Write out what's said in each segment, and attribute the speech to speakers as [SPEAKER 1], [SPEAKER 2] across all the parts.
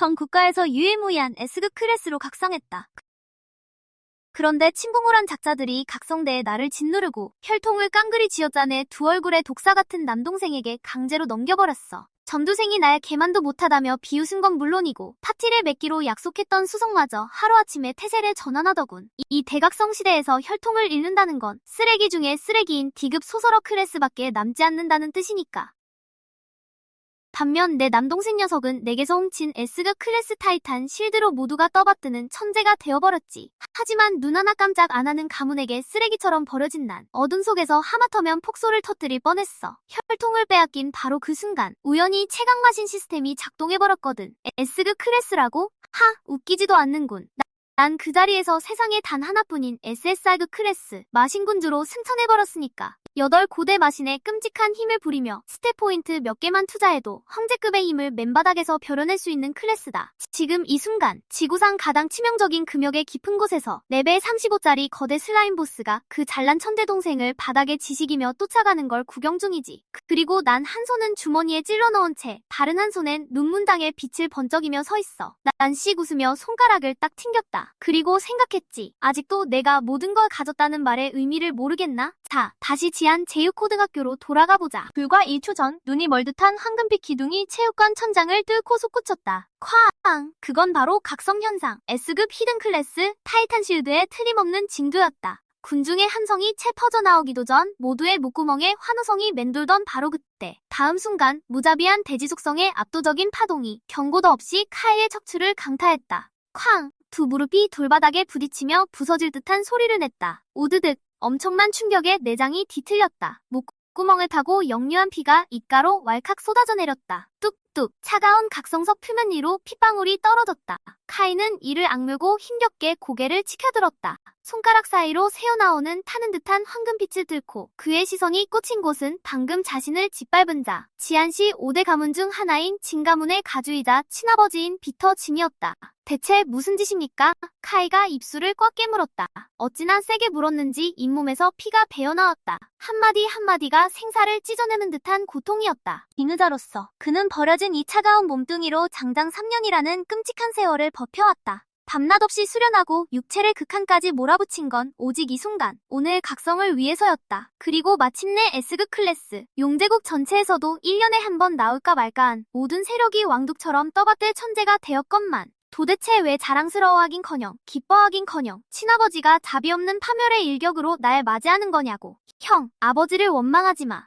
[SPEAKER 1] 전 국가에서 유일무이한 S급 클래스로 각성했다. 그런데 침공을 작자들이 각성대에 나를 짓누르고 혈통을 깡그리 쥐어짜내 두 얼굴의 독사 같은 남동생에게 강제로 넘겨버렸어. 전두생이 날 개만도 못하다며 비웃은 건 물론이고 파티를 맺기로 약속했던 수석마저 하루아침에 태세를 전환하더군. 이 대각성 시대에서 혈통을 잃는다는 건 쓰레기 중에 쓰레기인 D급 소설어 클래스밖에 남지 않는다는 뜻이니까. 반면 내 남동생 녀석은 내게서 훔친 S급 클래스 타이탄 실드로 모두가 떠받드는 천재가 되어버렸지. 하지만 눈 하나 깜짝 안 하는 가문에게 쓰레기처럼 버려진 난 어둠 속에서 하마터면 폭소를 터뜨릴 뻔했어. 혈통을 빼앗긴 바로 그 순간 우연히 채광마신 시스템이 작동해버렸거든. S급 클래스라고? 하, 웃기지도 않는군. 난 그 자리에서 세상에 단 하나뿐인 SSR급 클래스 마신군주로 승천해버렸으니까. 8고대 마신에 끔찍한 힘을 부리며 스탯 포인트 몇 개만 투자해도 황제급의 힘을 맨바닥에서 벼려낼 수 있는 클래스다. 지금 이 순간 지구상 가장 치명적인 금역의 깊은 곳에서 레벨 35짜리 거대 슬라임 보스가 그 잘난 천재 동생을 바닥에 지식이며 쫓아가는 걸 구경 중이지. 그리고 난 한 손은 주머니에 찔러 넣은 채 다른 한 손엔 눈문장에 빛을 번쩍이며 서 있어. 난 씩 웃으며 손가락을 딱 튕겼다. 그리고 생각했지. 아직도 내가 모든 걸 가졌다는 말의 의미를 모르겠나? 자, 다시 지안 제육고등학교로 돌아가보자. 불과 1초 전 눈이 멀듯한 황금빛 기둥이 체육관 천장을 뚫고 솟구쳤다. 쾅! 그건 바로 각성현상. S급 히든 클래스 타이탄 실드의 틀림없는 징조였다. 군중의 함성이 채 퍼져나오기도 전 모두의 목구멍에 환호성이 맴돌던 바로 그때. 다음 순간 무자비한 대지 속성의 압도적인 파동이 경고도 없이 카이의 척추를 강타했다. 쾅! 두 무릎이 돌바닥에 부딪히며 부서질 듯한 소리를 냈다. 오드득! 엄청난 충격에 내장이 뒤틀렸다. 목구멍을 타고 역류한 피가 입가로 왈칵 쏟아져 내렸다. 뚝뚝 차가운 각성석 표면 위로 핏방울이 떨어졌다. 카이는 이를 악물고 힘겹게 고개를 치켜들었다. 손가락 사이로 새어나오는 타는 듯한 황금빛을 뚫고 그의 시선이 꽂힌 곳은 방금 자신을 짓밟은 자. 지안시 5대 가문 중 하나인 진가문의 가주이자 친아버지인 비터 진이었다. 대체 무슨 짓입니까? 카이가 입술을 꽉 깨물었다. 어찌나 세게 물었는지 잇몸에서 피가 배어나왔다. 한마디 한마디가 생사를 찢어내는 듯한 고통이었다. 빙의자로서 그는 버려진 이 차가운 몸뚱이로 장장 3년이라는 끔찍한 세월을 버텨왔다. 밤낮 없이 수련하고 육체를 극한까지 몰아붙인 건 오직 이 순간, 오늘 각성을 위해서였다. 그리고 마침내 S급 클래스, 용제국 전체에서도 1년에 한 번 나올까 말까한 모든 세력이 왕둑처럼 떠받들 천재가 되었건만 도대체 왜 자랑스러워하긴커녕 기뻐하긴커녕 친아버지가 자비 없는 파멸의 일격으로 날 맞이하는 거냐고. 형, 아버지를 원망하지 마.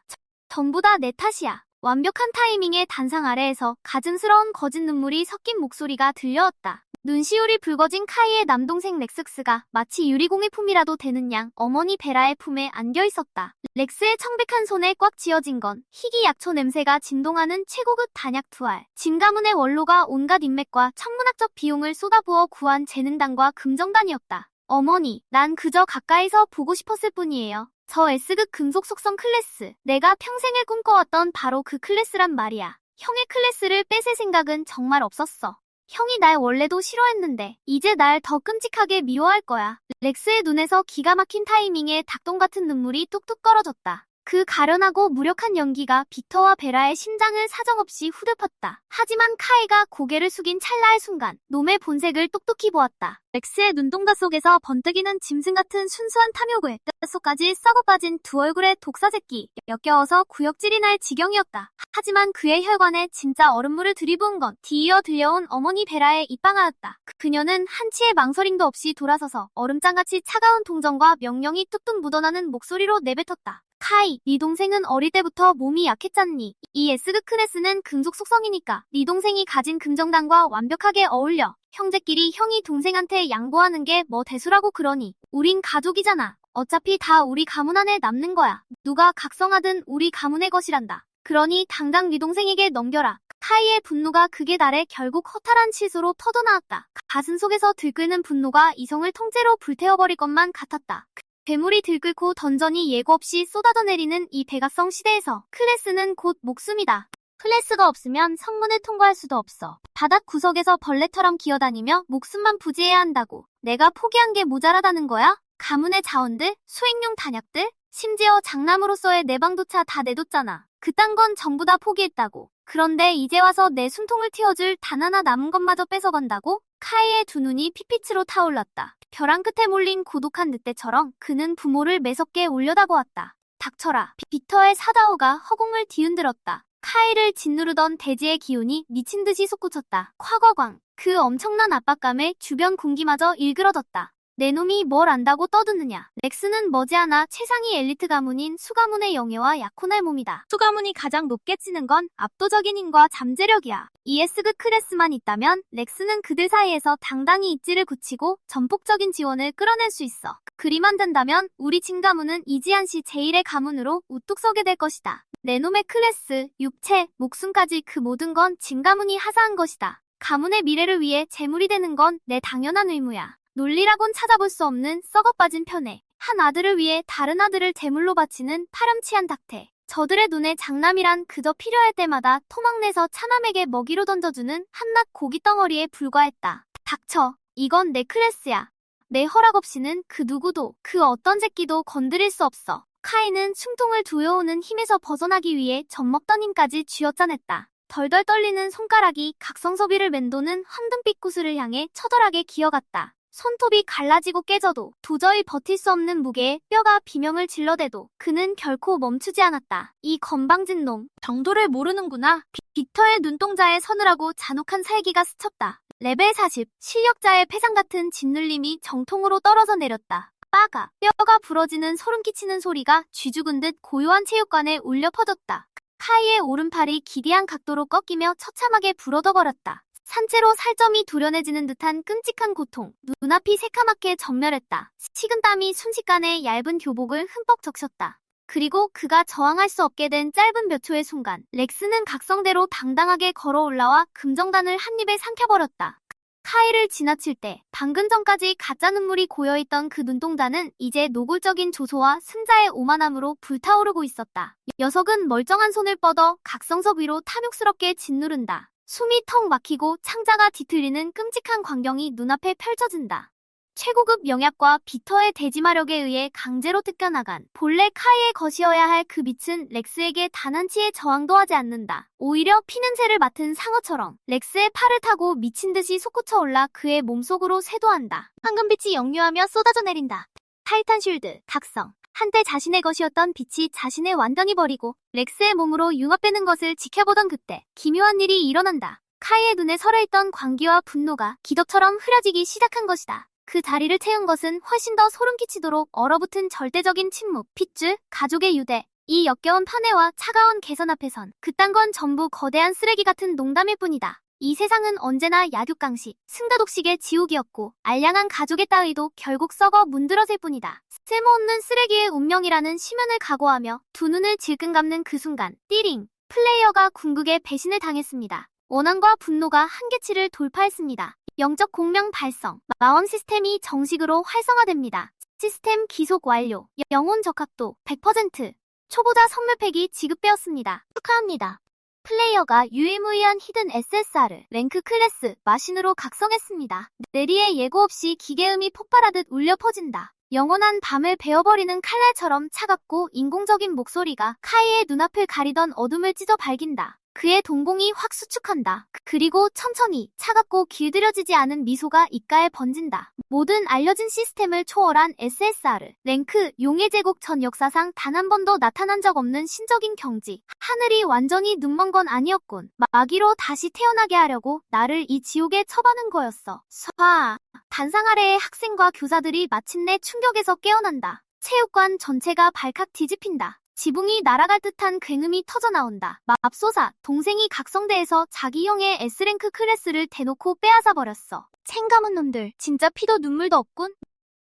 [SPEAKER 1] 전부 다 내 탓이야. 완벽한 타이밍의 단상 아래에서 가증스러운 거짓 눈물이 섞인 목소리가 들려왔다. 눈시울이 붉어진 카이의 남동생 렉스가 마치 유리공의 품이라도 되는 양 어머니 베라의 품에 안겨 있었다. 렉스의 청백한 손에 꽉 쥐어진 건 희귀 약초 냄새가 진동하는 최고급 단약 2알. 진가문의 원로가 온갖 인맥과 천문학적 비용을 쏟아부어 구한 재능단과 금정단이었다. 어머니, 난 그저 가까이서 보고 싶었을 뿐이에요. 저 S급 금속 속성 클래스, 내가 평생을 꿈꿔왔던 바로 그 클래스란 말이야. 형의 클래스를 뺏을 생각은 정말 없었어. 형이 날 원래도 싫어했는데 이제 날 더 끔찍하게 미워할 거야. 렉스의 눈에서 기가 막힌 타이밍에 닭똥 같은 눈물이 뚝뚝 떨어졌다. 그 가련하고 무력한 연기가 빅터와 베라의 심장을 사정없이 후드팠다. 하지만 카이가 고개를 숙인 찰나의 순간 놈의 본색을 똑똑히 보았다. 렉스의 눈동자 속에서 번뜩이는 짐승 같은 순수한 탐욕을 뼛속까지 썩어 빠진 두 얼굴의 독사 새끼 역겨워서 구역질이 날 지경이었다. 하지만 그의 혈관에 진짜 얼음물을 들이부은 건 뒤이어 들려온 어머니 베라의 입방아였다. 그녀는 한치의 망설임도 없이 돌아서서 얼음장같이 차가운 동정과 명령이 뚝뚝 묻어나는 목소리로 내뱉었다. 카이, 네 동생은 어릴 때부터 몸이 약했잖니. 이 S급 클래스는 금속 속성이니까 네 동생이 가진 금정단과 완벽하게 어울려. 형제끼리 형이 동생한테 양보하는 게 뭐 대수라고 그러니. 우린 가족이잖아. 어차피 다 우리 가문 안에 남는 거야. 누가 각성하든 우리 가문의 것이란다. 그러니 당장 네 동생에게 넘겨라. 카이의 분노가 극에 달해 결국 허탈한 치수로 터져나왔다. 가슴 속에서 들끓는 분노가 이성을 통째로 불태워버릴 것만 같았다. 괴물이 들끓고 던전이 예고 없이 쏟아져 내리는 이 대각성 시대에서 클래스는 곧 목숨이다. 클래스가 없으면 성문을 통과할 수도 없어. 바닥 구석에서 벌레처럼 기어다니며 목숨만 부지해야 한다고. 내가 포기한 게 모자라다는 거야? 가문의 자원들, 수익용 단약들, 심지어 장남으로서의 내 방조차 다 내뒀잖아. 그딴 건 전부 다 포기했다고. 그런데 이제 와서 내 숨통을 틔워줄 단 하나 남은 것마저 뺏어간다고? 카이의 두 눈이 핏빛으로 타올랐다. 벼랑 끝에 몰린 고독한 늑대처럼 그는 부모를 매섭게 올려다보았다. 닥쳐라. 빅터의 사다오가 허공을 뒤흔들었다. 카이를 짓누르던 대지의 기운이 미친 듯이 솟구쳤다. 콱과광. 그 엄청난 압박감에 주변 공기마저 일그러졌다. 내 놈이 뭘 안다고 떠드느냐. 렉스는 머지않아 최상위 엘리트 가문인 수가문의 영예와 약혼할 몸이다. 수가문이 가장 높게 치는 건 압도적인 힘과 잠재력이야. ES급 클래스만 있다면 렉스는 그들 사이에서 당당히 입지를 굳히고 전폭적인 지원을 끌어낼 수 있어. 그리만 된다면 우리 진가문은 이지한시 제1의 가문으로 우뚝 서게 될 것이다. 내 놈의 클래스, 육체, 목숨까지 그 모든 건 진가문이 하사한 것이다. 가문의 미래를 위해 재물이 되는 건 내 당연한 의무야. 논리라곤 찾아볼 수 없는 썩어빠진 편애. 한 아들을 위해 다른 아들을 제물로 바치는 파렴치한 닥태. 저들의 눈에 장남이란 그저 필요할 때마다 토막내서 차남에게 먹이로 던져주는 한낱 고깃덩어리에 불과했다. 닥쳐. 이건 내 클래스야. 내 허락 없이는 그 누구도, 그 어떤 새끼도 건드릴 수 없어. 카이는 숨통을 두여오는 힘에서 벗어나기 위해 젖먹던 힘까지 쥐어짜냈다. 덜덜 떨리는 손가락이 각성서비를 맴도는 황금빛 구슬을 향해 처절하게 기어갔다. 손톱이 갈라지고 깨져도 도저히 버틸 수 없는 무게에 뼈가 비명을 질러대도 그는 결코 멈추지 않았다. 이 건방진 놈, 정도를 모르는구나. 빅터의 눈동자에 서늘하고 잔혹한 살기가 스쳤다. 레벨 40, 실력자의 패상 같은 짓눌림이 정통으로 떨어져 내렸다. 빠가, 뼈가 부러지는 소름 끼치는 소리가 쥐죽은 듯 고요한 체육관에 울려 퍼졌다. 카이의 오른팔이 기괴한 각도로 꺾이며 처참하게 부러져버렸다. 산채로 살점이 도련해지는 듯한 끔찍한 고통. 눈앞이 새카맣게 정멸했다. 식은땀이 순식간에 얇은 교복을 흠뻑 적셨다. 그리고 그가 저항할 수 없게 된 짧은 몇 초의 순간, 렉스는 각성대로 당당하게 걸어 올라와 금정단을 한 입에 삼켜버렸다. 카이를 지나칠 때 방금 전까지 가짜 눈물이 고여있던 그 눈동자는 이제 노골적인 조소와 승자의 오만함으로 불타오르고 있었다. 녀석은 멀쩡한 손을 뻗어 각성석 위로 탐욕스럽게 짓누른다. 숨이 턱 막히고 창자가 뒤틀리는 끔찍한 광경이 눈앞에 펼쳐진다. 최고급 영약과 빅터의 대지마력에 의해 강제로 뜯겨나간 본래 카이의 것이어야 할 그 빛은 렉스에게 단 한치의 저항도 하지 않는다. 오히려 피냄새를 맡은 상어처럼 렉스의 팔을 타고 미친 듯이 솟구쳐 올라 그의 몸속으로 쇄도한다. 황금빛이 역류하며 쏟아져 내린다. 타이탄 쉴드, 각성. 한때 자신의 것이었던 빛이 자신을 완전히 버리고 렉스의 몸으로 융합되는 것을 지켜보던 그때 기묘한 일이 일어난다. 카이의 눈에 설어있던 광기와 분노가 기덕처럼 흐려지기 시작한 것이다. 그 자리를 채운 것은 훨씬 더 소름 끼치도록 얼어붙은 절대적인 침묵, 핏줄, 가족의 유대. 이 역겨운 판회와 차가운 개선 앞에선 그딴 건 전부 거대한 쓰레기 같은 농담일 뿐이다. 이 세상은 언제나 약육강식, 승가독식의 지옥이었고 알량한 가족의 따위도 결국 썩어 문드러질 뿐이다. 쓸모없는 쓰레기의 운명이라는 심연을 각오하며 두 눈을 질끈 감는 그 순간 띠링! 플레이어가 궁극의 배신을 당했습니다. 원한과 분노가 한계치를 돌파했습니다. 영적 공명 발성, 마원 시스템이 정식으로 활성화됩니다. 시스템 기속 완료, 영혼 적합도 100%, 초보자 선물팩이 지급되었습니다. 축하합니다. 플레이어가 유일무이한 히든 SSR 랭크 클래스 마신으로 각성했습니다. 내리에 예고 없이 기계음이 폭발하듯 울려 퍼진다. 영원한 밤을 베어버리는 칼날처럼 차갑고 인공적인 목소리가 카이의 눈앞을 가리던 어둠을 찢어 밝힌다. 그의 동공이 확 수축한다. 그리고 천천히 차갑고 길들여지지 않은 미소가 입가에 번진다. 모든 알려진 시스템을 초월한 SSR 랭크 용의 제국 전 역사상 단 한 번도 나타난 적 없는 신적인 경지. 하늘이 완전히 눈먼 건 아니었군. 마귀로 다시 태어나게 하려고 나를 이 지옥에 처바는 거였어. 쏴. 단상 아래의 학생과 교사들이 마침내 충격에서 깨어난다. 체육관 전체가 발칵 뒤집힌다. 지붕이 날아갈 듯한 굉음이 터져나온다. 맙소사, 동생이 각성대에서 자기 형의 S랭크 클래스를 대놓고 빼앗아버렸어. 챙가문 놈들, 진짜 피도 눈물도 없군?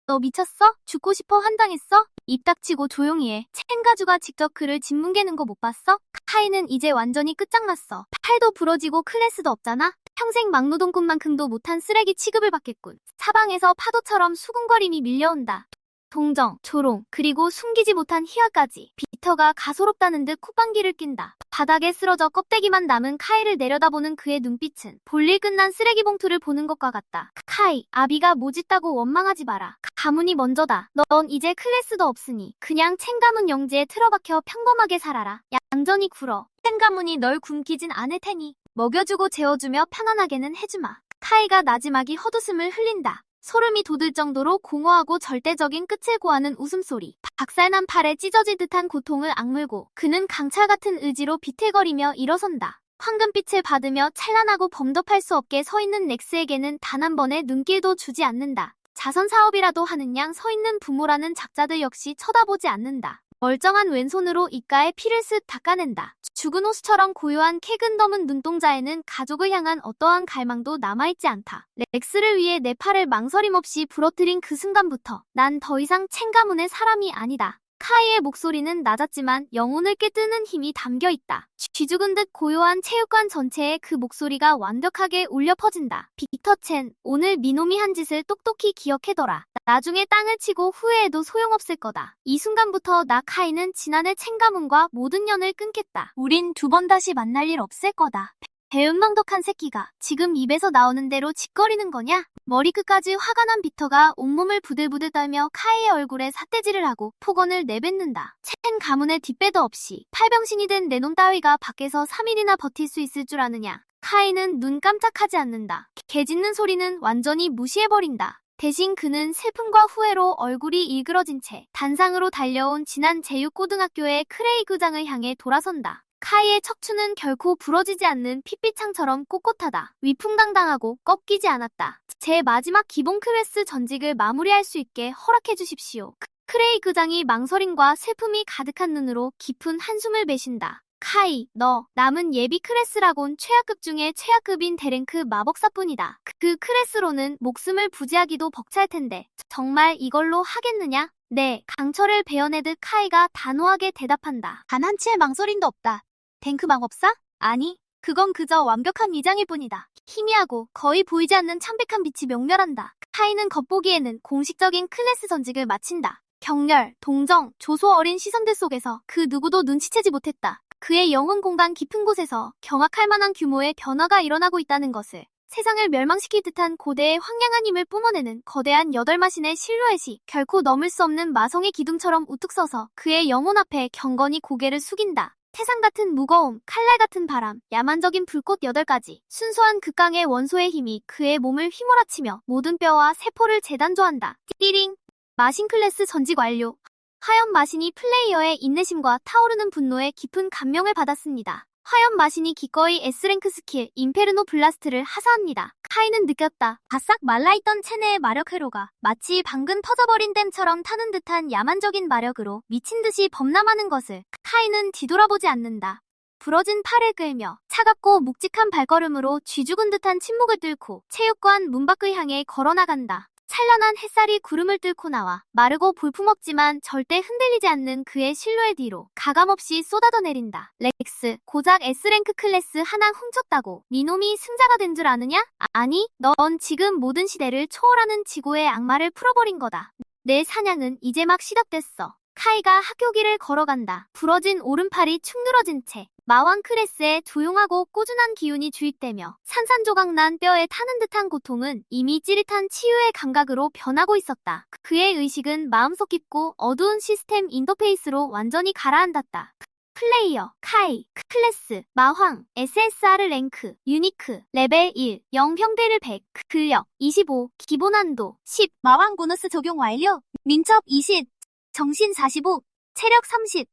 [SPEAKER 1] 너 미쳤어? 죽고 싶어 환장했어? 입 닥치고 조용히 해. 챙가주가 직접 그를 짓뭉개는 거 못 봤어? 카이는 이제 완전히 끝장났어. 팔도 부러지고 클래스도 없잖아? 평생 막노동꾼만큼도 못한 쓰레기 취급을 받겠군. 사방에서 파도처럼 수군거림이 밀려온다. 동정, 조롱, 그리고 숨기지 못한 희화까지. 빅터가 가소롭다는 듯 콧방귀를 낀다. 바닥에 쓰러져 껍데기만 남은 카이를 내려다보는 그의 눈빛은 볼일 끝난 쓰레기 봉투를 보는 것과 같다. 카이, 아비가 모짓다고 원망하지 마라. 가문이 먼저다. 넌 이제 클래스도 없으니 그냥 챙가문 영지에 틀어박혀 평범하게 살아라. 얌전히 굴어. 챙가문이 널 굶기진 않을 테니 먹여주고 재워주며 편안하게는 해주마. 카이가 나지막이 헛웃음을 흘린다. 소름이 돋을 정도로 공허하고 절대적인 끝을 고하는 웃음소리. 박살난 팔에 찢어질 듯한 고통을 악물고 그는 강철 같은 의지로 비틀거리며 일어선다. 황금빛을 받으며 찬란하고 범접할 수 없게 서 있는 렉스에게는 단 한 번의 눈길도 주지 않는다. 자선 사업이라도 하는 양 서 있는 부모라는 작자들 역시 쳐다보지 않는다. 멀쩡한 왼손으로 입가에 피를 쓱 닦아낸다. 죽은 호수처럼 고요한 캐근 검은 눈동자에는 가족을 향한 어떠한 갈망도 남아있지 않다. 렉스를 위해 내 팔을 망설임 없이 부러뜨린 그 순간부터 난 더 이상 챙가문의 사람이 아니다. 카이의 목소리는 낮았지만 영혼을 깨뜨는 힘이 담겨있다. 쥐죽은 듯 고요한 체육관 전체에 그 목소리가 완벽하게 울려 퍼진다. 빅터 첸, 오늘 미놈이 한 짓을 똑똑히 기억해둬라. 나중에 땅을 치고 후회해도 소용없을 거다. 이 순간부터 나 카이는 지난해 챙가문과 모든 연을 끊겠다. 우린 두 번 다시 만날 일 없을 거다. 배은망덕한 새끼가 지금 입에서 나오는 대로 짓거리는 거냐? 머리끝까지 화가 난 빅터가 온몸을 부들부들 떨며 카이의 얼굴에 삿대질을 하고 폭언을 내뱉는다. 첸 가문의 뒷배도 없이 팔병신이 된 내 놈 따위가 밖에서 3일이나 버틸 수 있을 줄 아느냐? 카이는 눈 깜짝하지 않는다. 개 짖는 소리는 완전히 무시해버린다. 대신 그는 슬픔과 후회로 얼굴이 일그러진 채 단상으로 달려온 지난 제육고등학교의 크레이그장을 향해 돌아선다. 카이의 척추는 결코 부러지지 않는 핏빛창처럼 꼿꼿하다. 위풍당당하고 꺾이지 않았다. 제 마지막 기본 클래스 전직을 마무리할 수 있게 허락해 주십시오. 크레이그장이 망설임과 슬픔이 가득한 눈으로 깊은 한숨을 배신다. 카이, 너 남은 예비 클래스라곤 최하급 중에 최하급인 대랭크 마법사뿐이다. 그 클래스로는 목숨을 부지하기도 벅찰 텐데 정말 이걸로 하겠느냐? 네, 강철을 베어내듯 카이가 단호하게 대답한다. 단 한치의 망설임도 없다. 탱크 마법사? 아니, 그건 그저 완벽한 위장일 뿐이다. 희미하고 거의 보이지 않는 창백한 빛이 맹렬한다. 카이는 겉보기에는 공식적인 클래스 전직을 마친다. 격렬, 동정, 조소 어린 시선들 속에서 그 누구도 눈치채지 못했다. 그의 영혼 공간 깊은 곳에서 경악할 만한 규모의 변화가 일어나고 있다는 것을. 세상을 멸망시킬 듯한 고대의 황량한 힘을 뿜어내는 거대한 8마신의 실루엣이 결코 넘을 수 없는 마성의 기둥처럼 우뚝 서서 그의 영혼 앞에 경건히 고개를 숙인다. 태산 같은 무거움, 칼날 같은 바람, 야만적인 불꽃 8가지, 순수한 극강의 원소의 힘이 그의 몸을 휘몰아치며 모든 뼈와 세포를 재단조한다. 띠링! 마신 클래스 전직 완료. 화염 마신이 플레이어의 인내심과 타오르는 분노에 깊은 감명을 받았습니다. 화염 마신이 기꺼이 S랭크 스킬 인페르노 블라스트를 하사합니다. 카이는 느꼈다. 바싹 말라있던 체내의 마력 회로가 마치 방금 터져버린 댐처럼 타는 듯한 야만적인 마력으로 미친듯이 범람하는 것을. 카이는 뒤돌아보지 않는다. 부러진 팔을 끌며 차갑고 묵직한 발걸음으로 쥐죽은 듯한 침묵을 뚫고 체육관 문 밖을 향해 걸어나간다. 찬란한 햇살이 구름을 뚫고 나와 마르고 볼품없지만 절대 흔들리지 않는 그의 실루엣 위로 가감없이 쏟아져 내린다. 렉스, 고작 S랭크 클래스 하나 훔쳤다고 네 놈이 승자가 된 줄 아느냐? 아니, 넌 지금 모든 시대를 초월하는 지구의 악마를 풀어버린 거다. 내 사냥은 이제 막 시작됐어. 카이가 학교길을 걸어간다. 부러진 오른팔이 축 늘어진 채 마왕 클래스에 조용하고 꾸준한 기운이 주입되며 산산조각난 뼈에 타는 듯한 고통은 이미 찌릿한 치유의 감각으로 변하고 있었다. 그의 의식은 마음속 깊고 어두운 시스템 인터페이스로 완전히 가라앉았다. 플레이어, 카이, 클래스, 마황, SSR 랭크, 유니크, 레벨 1, 영평대를 100, 근력 25, 기본 한도 10, 마왕 보너스 적용 완료, 민첩 20, 정신 45, 체력 30,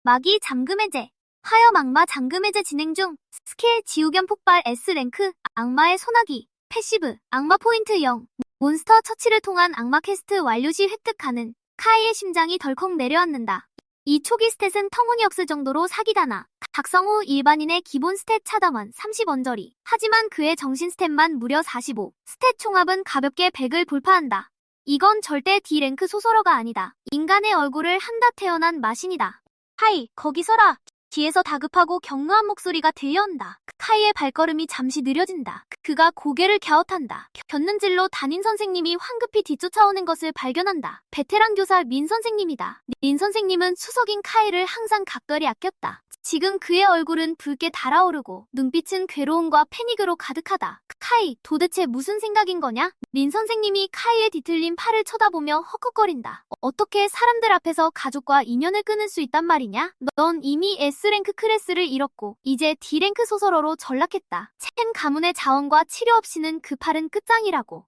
[SPEAKER 1] 마기 잠금 해제, 화염 악마 잠금 해제 진행 중, 스킬 지우견 폭발 S랭크, 악마의 소나기, 패시브, 악마 포인트 0, 몬스터 처치를 통한 악마 퀘스트 완료 시 획득하는. 카이의 심장이 덜컥 내려앉는다. 이 초기 스탯은 터무니없을 정도로 사기다나. 각성 후 일반인의 기본 스탯 차담은 30 언저리. 하지만 그의 정신 스탯만 무려 45. 스탯 총합은 가볍게 100을 돌파한다. 이건 절대 D랭크 소설어가 아니다. 인간의 얼굴을 한다 태어난 마신이다. 하이, 거기 서라. 뒤에서 다급하고 격노한 목소리가 들려온다. 카이의 발걸음이 잠시 느려진다. 그가 고개를 갸웃한다. 곁눈질로 담임 선생님이 황급히 뒤쫓아오는 것을 발견한다. 베테랑 교사 민 선생님이다. 민 선생님은 수석인 카이를 항상 각별히 아꼈다. 지금 그의 얼굴은 붉게 달아오르고 눈빛은 괴로움과 패닉으로 가득하다. 카이, 도대체 무슨 생각인 거냐? 린 선생님이 카이의 뒤틀린 팔을 쳐다보며 헉헉거린다. 어떻게 사람들 앞에서 가족과 인연을 끊을 수 있단 말이냐? 넌 이미 S랭크 클래스를 잃었고 이제 D랭크 소설어로 전락했다. 첸 가문의 자원과 치료 없이는 그 팔은 끝장이라고.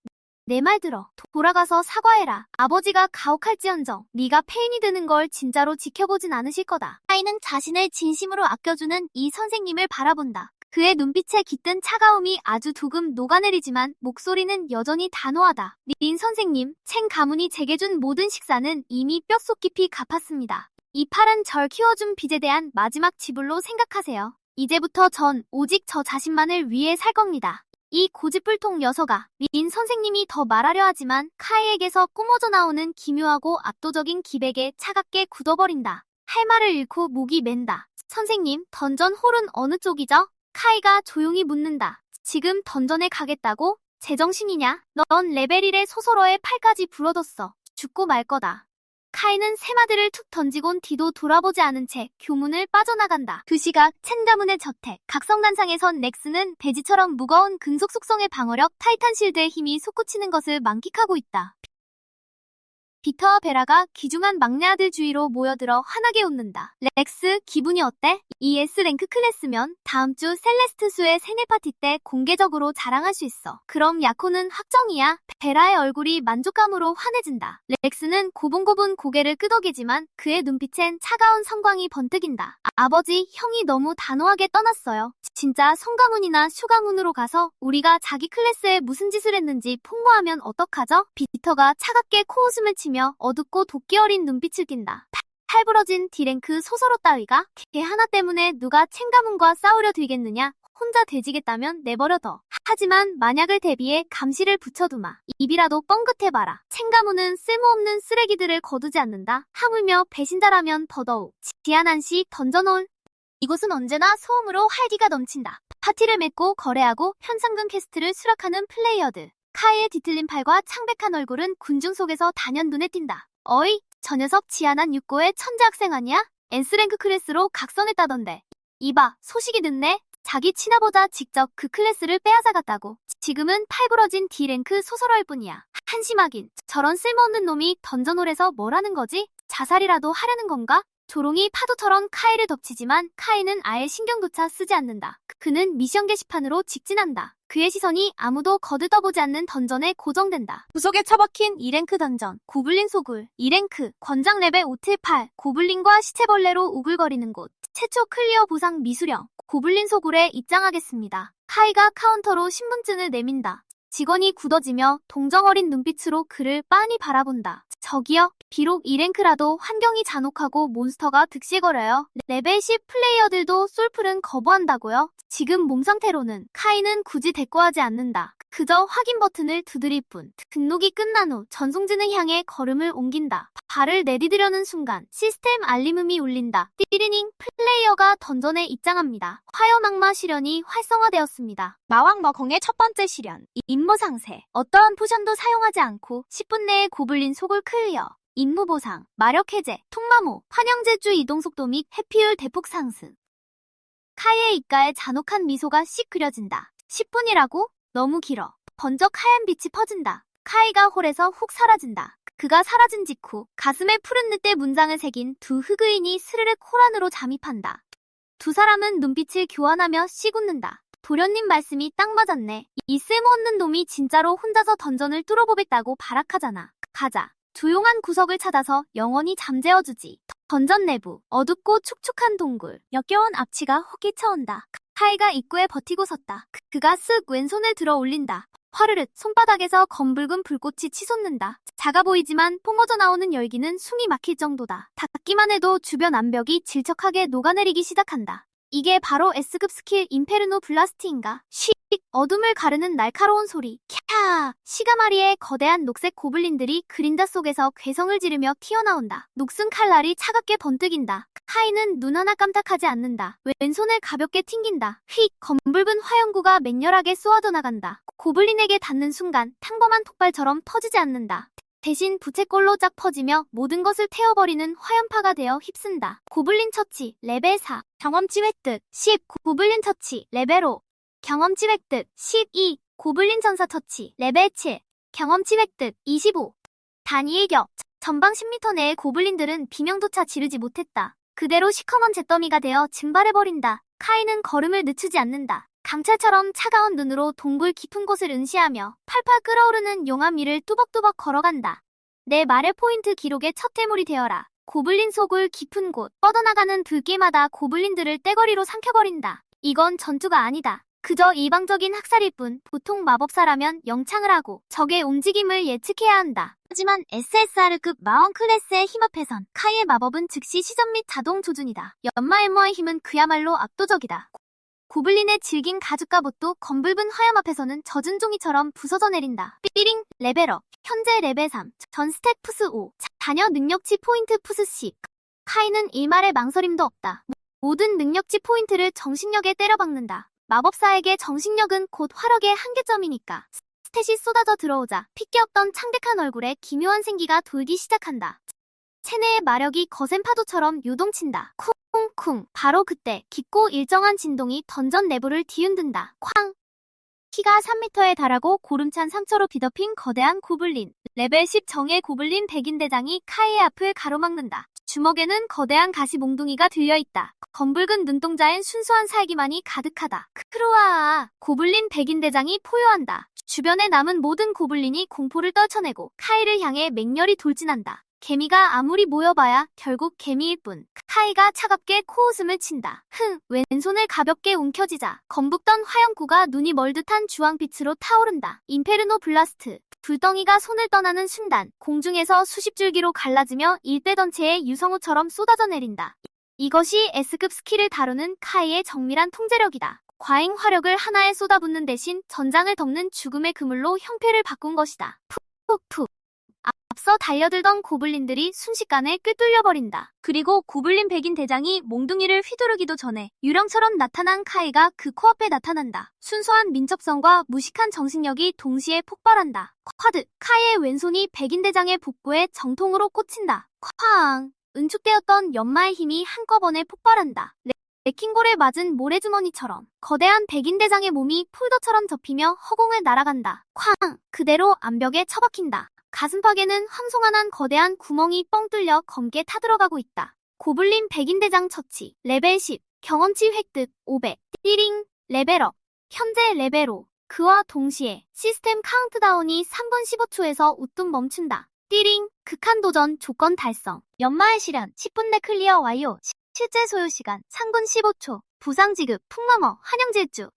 [SPEAKER 1] 내 말 들어. 돌아가서 사과해라. 아버지가 가혹할지언정 네가 페인이 드는 걸 진짜로 지켜보진 않으실 거다. 카이는 자신을 진심으로 아껴주는 이 선생님을 바라본다. 그의 눈빛에 깃든 차가움이 아주 조금 녹아내리지만 목소리는 여전히 단호하다. 린 선생님, 첸 가문이 제게 준 모든 식사는 이미 뼛속 깊이 갚았습니다. 이 팔은 절 키워준 빚에 대한 마지막 지불로 생각하세요. 이제부터 전 오직 저 자신만을 위해 살 겁니다. 이 고집불통 녀석아. 린 선생님이 더 말하려 하지만 카이에게서 뿜어져 나오는 기묘하고 압도적인 기백에 차갑게 굳어버린다. 할 말을 잃고 목이 맨다. 선생님, 던전 홀은 어느 쪽이죠? 카이가 조용히 묻는다. 지금 던전에 가겠다고? 제정신이냐? 넌 레벨 1의 소설어에 팔까지 불어뒀어. 죽고 말 거다. 카이는 세마디를 툭 던지곤 뒤도 돌아보지 않은 채 교문을 빠져나간다. 그 시각 첸 가문의 저택. 각성관상에선 넥스는 대지처럼 무거운 금속 속성의 방어력 타이탄 실드의 힘이 솟구치는 것을 만끽하고 있다. 비터와 베라가 귀중한 막내 아들 주위로 모여들어 환하게 웃는다. 렉스, 기분이 어때? 이 S랭크 클래스면 다음 주 셀레스트수의 생일 파티 때 공개적으로 자랑할 수 있어. 그럼 야코는 확정이야. 베라의 얼굴이 만족감으로 환해진다. 렉스는 고분고분 고개를 끄덕이지만 그의 눈빛엔 차가운 성광이 번뜩인다. 아버지, 형이 너무 단호하게 떠났어요. 진짜 송가문이나 슈가문으로 가서 우리가 자기 클래스에 무슨 짓을 했는지 폭로하면 어떡하죠? 비터가 차갑게 코웃음을 치며 어둡고 도끼 어린 눈빛을 띈다. 팔부러진 D랭크 소설어 따위가? 걔 하나 때문에 누가 첸 가문과 싸우려 들겠느냐? 혼자 돼지겠다면 내버려둬. 하지만 만약을 대비해 감시를 붙여두마. 입이라도 뻥긋해봐라. 첸 가문은 쓸모없는 쓰레기들을 거두지 않는다. 하물며 배신자라면 더더욱. 지안한씨 던져놓을. 이곳은 언제나 소음으로 활기가 넘친다. 파티를 맺고 거래하고 현상금 퀘스트를 수락하는 플레이어들. 카이의 뒤틀린 팔과 창백한 얼굴은 군중 속에서 단연 눈에 띈다. 어이, 저 녀석 지안한 6고의 천재 학생 아니야? S랭크 클래스로 각성했다던데. 이봐, 소식이 듣네. 자기 친아보다 직접 그 클래스를 빼앗아갔다고. 지금은 팔부러진 D랭크 소설어일 뿐이야. 한심하긴. 저런 쓸모없는 놈이 던전홀에서 뭘 하는 거지? 자살이라도 하려는 건가? 조롱이 파도처럼 카이를 덮치지만 카이는 아예 신경조차 쓰지 않는다. 그는 미션 게시판으로 직진한다. 그의 시선이 아무도 거들떠보지 않는 던전에 고정된다. 구석에 처박힌 2랭크 던전. 고블린 소굴. 2랭크. 권장 레벨 5-8. 고블린과 시체벌레로 우글거리는 곳. 최초 클리어 보상 미수령. 고블린 소굴에 입장하겠습니다. 카이가 카운터로 신분증을 내민다. 직원이 굳어지며 동정 어린 눈빛으로 그를 빤히 바라본다. 저기요. 비록 2랭크라도 환경이 잔혹하고 몬스터가 득실거려요. 레벨 10 플레이어들도 솔플은 거부한다고요? 지금 몸 상태로는 카이는 굳이 대꾸하지 않는다. 그저 확인 버튼을 두드릴 뿐. 등록이 끝난 후 전송진을 향해 걸음을 옮긴다. 발을 내디디려는 순간 시스템 알림음이 울린다. 띠리닝, 플레이어가 던전에 입장합니다. 화염악마 시련이 활성화되었습니다. 마왕 머공의 첫 번째 시련. 임무 상세. 어떠한 포션도 사용하지 않고 10분 내에 고블린 속을 클리어. 임무 보상, 마력 해제, 통마모, 환영제주 이동속도 및 회피율 대폭 상승. 카이의 입가에 잔혹한 미소가 씩 그려진다. 10분이라고? 너무 길어. 번쩍 하얀 빛이 퍼진다. 카이가 홀에서 훅 사라진다. 그가 사라진 직후 가슴에 푸른 늑대 문장을 새긴 두 흑의인이 스르륵 홀 안으로 잠입한다. 두 사람은 눈빛을 교환하며 씩 웃는다. 도련님 말씀이 딱 맞았네. 이 쓸모없는 놈이 진짜로 혼자서 던전을 뚫어보겠다고 발악하잖아. 가자. 조용한 구석을 찾아서 영원히 잠재워주지. 던전 내부. 어둡고 축축한 동굴. 역겨운 앞치가 호기쳐온다. 카이가 입구에 버티고 섰다. 그가 쓱 왼손을 들어 올린다. 화르륵 손바닥에서 검붉은 불꽃이 치솟는다. 작아 보이지만 뿜어져 나오는 열기는 숨이 막힐 정도다. 닿기만 해도 주변 암벽이 질척하게 녹아내리기 시작한다. 이게 바로 S급 스킬 인페르노 블라스트인가? 쉿! 어둠을 가르는 날카로운 소리. 캬! 시가마리의 거대한 녹색 고블린들이 그림자 속에서 괴성을 지르며 튀어나온다. 녹슨 칼날이 차갑게 번뜩인다. 카이는 눈 하나 깜짝하지 않는다. 왼손을 가볍게 튕긴다. 휙! 검붉은 화염구가 맹렬하게 쏘아져 나간다. 고블린에게 닿는 순간 평범한 폭발처럼 터지지 않는다. 대신 부채꼴로 쫙 퍼지며 모든 것을 태워버리는 화염파가 되어 휩쓴다. 고블린 처치 레벨 4 경험치 획득 10 고블린 처치 레벨 5 경험치 획득 12 고블린 전사 처치 레벨 7 경험치 획득 25 단위 일격 전방 10m 내의 고블린들은 비명조차 지르지 못했다. 그대로 시커먼 잿더미가 되어 증발해버린다. 카이는 걸음을 늦추지 않는다. 강철처럼 차가운 눈으로 동굴 깊은 곳을 응시하며 팔팔 끓어오르는 용암 위를 뚜벅뚜벅 걸어간다. 내 말의 포인트 기록의 첫 대물이 되어라. 고블린 소굴 깊은 곳 뻗어나가는 불길마다 고블린들을 떼거리로 삼켜버린다. 이건 전투가 아니다. 그저 일방적인 학살일 뿐. 보통 마법사라면 영창을 하고 적의 움직임을 예측해야 한다. 하지만 SSR급 마원 클래스에 힘합해선 카이의 마법은 즉시 시전 및 자동 조준이다. 연마 엠머의 힘은 그야말로 압도적이다. 고블린의 질긴 가죽 갑옷도 검붉은 화염 앞에서는 젖은 종이처럼 부서져 내린다. 삐링 레벨업 현재 레벨 3 전 스탯 푸스 5 자녀 능력치 포인트 푸스 10 카이는 일말의 망설임도 없다. 모든 능력치 포인트를 정신력에 때려박는다. 마법사에게 정신력은 곧 화력의 한계점이니까. 스탯이 쏟아져 들어오자 핏기 없던 창백한 얼굴에 기묘한 생기가 돌기 시작한다. 체내의 마력이 거센 파도처럼 요동친다. 쿵쿵 바로 그때 깊고 일정한 진동이 던전 내부를 뒤흔든다. 쾅 키가 3m에 달하고 고름찬 상처로 뒤덮인 거대한 고블린. 레벨 10 정예 고블린 백인대장이 카이의 앞을 가로막는다. 주먹에는 거대한 가시 몽둥이가 들려있다. 검붉은 눈동자엔 순수한 살기만이 가득하다. 크루아 고블린 백인대장이 포효한다. 주변에 남은 모든 고블린이 공포를 떨쳐내고 카이를 향해 맹렬히 돌진한다. 개미가 아무리 모여봐야 결국 개미일 뿐. 카이가 차갑게 코웃음을 친다. 왼손을 가볍게 움켜쥐자 검북던 화염구가 눈이 멀듯한 주황빛으로 타오른다. 인페르노 블라스트 불덩이가 손을 떠나는 순간 공중에서 수십 줄기로 갈라지며 일대 전체에 유성우처럼 쏟아져 내린다. 이것이 S급 스킬을 다루는 카이의 정밀한 통제력이다. 과잉 화력을 하나에 쏟아붓는 대신 전장을 덮는 죽음의 그물로 형태를 바꾼 것이다. 푹푹푹 앞서 달려들던 고블린들이 순식간에 꿰뚫려버린다. 그리고 고블린 백인 대장이 몽둥이를 휘두르기도 전에 유령처럼 나타난 카이가 그 코앞에 나타난다. 순수한 민첩성과 무식한 정신력이 동시에 폭발한다. 쿼드 카이의 왼손이 백인 대장의 복부에 정통으로 꽂힌다. 쾅 응축되었던 연마의 힘이 한꺼번에 폭발한다. 레킹골에 맞은 모래주머니처럼 거대한 백인대장의 몸이 폴더처럼 접히며 허공을 날아간다. 쾅! 그대로 암벽에 처박힌다. 가슴팍에는 황송한한 거대한 구멍이 뻥 뚫려 검게 타들어가고 있다. 고블린 백인대장 처치 레벨 10 경험치 획득 500 띠링 레벨업 현재 레벨 5 그와 동시에 시스템 카운트다운이 3분 15초에서 우뚝 멈춘다. 띠링 극한 도전 조건 달성 연마의 시련 10분 내 클리어 완료 실제 소요시간 3분 15초 부상 지급 풍넘어 환영질주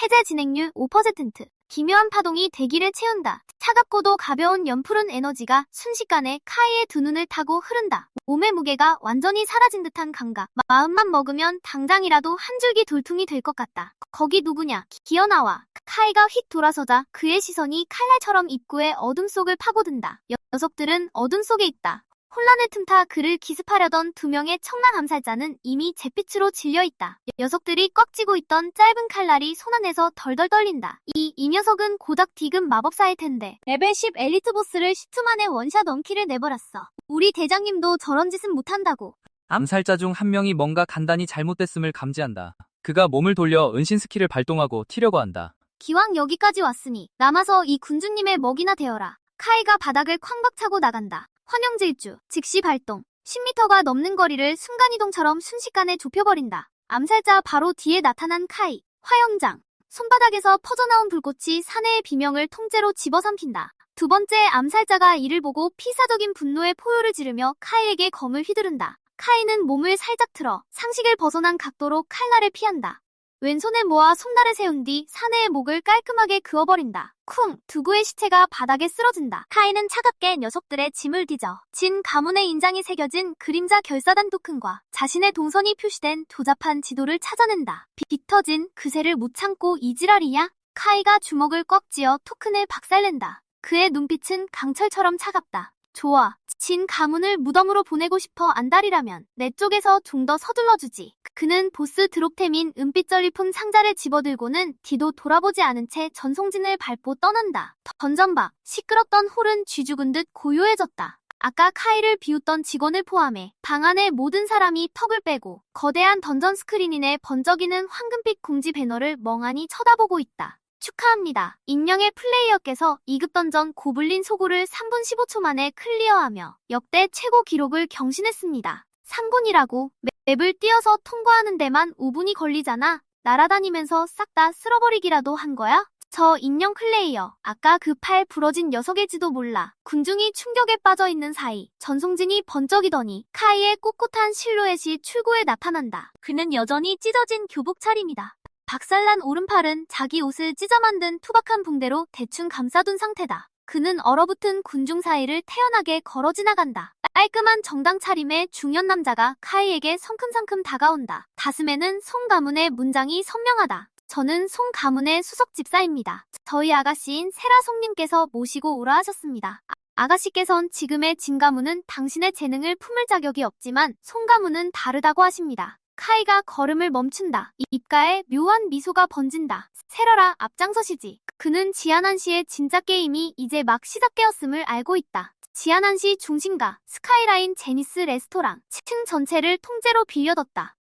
[SPEAKER 1] 해제 진행률 5%. 기묘한 파동이 대기를 채운다. 차갑고도 가벼운 연푸른 에너지가 순식간에 카이의 두 눈을 타고 흐른다. 몸의 무게가 완전히 사라진 듯한 감각. 마음만 먹으면 당장이라도 한 줄기 돌퉁이 될 것 같다. 거기 누구냐? 기어나와. 카이가 휙 돌아서자 그의 시선이 칼날처럼 입구의 어둠 속을 파고든다. 녀석들은 어둠 속에 있다. 혼란을 틈타 그를 기습하려던 두 명의 청랑 암살자는 이미 잿빛으로 질려있다. 녀석들이 꽉 쥐고 있던 짧은 칼날이 손 안에서 덜덜 떨린다. 이 녀석은 고작 디귿 마법사일 텐데 레벨 10 엘리트 보스를 10초 만에 원샷 원킬을 내버렸어. 우리 대장님도 저런 짓은 못한다고.
[SPEAKER 2] 암살자 중 한 명이 뭔가 간단히 잘못됐음을 감지한다. 그가 몸을 돌려 은신 스킬을 발동하고 튀려고 한다.
[SPEAKER 1] 기왕 여기까지 왔으니 남아서 이 군주님의 먹이나 되어라. 카이가 바닥을 쾅박 차고 나간다. 환영질주, 즉시 발동. 10m가 넘는 거리를 순간이동처럼 순식간에 좁혀버린다. 암살자 바로 뒤에 나타난 카이. 화영장. 손바닥에서 퍼져나온 불꽃이 사내의 비명을 통째로 집어삼킨다. 두 번째 암살자가 이를 보고 필사적인 분노의 포효를 지르며 카이에게 검을 휘두른다. 카이는 몸을 살짝 틀어 상식을 벗어난 각도로 칼날을 피한다. 왼손에 모아 손날을 세운 뒤 사내의 목을 깔끔하게 그어버린다. 쿵! 두구의 시체가 바닥에 쓰러진다. 카이는 차갑게 녀석들의 짐을 뒤져 진 가문의 인장이 새겨진 그림자 결사단 토큰과 자신의 동선이 표시된 조잡한 지도를 찾아낸다. 빗 터진 그새를 못 참고 이 지랄이냐? 카이가 주먹을 꽉 쥐어 토큰을 박살낸다. 그의 눈빛은 강철처럼 차갑다. 좋아. 진 가문을 무덤으로 보내고 싶어 안달이라면 내 쪽에서 좀 더 서둘러주지. 그는 보스 드롭템인 은빛 전리품 상자를 집어들고는 뒤도 돌아보지 않은 채 전송진을 밟고 떠난다. 던전 밖 시끄럽던 홀은 쥐죽은 듯 고요해졌다. 아까 카이를 비웃던 직원을 포함해 방 안의 모든 사람이 턱을 빼고 거대한 던전 스크린인에 번쩍이는 황금빛 공지 배너를 멍하니 쳐다보고 있다. 축하합니다. 익명의 플레이어께서 2급 던전 고블린 소굴을 3분 15초 만에 클리어하며 역대 최고 기록을 경신했습니다. 3군이라고 맵을 띄어서 통과하는 데만 5분이 걸리잖아. 날아다니면서 싹 다 쓸어버리기라도 한 거야? 저 익명 플레이어, 아까 그 팔 부러진 녀석일지도 몰라. 군중이 충격에 빠져있는 사이 전송진이 번쩍이더니 카이의 꿋꿋한 실루엣이 출구에 나타난다. 그는 여전히 찢어진 교복 차림이다. 박살난 오른팔은 자기 옷을 찢어 만든 투박한 붕대로 대충 감싸둔 상태다. 그는 얼어붙은 군중 사이를 태연하게 걸어 지나간다. 깔끔한 정당 차림의 중년 남자가 카이에게 성큼성큼 다가온다. 가슴에는 송 가문의 문장이 선명하다. 저는 송 가문의 수석 집사입니다. 저희 아가씨인 세라 송님께서 모시고 오라 하셨습니다. 아가씨께선 지금의 진 가문은 당신의 재능을 품을 자격이 없지만 송 가문은 다르다고 하십니다. 카이가 걸음을 멈춘다. 입가에 묘한 미소가 번진다. 세라라 앞장서시지. 그는 지아난 씨의 진짜 게임이 이제 막 시작되었음을 알고 있다. 지아난 씨 중심가 스카이라인 제니스 레스토랑 층 전체를 통째로 빌려뒀다.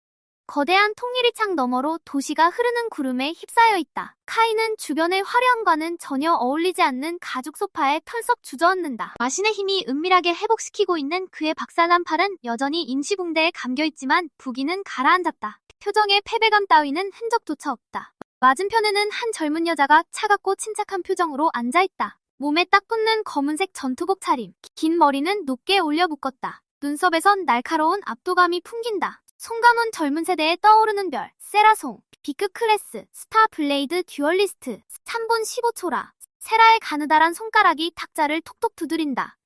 [SPEAKER 1] 거대한 통유리창 너머로 도시가 흐르는 구름에 휩싸여 있다. 카이는 주변의 화려함과는 전혀 어울리지 않는 가죽 소파에 털썩 주저앉는다. 마신의 힘이 은밀하게 회복시키고 있는 그의 박살난 팔은 여전히 임시붕대에 감겨있지만 부기는 가라앉았다. 표정에 패배감 따위는 흔적조차 없다. 맞은편에는 한 젊은 여자가 차갑고 침착한 표정으로 앉아있다. 몸에 딱 붙는 검은색 전투복 차림, 긴 머리는 높게 올려 묶었다. 눈썹에선 날카로운 압도감이 풍긴다. 송가문 젊은 세대에 떠오르는 별, 세라송, 비크 클래스, 스타 블레이드 듀얼리스트, 3분 15초라. 세라의 가느다란 손가락이 탁자를 톡톡 두드린다.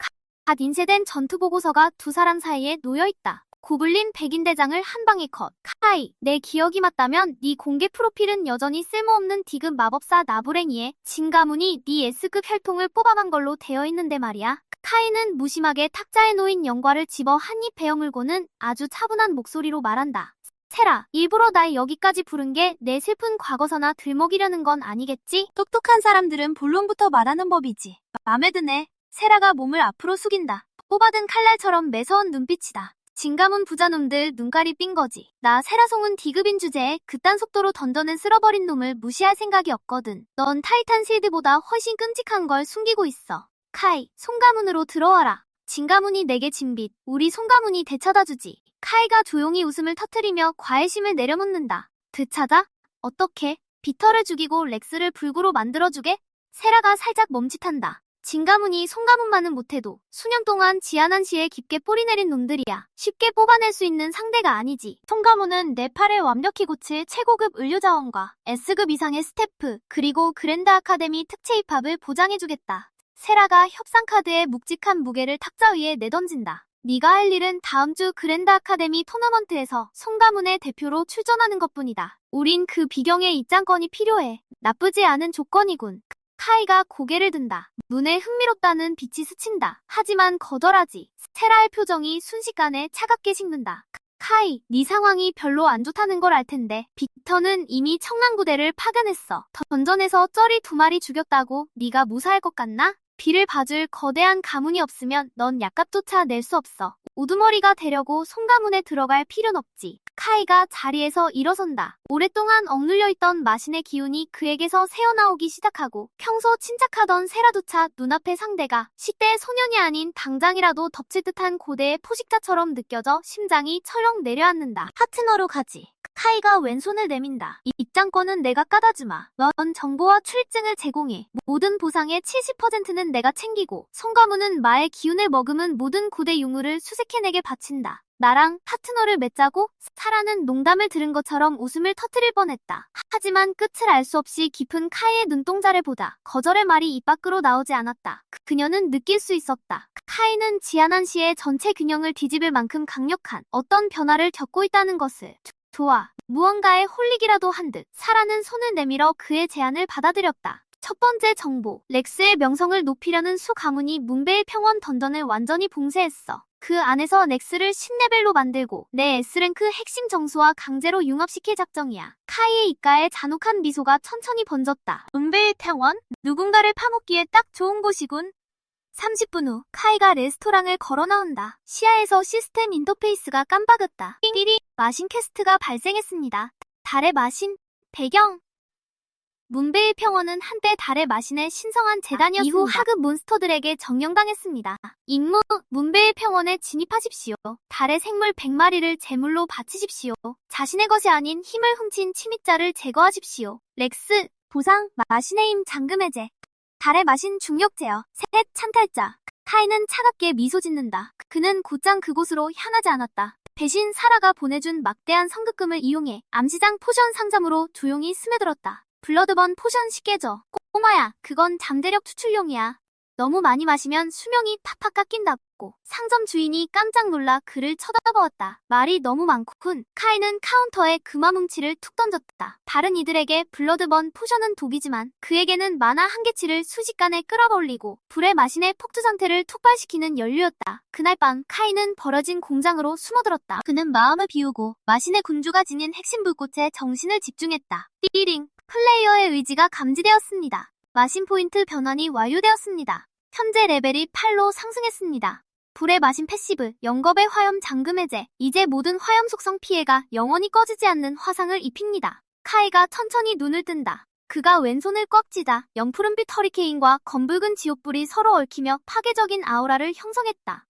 [SPEAKER 1] 갓 인쇄된 전투보고서가 두 사람 사이에 놓여있다. 고블린 백인 대장을 한 방에 컷. 카이, 내 기억이 맞다면 네 공개 프로필은 여전히 쓸모없는 디귿 마법사 나부랭이에 진 가문이 네 S급 혈통을 뽑아간 걸로 되어있는데 말이야. 카이는 무심하게 탁자에 놓인 연과를 집어 한 입 베어물고는 아주 차분한 목소리로 말한다. 세라, 일부러 날 여기까지 부른 게 내 슬픈 과거서나 들먹이려는 건 아니겠지? 똑똑한 사람들은 본론부터 말하는 법이지. 맘에 드네. 세라가 몸을 앞으로 숙인다. 뽑아든 칼날처럼 매서운 눈빛이다. 진가문 부자놈들 눈깔이 삔 거지. 나 세라송은 디귿인 주제에 그딴 속도로 던전을 쓸어버린 놈을 무시할 생각이 없거든. 넌 타이탄 실드보다 훨씬 끔찍한 걸 숨기고 있어. 카이, 송가문으로 들어와라. 진가문이 내게 진 빚, 우리 송가문이 되찾아주지. 카이가 조용히 웃음을 터뜨리며 과외심을 내려놓는다. 되찾아? 어떻게? 비터를 죽이고 렉스를 불구로 만들어주게? 세라가 살짝 멈칫한다. 진가문이 송가문만은 못해도 수년 동안 지아난 씨에 깊게 뿌리내린 놈들이야. 쉽게 뽑아낼 수 있는 상대가 아니지. 송가문은 내 팔을 완벽히 고칠 최고급 의료자원과 S급 이상의 스태프, 그리고 그랜드 아카데미 특채 입학을 보장해주겠다. 세라가 협상 카드에 묵직한 무게를 탁자 위에 내던진다. 네가 할 일은 다음 주 그랜드 아카데미 토너먼트에서 송가문의 대표로 출전하는 것뿐이다. 우린 그 비경의 입장권이 필요해. 나쁘지 않은 조건이군. 카이가 고개를 든다. 눈에 흥미롭다는 빛이 스친다. 하지만 거절하지. 세라의 표정이 순식간에 차갑게 식는다. 카이, 네 상황이 별로 안 좋다는 걸 알 텐데 빅터는 이미 청랑부대를 파견했어. 던전에서 쩌리 2마리 죽였다고 네가 무사할 것 같나? 비를 봐줄 거대한 가문이 없으면 넌 약값조차 낼 수 없어. 우두머리가 되려고 송가문에 들어갈 필요는 없지. 카이가 자리에서 일어선다. 오랫동안 억눌려 있던 마신의 기운이 그에게서 새어나오기 시작하고 평소 침착하던 세라조차 눈앞의 상대가 10대 소년이 아닌 당장이라도 덮칠 듯한 고대의 포식자처럼 느껴져 심장이 철렁 내려앉는다. 파트너로 가지. 카이가 왼손을 내민다. 이 입장권은 내가 까다주마. 넌 정보와 출입증을 제공해. 모든 보상의 70%는 내가 챙기고 송가문은 마의 기운을 머금은 모든 고대 유물을 수색해내게 바친다. 나랑 파트너를 맺자고? 사라는 농담을 들은 것처럼 웃음을 터뜨릴 뻔했다. 하지만 끝을 알 수 없이 깊은 카이의 눈동자를 보다 거절의 말이 입 밖으로 나오지 않았다. 그녀는 느낄 수 있었다. 카이는 지아난 씨의 전체 균형을 뒤집을 만큼 강력한 어떤 변화를 겪고 있다는 것을. 좋아. 무언가에 홀리기라도 한 듯 사라는 손을 내밀어 그의 제안을 받아들였다. 첫 번째 정보. 렉스의 명성을 높이려는 수 가문이 문베일 평원 던전을 완전히 봉쇄했어. 그 안에서 렉스를 10레벨로 만들고 내 S랭크 핵심 정수와 강제로 융합시킬 작정이야. 카이의 입가에 잔혹한 미소가 천천히 번졌다. 문베일 평원? 누군가를 파묻기에 딱 좋은 곳이군. 30분 후 카이가 레스토랑을 걸어 나온다. 시야에서 시스템 인터페이스가 깜빡였다. 띠리 마신 퀘스트가 발생했습니다. 달의 마신 배경. 문베일 평원은 한때 달의 마신의 신성한 재단이었습니다. 이후 하급 몬스터들에게 점령당했습니다. 임무, 문베일 평원에 진입하십시오. 달의 생물 100마리를 제물로 바치십시오. 자신의 것이 아닌 힘을 훔친 침입자를 제거하십시오. 렉스, 보상, 마신의 힘 잠금 해제. 달의 마신 중력 제어. 셋, 찬탈자. 카이는 차갑게 미소 짓는다. 그는 곧장 그곳으로 향하지 않았다. 대신 사라가 보내준 막대한 성급금을 이용해 암시장 포션 상점으로 조용히 스며들었다. 블러드번 포션 쉽게 줘. 꼬마야, 그건 잠재력 추출용이야. 너무 많이 마시면 수명이 팍팍 깎인다고. 상점 주인이 깜짝 놀라 그를 쳐다보았다. 말이 너무 많군. 카이는 카운터에 금화 뭉치를 툭 던졌다. 다른 이들에게 블러드번 포션은 독이지만 그에게는 만화 한계치를 순식간에 끌어올리고 불의 마신의 폭주 상태를 촉발시키는 연료였다. 그날 밤 카이는 버려진 공장으로 숨어들었다. 그는 마음을 비우고 마신의 군주가 지닌 핵심 불꽃에 정신을 집중했다. 띠링, 플레이어의 의지가 감지되었습니다. 마신 포인트 변환이 완료되었습니다. 현재 레벨이 8로 상승했습니다. 불의 마신 패시브, 영겁의 화염 잠금 해제. 이제 모든 화염 속성 피해가 영원히 꺼지지 않는 화상을 입힙니다. 카이가 천천히 눈을 뜬다. 그가 왼손을 꽉 쥐자 영푸른빛 허리케인과 검붉은 지옥불이 서로 얽히며 파괴적인 아우라를 형성했다.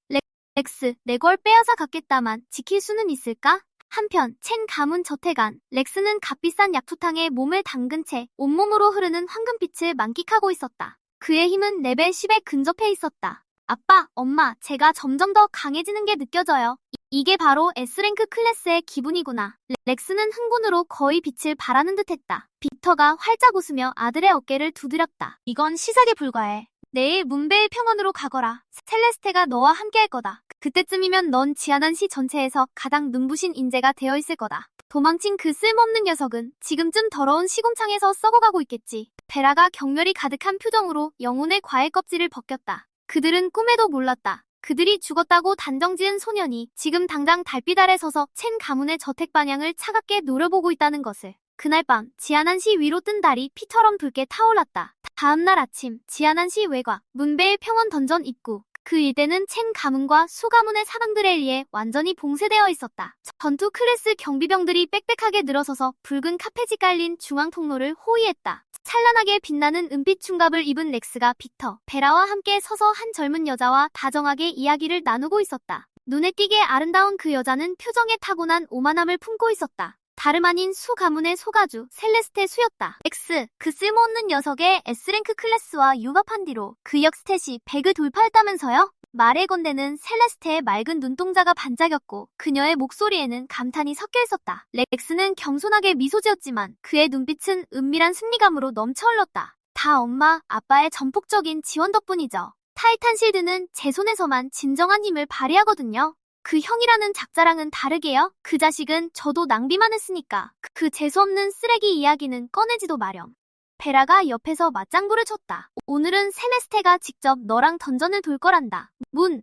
[SPEAKER 1] 렉스, 내 걸 빼앗아 갔겠다만 지킬 수는 있을까? 한편 첸 가문 저택안. 렉스는 값비싼 약투탕에 몸을 담근 채 온몸으로 흐르는 황금빛을 만끽하고 있었다. 그의 힘은 레벨 10에 근접해 있었다. 아빠, 엄마, 제가 점점 더 강해지는 게 느껴져요. 이게 바로 S랭크 클래스의 기분이구나. 렉스는 흥분으로 거의 빛을 발하는 듯했다. 빅터가 활짝 웃으며 아들의 어깨를 두드렸다. 이건 시작에 불과해. 내일 문베일 평원으로 가거라. 셀레스테가 너와 함께할 거다. 그때쯤이면 넌 지아난시 전체에서 가장 눈부신 인재가 되어 있을 거다. 도망친 그 쓸모없는 녀석은 지금쯤 더러운 시공창에서 썩어가고 있겠지. 베라가 경멸이 가득한 표정으로 영혼의 과일 껍질을 벗겼다. 그들은 꿈에도 몰랐다. 그들이 죽었다고 단정지은 소년이 지금 당장 달빛 아래 서서 첸 가문의 저택 방향을 차갑게 노려보고 있다는 것을. 그날 밤 지아난시 위로 뜬 달이 피처럼 붉게 타올랐다. 다음날 아침 지아난시 외곽 문베일 평원 던전 입구. 그 일대는 첸 가문과 수 가문의 사방들에 의해 완전히 봉쇄되어 있었다. 전투 클래스 경비병들이 빽빽하게 늘어서서 붉은 카펫이 깔린 중앙 통로를 호위했다. 찬란하게 빛나는 은빛 충갑을 입은 렉스가 빅터, 베라와 함께 서서 한 젊은 여자와 다정하게 이야기를 나누고 있었다. 눈에 띄게 아름다운 그 여자는 표정에 타고난 오만함을 품고 있었다. 다름 아닌 수 가문의 소가주 셀레스테 수였다. 렉스, 그 쓸모없는 녀석의 S랭크 클래스와 융합한 뒤로 그 역 스탯이 100을 돌파했다면서요? 말의 건네는 셀레스테의 맑은 눈동자가 반짝였고 그녀의 목소리에는 감탄이 섞여 있었다. 렉스는 겸손하게 미소 지었지만 그의 눈빛은 은밀한 승리감으로 넘쳐흘렀다. 다 엄마, 아빠의 전폭적인 지원 덕분이죠. 타이탄 실드는 제 손에서만 진정한 힘을 발휘하거든요. 그 형이라는 작자랑은 다르게요. 그 자식은 저도 낭비만 했으니까. 그 재수없는 쓰레기 이야기는 꺼내지도 마렴. 베라가 옆에서 맞장구를 쳤다. 오늘은 셀레스테가 직접 너랑 던전을 돌 거란다.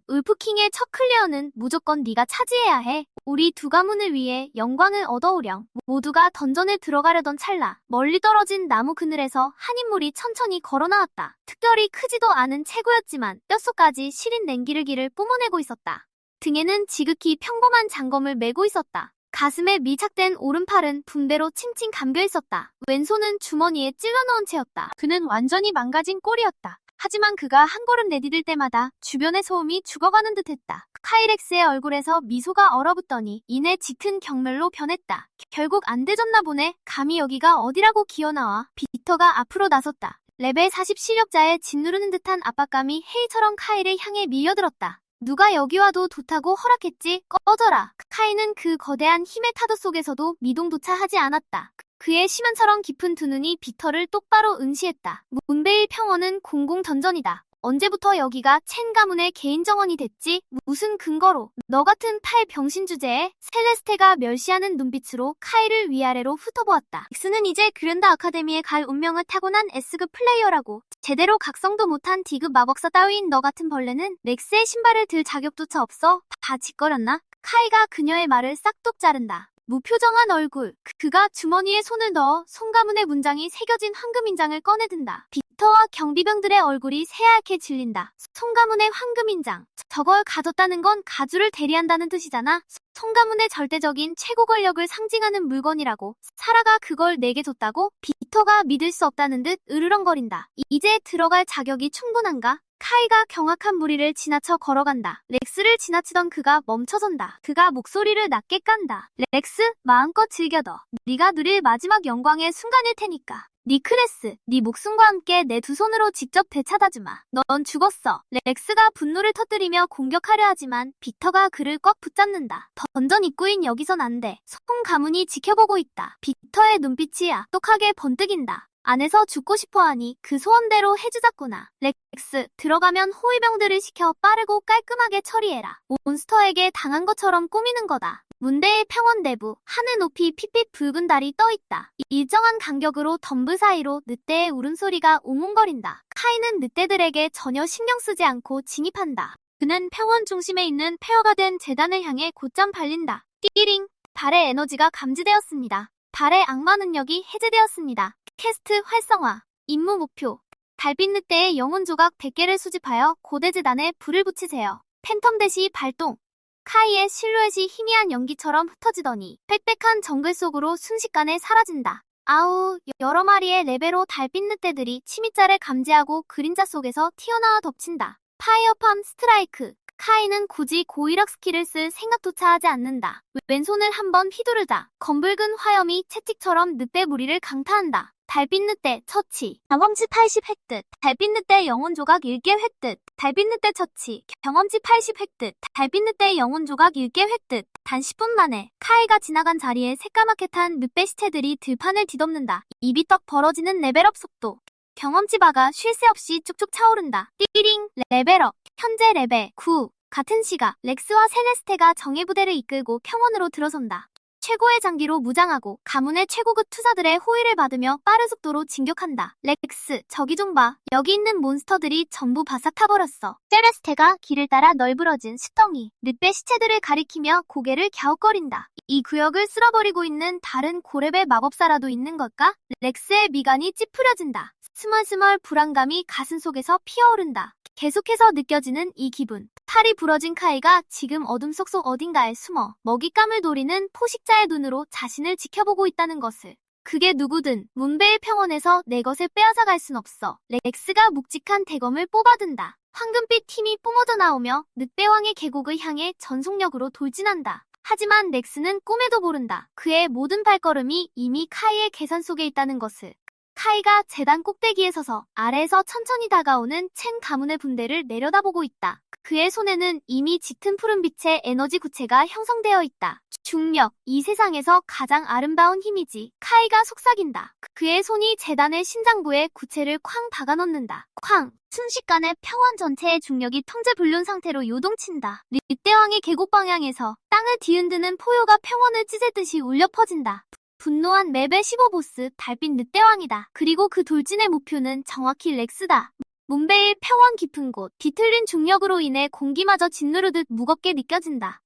[SPEAKER 1] 울프킹의 첫 클리어는 무조건 네가 차지해야 해. 우리 두 가문을 위해 영광을 얻어오렴. 모두가 던전에 들어가려던 찰나 멀리 떨어진 나무 그늘에서 한 인물이 천천히 걸어나왔다. 특별히 크지도 않은 체구였지만 뼛속까지 시린 냉기르기를 뿜어내고 있었다. 등에는 지극히 평범한 장검을 메고 있었다. 가슴에 밀착된 오른팔은 붕대로 칭칭 감겨 있었다. 왼손은 주머니에 찔러넣은 채였다. 그는 완전히 망가진 꼴이었다. 하지만 그가 한 걸음 내디딜 때마다 주변의 소음이 죽어가는 듯했다. 카이렉스의 얼굴에서 미소가 얼어붙더니 이내 짙은 경멸로 변했다. 결국 안 되졌나 보네. 감히 여기가 어디라고 기어나와. 빅터가 앞으로 나섰다. 레벨 40 실력자의 짓누르는 듯한 압박감이 헤이처럼 카이를 향해 밀려들었다. 누가 여기 와도 좋다고 허락했지? 꺼져라. 카이는 그 거대한 힘의 타도 속에서도 미동조차 하지 않았다. 그의 심연처럼 깊은 두 눈이 빅터를 똑바로 응시했다. 문베일 평원은 공공던전이다. 언제부터 여기가 첸 가문의 개인 정원이 됐지? 무슨 근거로? 너 같은 팔 병신 주제에 셀레스테가 멸시하는 눈빛으로 카이를 위아래로 훑어보았다. 렉스는 이제 그랜드 아카데미에 갈 운명을 타고난 S급 플레이어라고. 제대로 각성도 못한 D급 마법사 따위인 너 같은 벌레는 렉스의 신발을 들 자격조차 없어. 다 짓거렸나? 카이가 그녀의 말을 싹둑 자른다. 무표정한 얼굴. 그가 주머니에 손을 넣어 손 가문의 문장이 새겨진 황금인장을 꺼내든다. 빅터와 경비병들의 얼굴이 새하얗게 질린다. 손 가문의 황금인장. 저걸 가졌다는 건 가주를 대리한다는 뜻이잖아. 손 가문의 절대적인 최고 권력을 상징하는 물건이라고. 사라가 그걸 내게 줬다고? 빅터가 믿을 수 없다는 듯 으르렁거린다. 이제 들어갈 자격이 충분한가? 카이가 경악한 무리를 지나쳐 걸어간다. 렉스를 지나치던 그가 멈춰선다. 그가 목소리를 낮게 깐다. 렉스, 마음껏 즐겨둬. 네가 누릴 마지막 영광의 순간일 테니까. 니클레스, 네 목숨과 함께 내 두 손으로 직접 되찾아주마. 넌 죽었어. 렉스가 분노를 터뜨리며 공격하려 하지만 빅터가 그를 꽉 붙잡는다. 던전 입구인 여기선 안 돼. 손 가문이 지켜보고 있다. 빅터의 눈빛이 악독하게 번뜩인다. 안에서 죽고 싶어하니 그 소원대로 해주자꾸나. 렉스, 들어가면 호위병들을 시켜 빠르고 깔끔하게 처리해라. 몬스터에게 당한 것처럼 꾸미는 거다. 문대의 평원 내부, 하늘 높이 핏빛 붉은 달이 떠있다. 일정한 간격으로 덤불 사이로 늑대의 울음소리가 웅웅거린다. 카이는 늑대들에게 전혀 신경 쓰지 않고 진입한다. 그는 평원 중심에 있는 폐허가 된 재단을 향해 곧장 발린다. 띠링! 달의 에너지가 감지되었습니다. 달의 악마 능력이 해제되었습니다. 캐스트 활성화. 임무 목표. 달빛 늑대의 영혼 조각 100개를 수집하여 고대 재단에 불을 붙이세요. 팬텀 대시 발동. 카이의 실루엣이 희미한 연기처럼 흩어지더니 빽빽한 정글 속으로 순식간에 사라진다. 아우, 여러 마리의 레벨로 달빛 늑대들이 침입자를 감지하고 그림자 속에서 튀어나와 덮친다. 파이어팜 스트라이크. 카이는 굳이 고위력 스킬을 쓸 생각조차 하지 않는다. 왼손을 한번 휘두르자 검붉은 화염이 채찍처럼 늑대 무리를 강타한다. 달빛 늑대 처치. 경험치 80 획득. 달빛 늑대 영혼 조각 1개 획득. 달빛 늑대 처치. 경험치 80 획득. 달빛 늑대 영혼 조각 1개 획득. 단 10분 만에 카이가 지나간 자리에 새까맣게 탄 늑대 시체들이 들판을 뒤덮는다. 입이 떡 벌어지는 레벨업 속도. 경험치 바가 쉴 새 없이 쭉쭉 차오른다. 띠링! 레벨업. 현재 레벨 9. 같은 시각 렉스와 셀레스테가 정예부대를 이끌고 평원으로 들어선다. 최고의 장기로 무장하고 가문의 최고급 투사들의 호의를 받으며 빠른 속도로 진격한다. 렉스, 저기 좀 봐. 여기 있는 몬스터들이 전부 바싹 타버렸어. 셀레스테가 길을 따라 널브러진 숫덩이, 늑대 시체들을 가리키며 고개를 갸웃거린다. 이 구역을 쓸어버리고 있는 다른 고레벨 마법사라도 있는 걸까? 렉스의 미간이 찌푸려진다. 스멀스멀 불안감이 가슴속에서 피어오른다. 계속해서 느껴지는 이 기분. 팔이 부러진 카이가 지금 어둠 속속 어딘가에 숨어 먹잇감을 노리는 포식자의 눈으로 자신을 지켜보고 있다는 것을. 그게 누구든 문배의 평원에서 내 것을 빼앗아갈 순 없어. 렉스가 묵직한 대검을 뽑아든다. 황금빛 힘이 뿜어져 나오며 늑대왕의 계곡을 향해 전속력으로 돌진한다. 하지만 렉스는 꿈에도 모른다. 그의 모든 발걸음이 이미 카이의 계산 속에 있다는 것을. 카이가 재단 꼭대기에 서서 아래에서 천천히 다가오는 첸 가문의 분대를 내려다보고 있다. 그의 손에는 이미 짙은 푸른빛의 에너지 구체가 형성되어 있다. 중력, 이 세상에서 가장 아름다운 힘이지. 카이가 속삭인다. 그의 손이 재단의 심장부에 구체를 쾅 박아놓는다. 쾅! 순식간에 평원 전체의 중력이 통제불능 상태로 요동친다. 늑대왕의 계곡 방향에서 땅을 뒤흔드는 포효가 평원을 찢을듯이 울려 퍼진다. 분노한 레벨 15 보스 달빛 늑대왕이다. 그리고 그 돌진의 목표는 정확히 렉스다. 문배의 평원 깊은 곳, 뒤틀린 중력으로 인해 공기마저 짓누르듯 무겁게 느껴진다.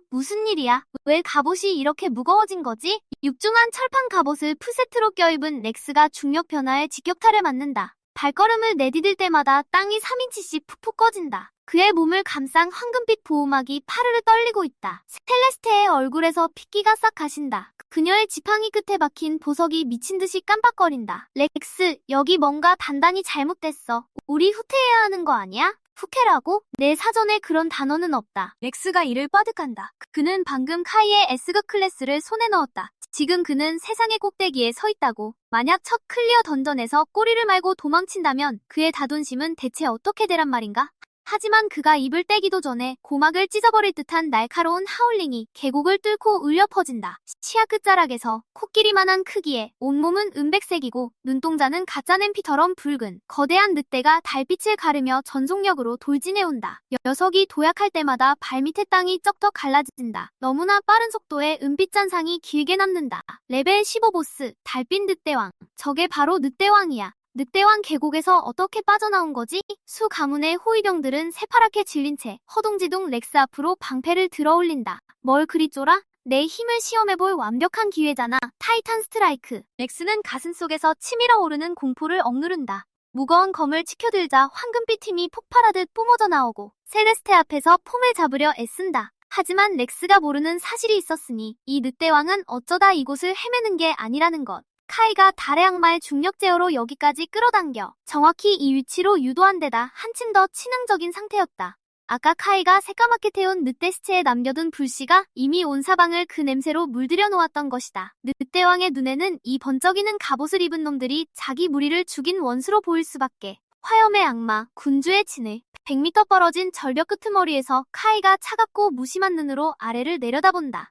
[SPEAKER 1] 무슨 일이야? 왜 갑옷이 이렇게 무거워진 거지? 육중한 철판 갑옷을 풀세트로 껴입은 렉스가 중력 변화에 직격탄을 맞는다. 발걸음을 내디딜 때마다 땅이 3인치씩 푹푹 꺼진다. 그의 몸을 감싼 황금빛 보호막이 파르르 떨리고 있다. 셀레스테의 얼굴에서 핏기가 싹 가신다. 그녀의 지팡이 끝에 박힌 보석이 미친 듯이 깜빡거린다. 렉스, 여기 뭔가 단단히 잘못됐어. 우리 후퇴해야 하는 거 아니야? 후퇴라고? 내 사전에 그런 단어는 없다. 렉스가 이를 빠득한다. 그는 방금 카이의 S급 클래스를 손에 넣었다. 지금 그는 세상의 꼭대기에 서 있다고. 만약 첫 클리어 던전에서 꼬리를 말고 도망친다면 그의 자존심은 대체 어떻게 되란 말인가? 하지만 그가 입을 떼기도 전에 고막을 찢어버릴 듯한 날카로운 하울링이 계곡을 뚫고 울려 퍼진다. 시야 끝자락에서 코끼리만한 크기에 온몸은 은백색이고 눈동자는 가짜 냄피처럼 붉은 거대한 늑대가 달빛을 가르며 전속력으로 돌진해온다. 녀석이 도약할 때마다 발밑의 땅이 쩍쩍 갈라진다. 너무나 빠른 속도에 은빛 잔상이 길게 남는다. 레벨 15 보스 달빛 늑대왕. 저게 바로 늑대왕이야. 늑대왕 계곡에서 어떻게 빠져나온 거지? 수 가문의 호위병들은 새파랗게 질린 채 허둥지둥 렉스 앞으로 방패를 들어올린다. 뭘 그리 쫄아? 내 힘을 시험해볼 완벽한 기회잖아. 타이탄 스트라이크. 렉스는 가슴 속에서 치밀어 오르는 공포를 억누른다. 무거운 검을 치켜들자 황금빛 힘이 폭발하듯 뿜어져 나오고 셀레스테 앞에서 폼을 잡으려 애쓴다. 하지만 렉스가 모르는 사실이 있었으니 이 늑대왕은 어쩌다 이곳을 헤매는 게 아니라는 것. 카이가 달의 악마의 중력 제어로 여기까지 끌어당겨 정확히 이 위치로 유도한 데다 한층 더 치명적인 상태였다. 아까 카이가 새까맣게 태운 늑대 시체에 남겨둔 불씨가 이미 온 사방을 그 냄새로 물들여 놓았던 것이다. 늑대왕의 눈에는 이 번쩍이는 갑옷을 입은 놈들이 자기 무리를 죽인 원수로 보일 수밖에. 화염의 악마, 군주의 진을 100m 떨어진 절벽 끄트머리에서 카이가 차갑고 무심한 눈으로 아래를 내려다본다.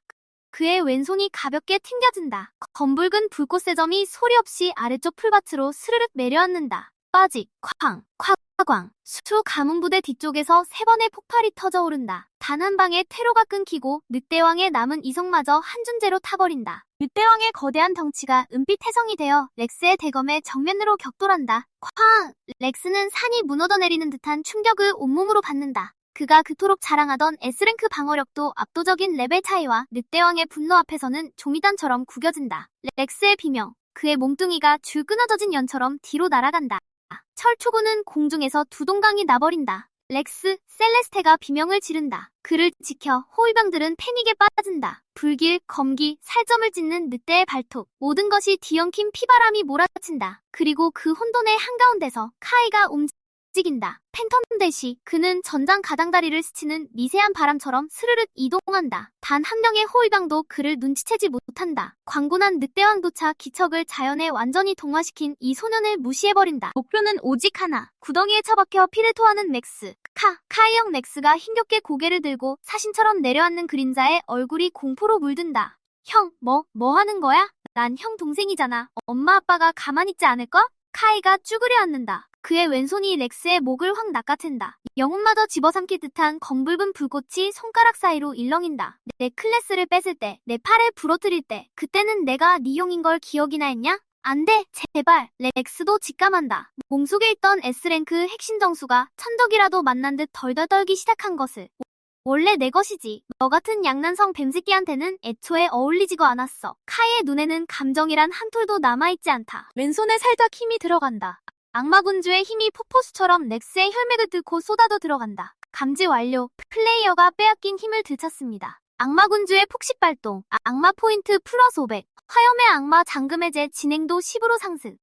[SPEAKER 1] 그의 왼손이 가볍게 튕겨진다. 검붉은 불꽃 세점이 소리 없이 아래쪽 풀밭으로 스르륵 내려앉는다. 빠직, 쾅, 화광. 수 가문 부대 뒤쪽에서 3번의 폭발이 터져오른다. 단 한 방에 퇴로가 끊기고 늑대왕의 남은 이성마저 한 준재로 타버린다. 늑대왕의 거대한 덩치가 은빛 태성이 되어 렉스의 대검에 정면으로 격돌한다. 쾅! 렉스는 산이 무너져 내리는 듯한 충격을 온몸으로 받는다. 그가 그토록 자랑하던 S랭크 방어력도 압도적인 레벨 차이와 늑대왕의 분노 앞에서는 종이단처럼 구겨진다. 렉스의 비명, 그의 몸뚱이가 줄 끊어져진 연처럼 뒤로 날아간다. 철초구는 공중에서 두 동강이 나버린다. 렉스, 셀레스테가 비명을 지른다. 그를 지켜 호위병들은 패닉에 빠진다. 불길, 검기, 살점을 찢는 늑대의 발톱, 모든 것이 뒤엉킨 피바람이 몰아친다. 그리고 그 혼돈의 한가운데서 카이가 움직인다. 팬텀 대시, 그는 전장 가장다리를 스치는 미세한 바람처럼 스르륵 이동한다. 단 한 명의 호위병도 그를 눈치채지 못한다. 광곤한 늑대왕조차 기척을 자연에 완전히 동화시킨 이 소년을 무시해버린다. 목표는 오직 하나. 구덩이에 처박혀 피를 토하는 렉스. 카이형 렉스가 힘겹게 고개를 들고 사신처럼 내려앉는 그림자의 얼굴이 공포로 물든다. 형, 뭐 하는 거야? 난 형 동생이잖아. 엄마 아빠가 가만히 있지 않을까? 카이가 쭈그려 앉는다. 그의 왼손이 렉스의 목을 확 낚아챈다. 영혼마저 집어삼킬 듯한 검붉은 불꽃이 손가락 사이로 일렁인다. 내 클래스를 뺏을 때, 내 팔을 부러뜨릴 때, 그때는 내가 네 형인 걸 기억이나 했냐? 안 돼, 제발. 렉스도 직감한다. 몸속에 있던 S랭크 핵심 정수가 천적이라도 만난 듯 덜덜 떨기 시작한 것을. 원래 내 것이지. 너 같은 양난성 뱀새끼한테는 애초에 어울리지도 않았어. 카이의 눈에는 감정이란 한 톨도 남아있지 않다. 왼손에 살짝 힘이 들어간다. 악마군주의 힘이 폭포수처럼 렉스의 혈맥을 뚫고 쏟아져 들어간다. 감지 완료. 플레이어가 빼앗긴 힘을 되찾습니다. 악마군주의 폭식발동. 악마 포인트 플러스 500. 화염의 악마 잠금해제 진행도 10으로 상승.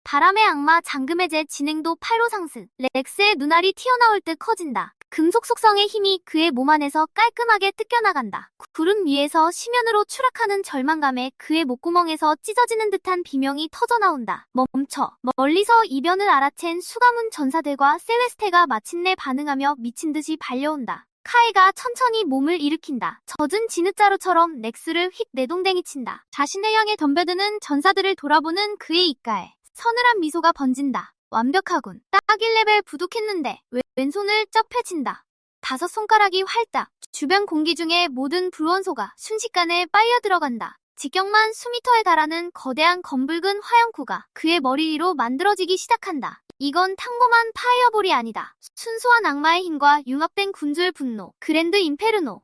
[SPEAKER 1] 바람의 악마 잠금해제 진행도 8로 상승. 렉스의 눈알이 튀어나올 듯 커진다. 금속 속성의 힘이 그의 몸 안에서 깔끔하게 뜯겨나간다. 구름 위에서 심연으로 추락하는 절망감에 그의 목구멍에서 찢어지는 듯한 비명이 터져나온다. 멈춰. 멀리서 이변을 알아챈 수가문 전사들과 셀레스테가 마침내 반응하며 미친 듯이 발려온다. 카이가 천천히 몸을 일으킨다. 젖은 진흙자루처럼 렉스를 휙 내동댕이 친다. 자신을 향해 덤벼드는 전사들을 돌아보는 그의 입가에 서늘한 미소가 번진다. 완벽하군. 딱 1레벨 부족했는데 왼손을 쩍 펴친다. 5 손가락이 활딱. 주변 공기 중에 모든 불원소가 순식간에 빨려 들어간다. 직경만 수미터에 달하는 거대한 검붉은 화염구가 그의 머리 위로 만들어지기 시작한다. 이건 평범한 파이어볼이 아니다. 순수한 악마의 힘과 융합된 군주의 분노. 그랜드 임페르노.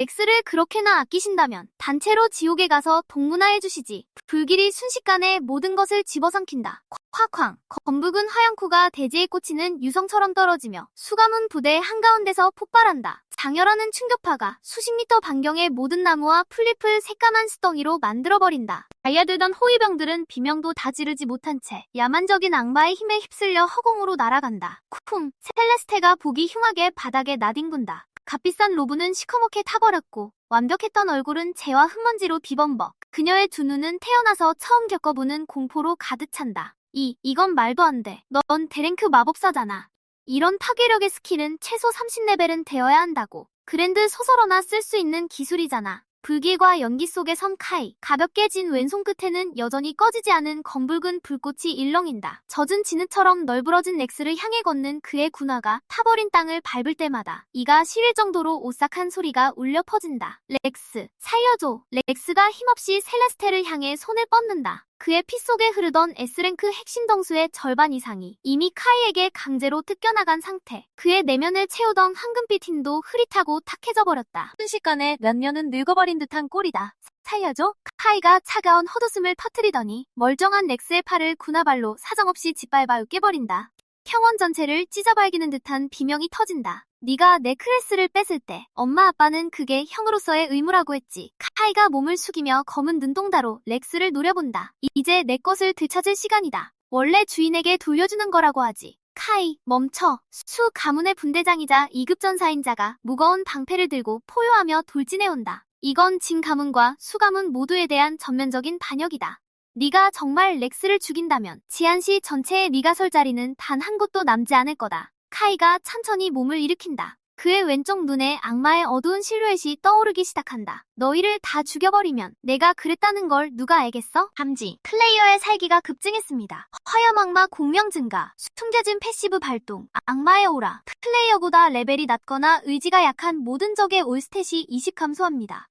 [SPEAKER 1] 렉스를 그렇게나 아끼신다면 단체로 지옥에 가서 동문화해주시지. 불길이 순식간에 모든 것을 집어삼킨다. 콱쾅. 검붉은 화염구가 대지에 꽂히는 유성처럼 떨어지며 수가문 부대의 한가운데서 폭발한다. 장렬하는 충격파가 수십 미터 반경의 모든 나무와 풀잎을 새까만 수덩이로 만들어버린다. 달려들던 호위병들은 비명도 다 지르지 못한 채 야만적인 악마의 힘에 휩쓸려 허공으로 날아간다. 쿵. 셀레스테가 보기 흉하게 바닥에 나뒹군다. 값비싼 로브는 시커멓게 타버렸고 완벽했던 얼굴은 재와 흙먼지로 비범벅. 그녀의 두 눈은 태어나서 처음 겪어보는 공포로 가득 찬다. 이건 말도 안 돼. 넌 대랭크 마법사잖아. 이런 파괴력의 스킬은 최소 30레벨은 되어야 한다고. 그랜드 소설어나 쓸 수 있는 기술이잖아. 불길과 연기 속의 섬 카이. 가볍게 진 왼손 끝에는 여전히 꺼지지 않은 검붉은 불꽃이 일렁인다. 젖은 진흙처럼 널브러진 렉스를 향해 걷는 그의 군화가 타버린 땅을 밟을 때마다 이가 시릴 정도로 오싹한 소리가 울려 퍼진다. 렉스, 살려줘. 렉스가 힘없이 셀레스테를 향해 손을 뻗는다. 그의 피 속에 흐르던 S랭크 핵심 덩수의 절반 이상이 이미 카이에게 강제로 뜯겨나간 상태. 그의 내면을 채우던 황금빛 힘도 흐릿하고 탁해져 버렸다. 순식간에 면면은 늙어버린 듯한 꼴이다. 살려줘? 카이가 차가운 헛웃음을 터뜨리더니 멀쩡한 렉스의 팔을 군화발로 사정없이 짓밟아 으깨버린다. 평원 전체를 찢어발기는 듯한 비명이 터진다. 네가 내 클래스를 뺏을 때 엄마 아빠는 그게 형으로서의 의무라고 했지. 카이가 몸을 숙이며 검은 눈동자로 렉스를 노려본다. 이제 내 것을 되찾을 시간이다. 원래 주인에게 돌려주는 거라고 하지. 카이, 멈춰. 수 가문의 분대장이자 2급 전사인 자가 무거운 방패를 들고 포효하며 돌진해온다. 이건 진 가문과 수 가문 모두에 대한 전면적인 반역이다. 네가 정말 렉스를 죽인다면 지안시 전체에 네가 설 자리는 단 한 곳도 남지 않을 거다. 카이가 천천히 몸을 일으킨다. 그의 왼쪽 눈에 악마의 어두운 실루엣이 떠오르기 시작한다. 너희를 다 죽여버리면 내가 그랬다는 걸 누가 알겠어? 감지. 플레이어의 살기가 급증했습니다. 화염 악마 공명 증가. 숨겨진 패시브 발동. 악마의 오라. 플레이어보다 레벨이 낮거나 의지가 약한 모든 적의 올스탯이 20 감소합니다.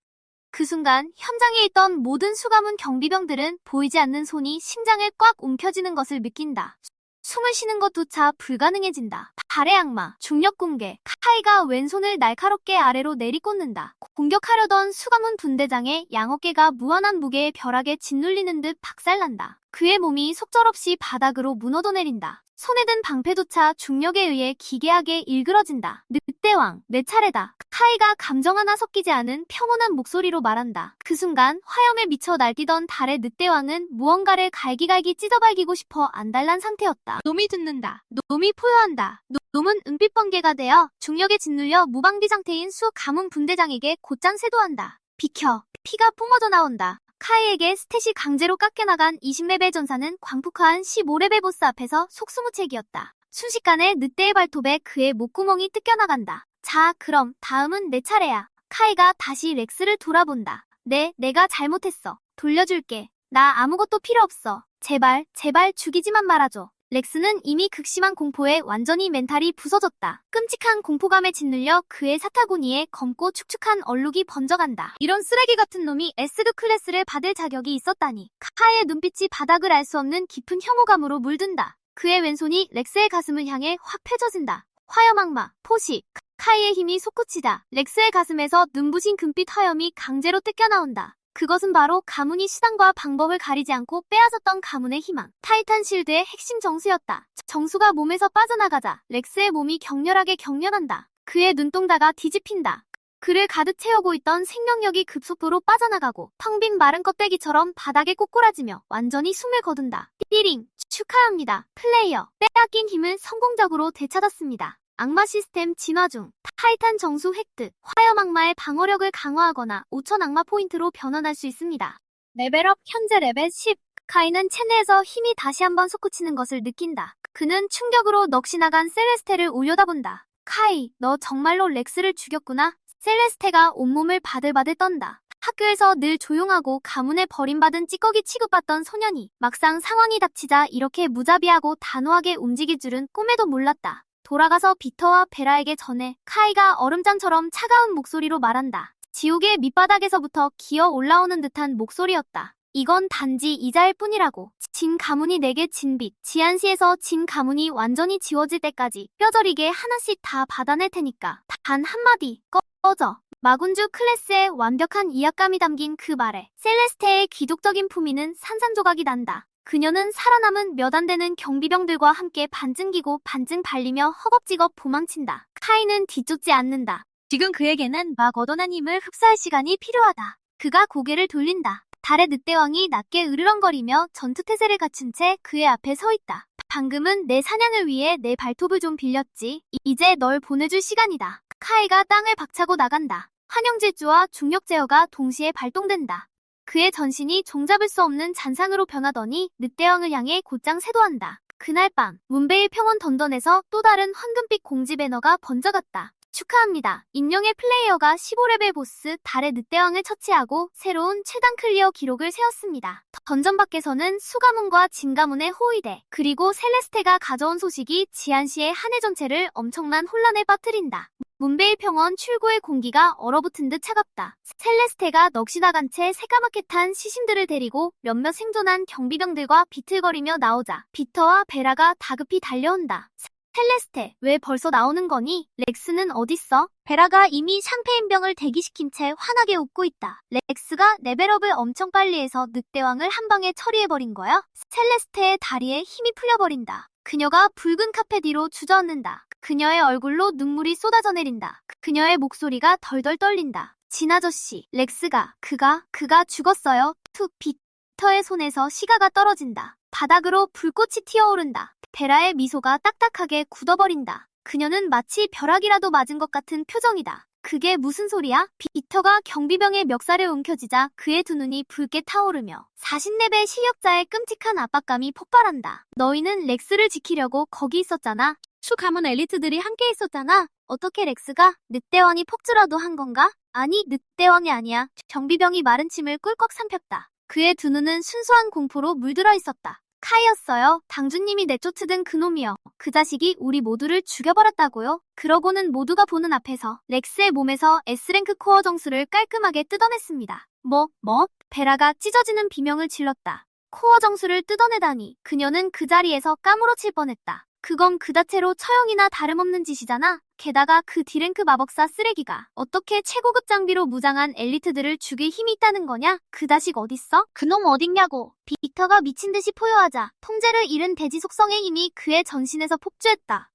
[SPEAKER 1] 그 순간 현장에 있던 모든 수가문 경비병들은 보이지 않는 손이 심장을 꽉 움켜쥐는 것을 느낀다. 숨을 쉬는 것조차 불가능해진다. 발의 악마, 중력 공개. 카이가 왼손을 날카롭게 아래로 내리꽂는다. 공격하려던 수가문 분대장의 양어깨가 무한한 무게의 벼락에 짓눌리는 듯 박살난다. 그의 몸이 속절없이 바닥으로 무너져 내린다. 손에 든 방패조차 중력에 의해 기괴하게 일그러진다. 늑대왕, 내 차례다. 카이가 감정 하나 섞이지 않은 평온한 목소리로 말한다. 그 순간 화염에 미쳐 날뛰던 달의 늑대왕은 무언가를 갈기갈기 찢어발기고 싶어 안달난 상태였다. 놈이 듣는다. 놈이 포효한다. 놈은 은빛 번개가 되어 중력에 짓눌려 무방비 상태인 수 가문 분대장에게 곧장 쇄도한다. 비켜. 피가 뿜어져 나온다. 카이에게 스탯이 강제로 깎여나간 20레벨 전사는 광폭한 15레벨 보스 앞에서 속수무책이었다. 순식간에 늑대의 발톱에 그의 목구멍이 뜯겨나간다. 자, 그럼 다음은 내 차례야. 카이가 다시 렉스를 돌아본다. 내가 잘못했어. 돌려줄게. 나 아무것도 필요 없어. 제발 죽이지만 말아줘. 렉스는 이미 극심한 공포에 완전히 멘탈이 부서졌다. 끔찍한 공포감에 짓눌려 그의 사타구니에 검고 축축한 얼룩이 번져간다. 이런 쓰레기 같은 놈이 S급 클래스를 받을 자격이 있었다니. 카이의 눈빛이 바닥을 알 수 없는 깊은 혐오감으로 물든다. 그의 왼손이 렉스의 가슴을 향해 확 펴져진다. 화염 악마, 포식. 카이의 힘이 솟구치다. 렉스의 가슴에서 눈부신 금빛 화염이 강제로 뜯겨나온다. 그것은 바로 가문이 수단과 방법을 가리지 않고 빼앗았던 가문의 희망. 타이탄 실드의 핵심 정수였다. 정수가 몸에서 빠져나가자 렉스의 몸이 격렬하게 경련한다. 그의 눈동자가 뒤집힌다. 그를 가득 채우고 있던 생명력이 급속도로 빠져나가고 텅 빈 마른 껍데기처럼 바닥에 꼬꾸라지며 완전히 숨을 거둔다. 띠링! 축하합니다. 플레이어. 빼앗긴 힘을 성공적으로 되찾았습니다. 악마 시스템 진화 중. 타이탄 정수 획득. 화염 악마의 방어력을 강화하거나 5000 악마 포인트로 변환할 수 있습니다. 레벨업 현재 레벨 10. 카이는 체내에서 힘이 다시 한번 솟구치는 것을 느낀다. 그는 충격으로 넋이 나간 셀레스테를 올려다본다. 카이, 너 정말로 렉스를 죽였구나. 셀레스테가 온몸을 바들바들 떤다. 학교에서 늘 조용하고 가문에 버림받은 찌꺼기 취급받던 소년이 막상 상황이 닥치자 이렇게 무자비하고 단호하게 움직일 줄은 꿈에도 몰랐다. 돌아가서 비터와 베라에게 전해. 카이가 얼음장처럼 차가운 목소리로 말한다. 지옥의 밑바닥에서부터 기어 올라오는 듯한 목소리였다. 이건 단지 이자일 뿐이라고. 진 가문이 내게 진 빚. 지안시에서 진 가문이 완전히 지워질 때까지 뼈저리게 하나씩 다 받아낼 테니까. 단 한마디, 꺼져. 마군주 클래스의 완벽한 이악감이 담긴 그 말에 셀레스테의 기독적인 품위는 산산조각이 난다. 그녀는 살아남은 몇 안 되는 경비병들과 함께 반증 기고 반증 발리며 허겁지겁 도망친다. 카이는 뒤쫓지 않는다. 지금 그에게는 막 얻어난 힘을 흡수할 시간이 필요하다. 그가 고개를 돌린다. 달의 늑대왕이 낮게 으르렁거리며 전투태세를 갖춘 채 그의 앞에 서 있다. 방금은 내 사냥을 위해 내 발톱을 좀 빌렸지. 이제 널 보내줄 시간이다. 카이가 땅을 박차고 나간다. 환영질주와 중력 제어가 동시에 발동된다. 그의 전신이 종잡을 수 없는 잔상으로 변하더니 늑대왕을 향해 곧장 쇄도한다. 그날 밤 문베일 평원 던던에서 또 다른 황금빛 공지 배너가 번져갔다. 축하합니다. 인형의 플레이어가 15레벨 보스 달의 늑대왕을 처치하고 새로운 최단 클리어 기록을 세웠습니다. 던전 밖에서는 수가문과 진가문의 호위대 그리고 셀레스테가 가져온 소식이 지안시의 한 해 전체를 엄청난 혼란에 빠뜨린다. 문베일 평원 출구의 공기가 얼어붙은 듯 차갑다. 셀레스테가 넋이 나간 채 새까맣게 탄 시신들을 데리고 몇몇 생존한 경비병들과 비틀거리며 나오자 비터와 베라가 다급히 달려온다. 셀레스테, 왜 벌써 나오는 거니? 렉스는 어딨어? 베라가 이미 샹페인병을 대기시킨 채 환하게 웃고 있다. 렉스가 레벨업을 엄청 빨리 해서 늑대왕을 한 방에 처리해버린 거야? 셀레스테의 다리에 힘이 풀려버린다. 그녀가 붉은 카페 뒤로 주저앉는다. 그녀의 얼굴로 눈물이 쏟아져 내린다. 그녀의 목소리가 덜덜 떨린다. 진 아저씨, 렉스가, 그가 죽었어요. 툭, 비터의 손에서 시가가 떨어진다. 바닥으로 불꽃이 튀어오른다. 베라의 미소가 딱딱하게 굳어버린다. 그녀는 마치 벼락이라도 맞은 것 같은 표정이다. 그게 무슨 소리야? 비터가 경비병의 멱살에 움켜쥐자 그의 두 눈이 붉게 타오르며 40레벨 실력자의 끔찍한 압박감이 폭발한다. 너희는 렉스를 지키려고 거기 있었잖아. 수 가문 엘리트들이 함께 있었잖아. 어떻게 렉스가? 늑대왕이 폭주라도 한 건가? 아니, 늑대왕이 아니야. 경비병이 마른 침을 꿀꺽 삼켰다. 그의 두 눈은 순수한 공포로 물들어 있었다. 카이였어요. 당주님이 내쫓으던 그놈이요. 그 자식이 우리 모두를 죽여버렸다고요? 그러고는 모두가 보는 앞에서 렉스의 몸에서 S랭크 코어 정수를 깔끔하게 뜯어냈습니다. 뭐? 베라가 찢어지는 비명을 질렀다. 코어 정수를 뜯어내다니. 그녀는 그 자리에서 까무러칠 뻔했다. 그건 그 자체로 처형이나 다름없는 짓이잖아. 게다가 그 D랭크 마법사 쓰레기가 어떻게 최고급 장비로 무장한 엘리트들을 죽일 힘이 있다는 거냐? 그 자식 어딨어? 그놈 어딨냐고. 비터가 미친듯이 포효하자 통제를 잃은 돼지 속성의 힘이 그의 전신에서 폭주했다.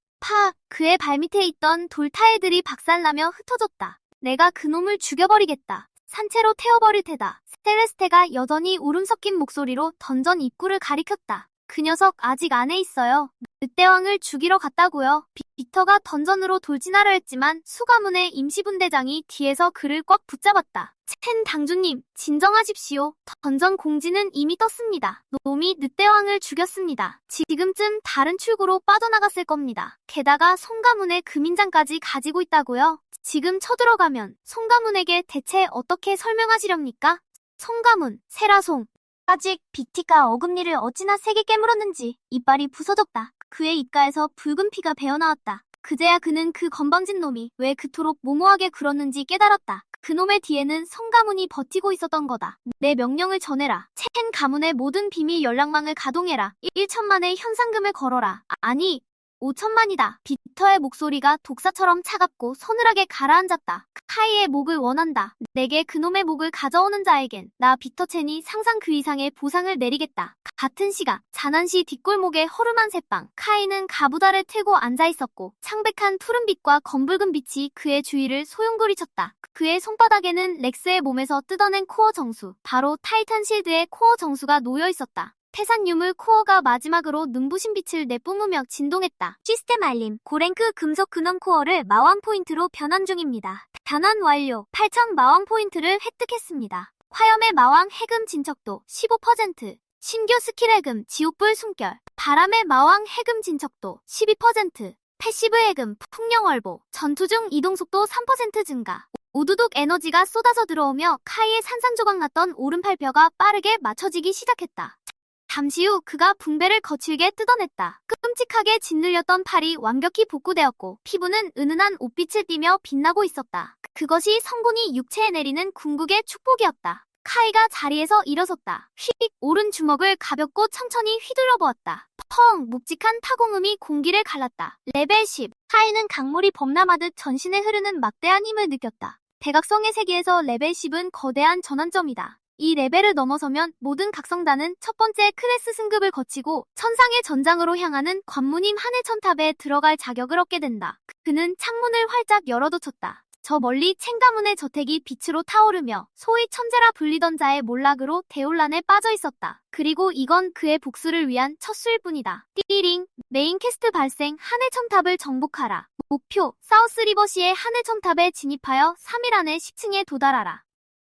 [SPEAKER 1] 그의 발밑에 있던 돌 타일들이 박살나며 흩어졌다. 내가 그놈을 죽여버리겠다. 산채로 태워버릴 테다. 셀레스테가 여전히 울음 섞인 목소리로 던전 입구를 가리켰다. 그 녀석 아직 안에 있어요. 늑대왕을 죽이러 갔다고요. 비터가 던전으로 돌진하려 했지만 수가문의 임시분대장이 뒤에서 그를 꽉 붙잡았다. 첸 당주님, 진정하십시오. 던전 공지는 이미 떴습니다. 놈이 늑대왕을 죽였습니다. 지금쯤 다른 출구로 빠져나갔을 겁니다. 게다가 송가문의 금인장까지 가지고 있다고요. 지금 쳐들어가면 송가문에게 대체 어떻게 설명하시렵니까? 송가문, 세라송. 아직 비티가 어금니를 어찌나 세게 깨물었는지 이빨이 부서졌다. 그의 입가에서 붉은 피가 배어나왔다. 그제야 그는 그 건방진 놈이 왜 그토록 모모하게 굴었는지 깨달았다. 그놈의 뒤에는 성가문이 버티고 있었던 거다. 내 명령을 전해라. 첸 가문의 모든 비밀 연락망을 가동해라. 1천만의 현상금을 걸어라. 아니, 5천만이다. 비터의 목소리가 독사처럼 차갑고 서늘하게 가라앉았다. 카이의 목을 원한다. 내게 그놈의 목을 가져오는 자에겐 나 비터 첸이 상상 그 이상의 보상을 내리겠다. 같은 시각 자난시 뒷골목의 허름한 새빵 카이는 가부다를 틀고 앉아있었고 창백한 푸른빛과 검붉은 빛이 그의 주위를 소용돌이쳤다. 그의 손바닥에는 렉스의 몸에서 뜯어낸 코어 정수, 바로 타이탄 실드의 코어 정수가 놓여있었다. 태산 유물 코어가 마지막으로 눈부신 빛을 내뿜으며 진동했다. 시스템 알림, 고랭크 금속 근원 코어를 마왕 포인트로 변환 중입니다. 변환 완료. 8,000 마왕 포인트를 획득했습니다. 화염의 마왕 해금 진척도 15%, 신규 스킬 해금 지옥불 숨결, 바람의 마왕 해금 진척도 12%, 패시브 해금 풍령얼보, 전투 중 이동속도 3% 증가. 우두둑 에너지가 쏟아져 들어오며 카이의 산산조각 났던 오른팔뼈가 빠르게 맞춰지기 시작했다. 잠시 후 그가 붕배를 거칠게 뜯어냈다. 끔찍하게 짓눌렸던 팔이 완벽히 복구되었고 피부는 은은한 옷빛을 띠며 빛나고 있었다. 그것이 성군이 육체에 내리는 궁극의 축복이었다. 카이가 자리에서 일어섰다. 휙! 오른 주먹을 가볍고 천천히 휘둘러 보았다. 펑! 묵직한 타공음이 공기를 갈랐다. 레벨 10. 카이는 강물이 범람하듯 전신에 흐르는 막대한 힘을 느꼈다. 대각성의 세계에서 레벨 10은 거대한 전환점이다. 이 레벨을 넘어서면 모든 각성단은 첫 번째 클래스 승급을 거치고 천상의 전장으로 향하는 관무님 하늘천탑에 들어갈 자격을 얻게 된다. 그는 창문을 활짝 열어두쳤다. 저 멀리 챙가문의 저택이 빛으로 타오르며 소위 천재라 불리던 자의 몰락으로 대혼란에 빠져 있었다. 그리고 이건 그의 복수를 위한 첫 수일 뿐이다. 띠링, 메인 퀘스트 발생 하늘천탑을 정복하라. 목표, 사우스리버시의 하늘천탑에 진입하여 3일 안에 10층에 도달하라.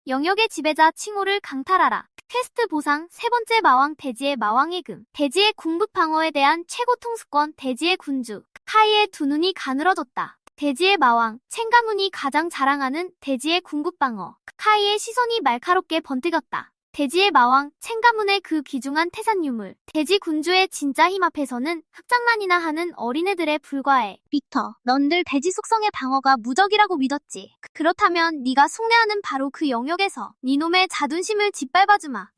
[SPEAKER 1] 영역의 지배자 칭호를 강탈하라. 퀘스트 보상, 세 번째 마왕 대지의 마왕의 금. 대지의 궁극 방어에 대한 최고 통수권, 대지의 군주. 카이의 두 눈이 가늘어졌다. 대지의 마왕, 첸가문이 가장 자랑하는 대지의 궁극 방어. 카이의 시선이 날카롭게 번뜩였다. 대지의 마왕, 첸가문의 그 귀중한 태산 유물. 대지 군주의 진짜 힘 앞에서는 흑장난이나 하는 어린애들에 불과해. 빅터, 넌 늘 대지 속성의 방어가 무적이라고 믿었지. 그렇다면 네가 숭례하는 바로 그 영역에서 네놈의 자존심을 짓밟아주마.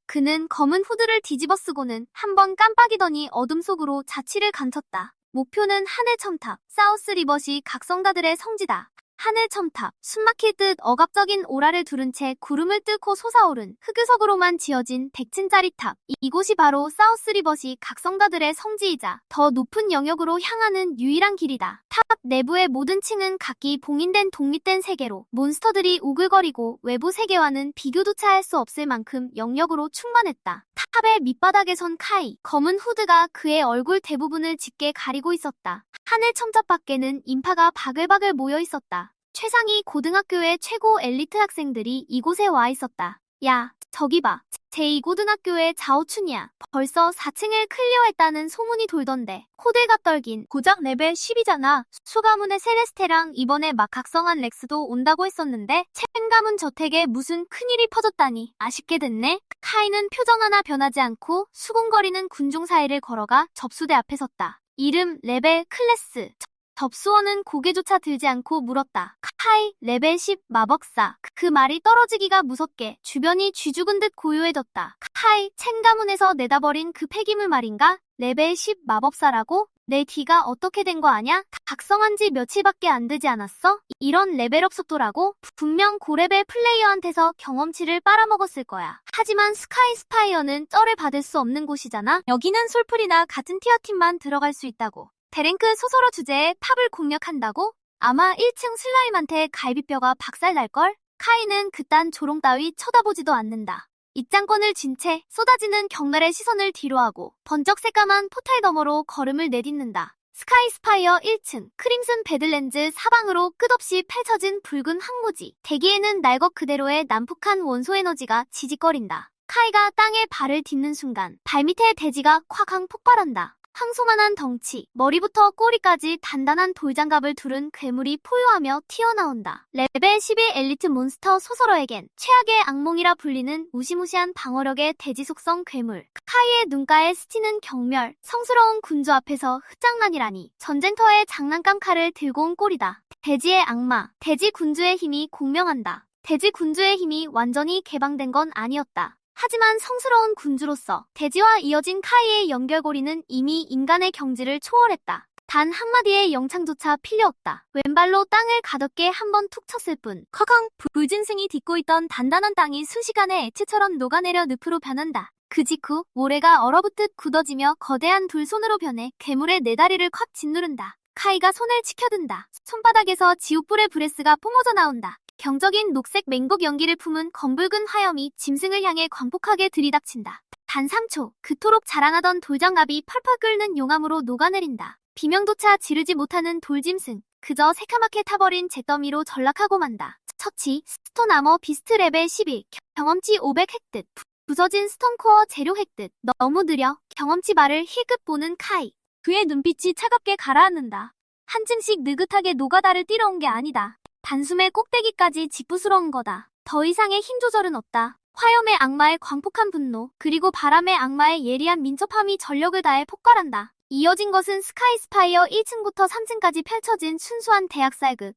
[SPEAKER 1] 그는 검은 후드를 뒤집어 쓰고는 한번 깜빡이더니 어둠 속으로 자취를 감췄다. 목표는 하늘 첨탑, 사우스 리버시 각성가들의 성지다. 하늘 첨탑, 숨막힐 듯 억압적인 오라를 두른 채 구름을 뚫고 솟아오른 흑유석으로만 지어진 100층짜리 탑. 이곳이 바로 사우스 리버시 각성가들의 성지이자 더 높은 영역으로 향하는 유일한 길이다. 탑 내부의 모든 층은 각기 봉인된 독립된 세계로 몬스터들이 우글거리고 외부 세계와는 비교조차 할 수 없을 만큼 영역으로 충만했다. 탑의 밑바닥에 선 카이, 검은 후드가 그의 얼굴 대부분을 짙게 가리고 있었다. 하늘 첨탑 밖에는 인파가 바글바글 모여 있었다. 최상위 고등학교의 최고 엘리트 학생들이 이곳에 와 있었다. 야, 저기 봐. 제2고등학교의 자오춘이야. 벌써 4층을 클리어했다는 소문이 돌던데. 호들갑 떨긴 고작 레벨 10이잖아. 수가문의 셀레스테랑 이번에 막 각성한 렉스도 온다고 했었는데 첸가문 저택에 무슨 큰일이 퍼졌다니 아쉽게 됐네. 카이는 표정 하나 변하지 않고 수군거리는 군중 사이를 걸어가 접수대 앞에 섰다. 이름, 레벨, 클래스. 접수원은 고개조차 들지 않고 물었다. 카이, 레벨 10 마법사. 그 말이 떨어지기가 무섭게 주변이 쥐죽은 듯 고요해졌다. 카이, 첸가문에서 내다버린 그 폐기물 말인가? 레벨 10 마법사라고? 내 뒤가 어떻게 된 거 아냐? 각성한 지 며칠밖에 안 되지 않았어? 이런 레벨업 속도라고? 분명 고레벨 플레이어한테서 경험치를 빨아먹었을 거야. 하지만 스카이 스파이어는 쩔을 받을 수 없는 곳이잖아? 여기는 솔플이나 같은 티어팀만 들어갈 수 있다고. 대랭크 소설어 주제에 팝을 공략한다고? 아마 1층 슬라임한테 갈비뼈가 박살날걸? 카이는 그딴 조롱 따위 쳐다보지도 않는다. 입장권을 쥔 채 쏟아지는 격날의 시선을 뒤로하고 번쩍 새까만 포탈 너머로 걸음을 내딛는다. 스카이 스파이어 1층, 크림슨 배들랜즈 사방으로 끝없이 펼쳐진 붉은 항무지. 대기에는 날 것 그대로의 난폭한 원소 에너지가 지직거린다. 카이가 땅에 발을 딛는 순간 발밑에 대지가 콱 폭발한다. 황소만한 덩치, 머리부터 꼬리까지 단단한 돌장갑을 두른 괴물이 포효하며 튀어나온다. 레벨 11 엘리트 몬스터 소설어에겐 최악의 악몽이라 불리는 무시무시한 방어력의 대지 속성 괴물. 카이의 눈가에 스치는 경멸, 성스러운 군주 앞에서 흑장난이라니. 전쟁터의 장난감 칼을 들고 온 꼴이다. 대지의 악마, 대지 군주의 힘이 공명한다. 대지 군주의 힘이 완전히 개방된 건 아니었다. 하지만 성스러운 군주로서 대지와 이어진 카이의 연결고리는 이미 인간의 경지를 초월했다. 단 한마디의 영창조차 필요 없다. 왼발로 땅을 가볍게 한번 툭 쳤을 뿐. 커강 불진승이 딛고 있던 단단한 땅이 순식간에 액체처럼 녹아내려 늪으로 변한다. 그 직후 모래가 얼어붙듯 굳어지며 거대한 돌손으로 변해 괴물의 네 다리를 콱 짓누른다. 카이가 손을 치켜든다. 손바닥에서 지옥불의 브레스가 뿜어져 나온다. 경적인 녹색 맹독 연기를 품은 검붉은 화염이 짐승을 향해 광폭하게 들이닥친다. 단 3초, 그토록 자랑하던 돌장갑이 펄펄 끓는 용암으로 녹아내린다. 비명조차 지르지 못하는 돌짐승, 그저 새카맣게 타버린 잿더미로 전락하고 만다. 처치, 스톤 아머 비스트 레벨 11, 경험치 500 획득. 부서진 스톤코어 재료 획득. 너무 느려. 경험치 바를 힐끗 보는 카이. 그의 눈빛이 차갑게 가라앉는다. 한 층씩 느긋하게 노가다를 뛰러온 게 아니다. 단숨에 꼭대기까지 직부스러운 거다. 더 이상의 힘 조절은 없다. 화염의 악마의 광폭한 분노, 그리고 바람의 악마의 예리한 민첩함이 전력을 다해 폭발한다. 이어진 것은 스카이 스파이어 1층부터 3층까지 펼쳐진 순수한 대학 쌀극.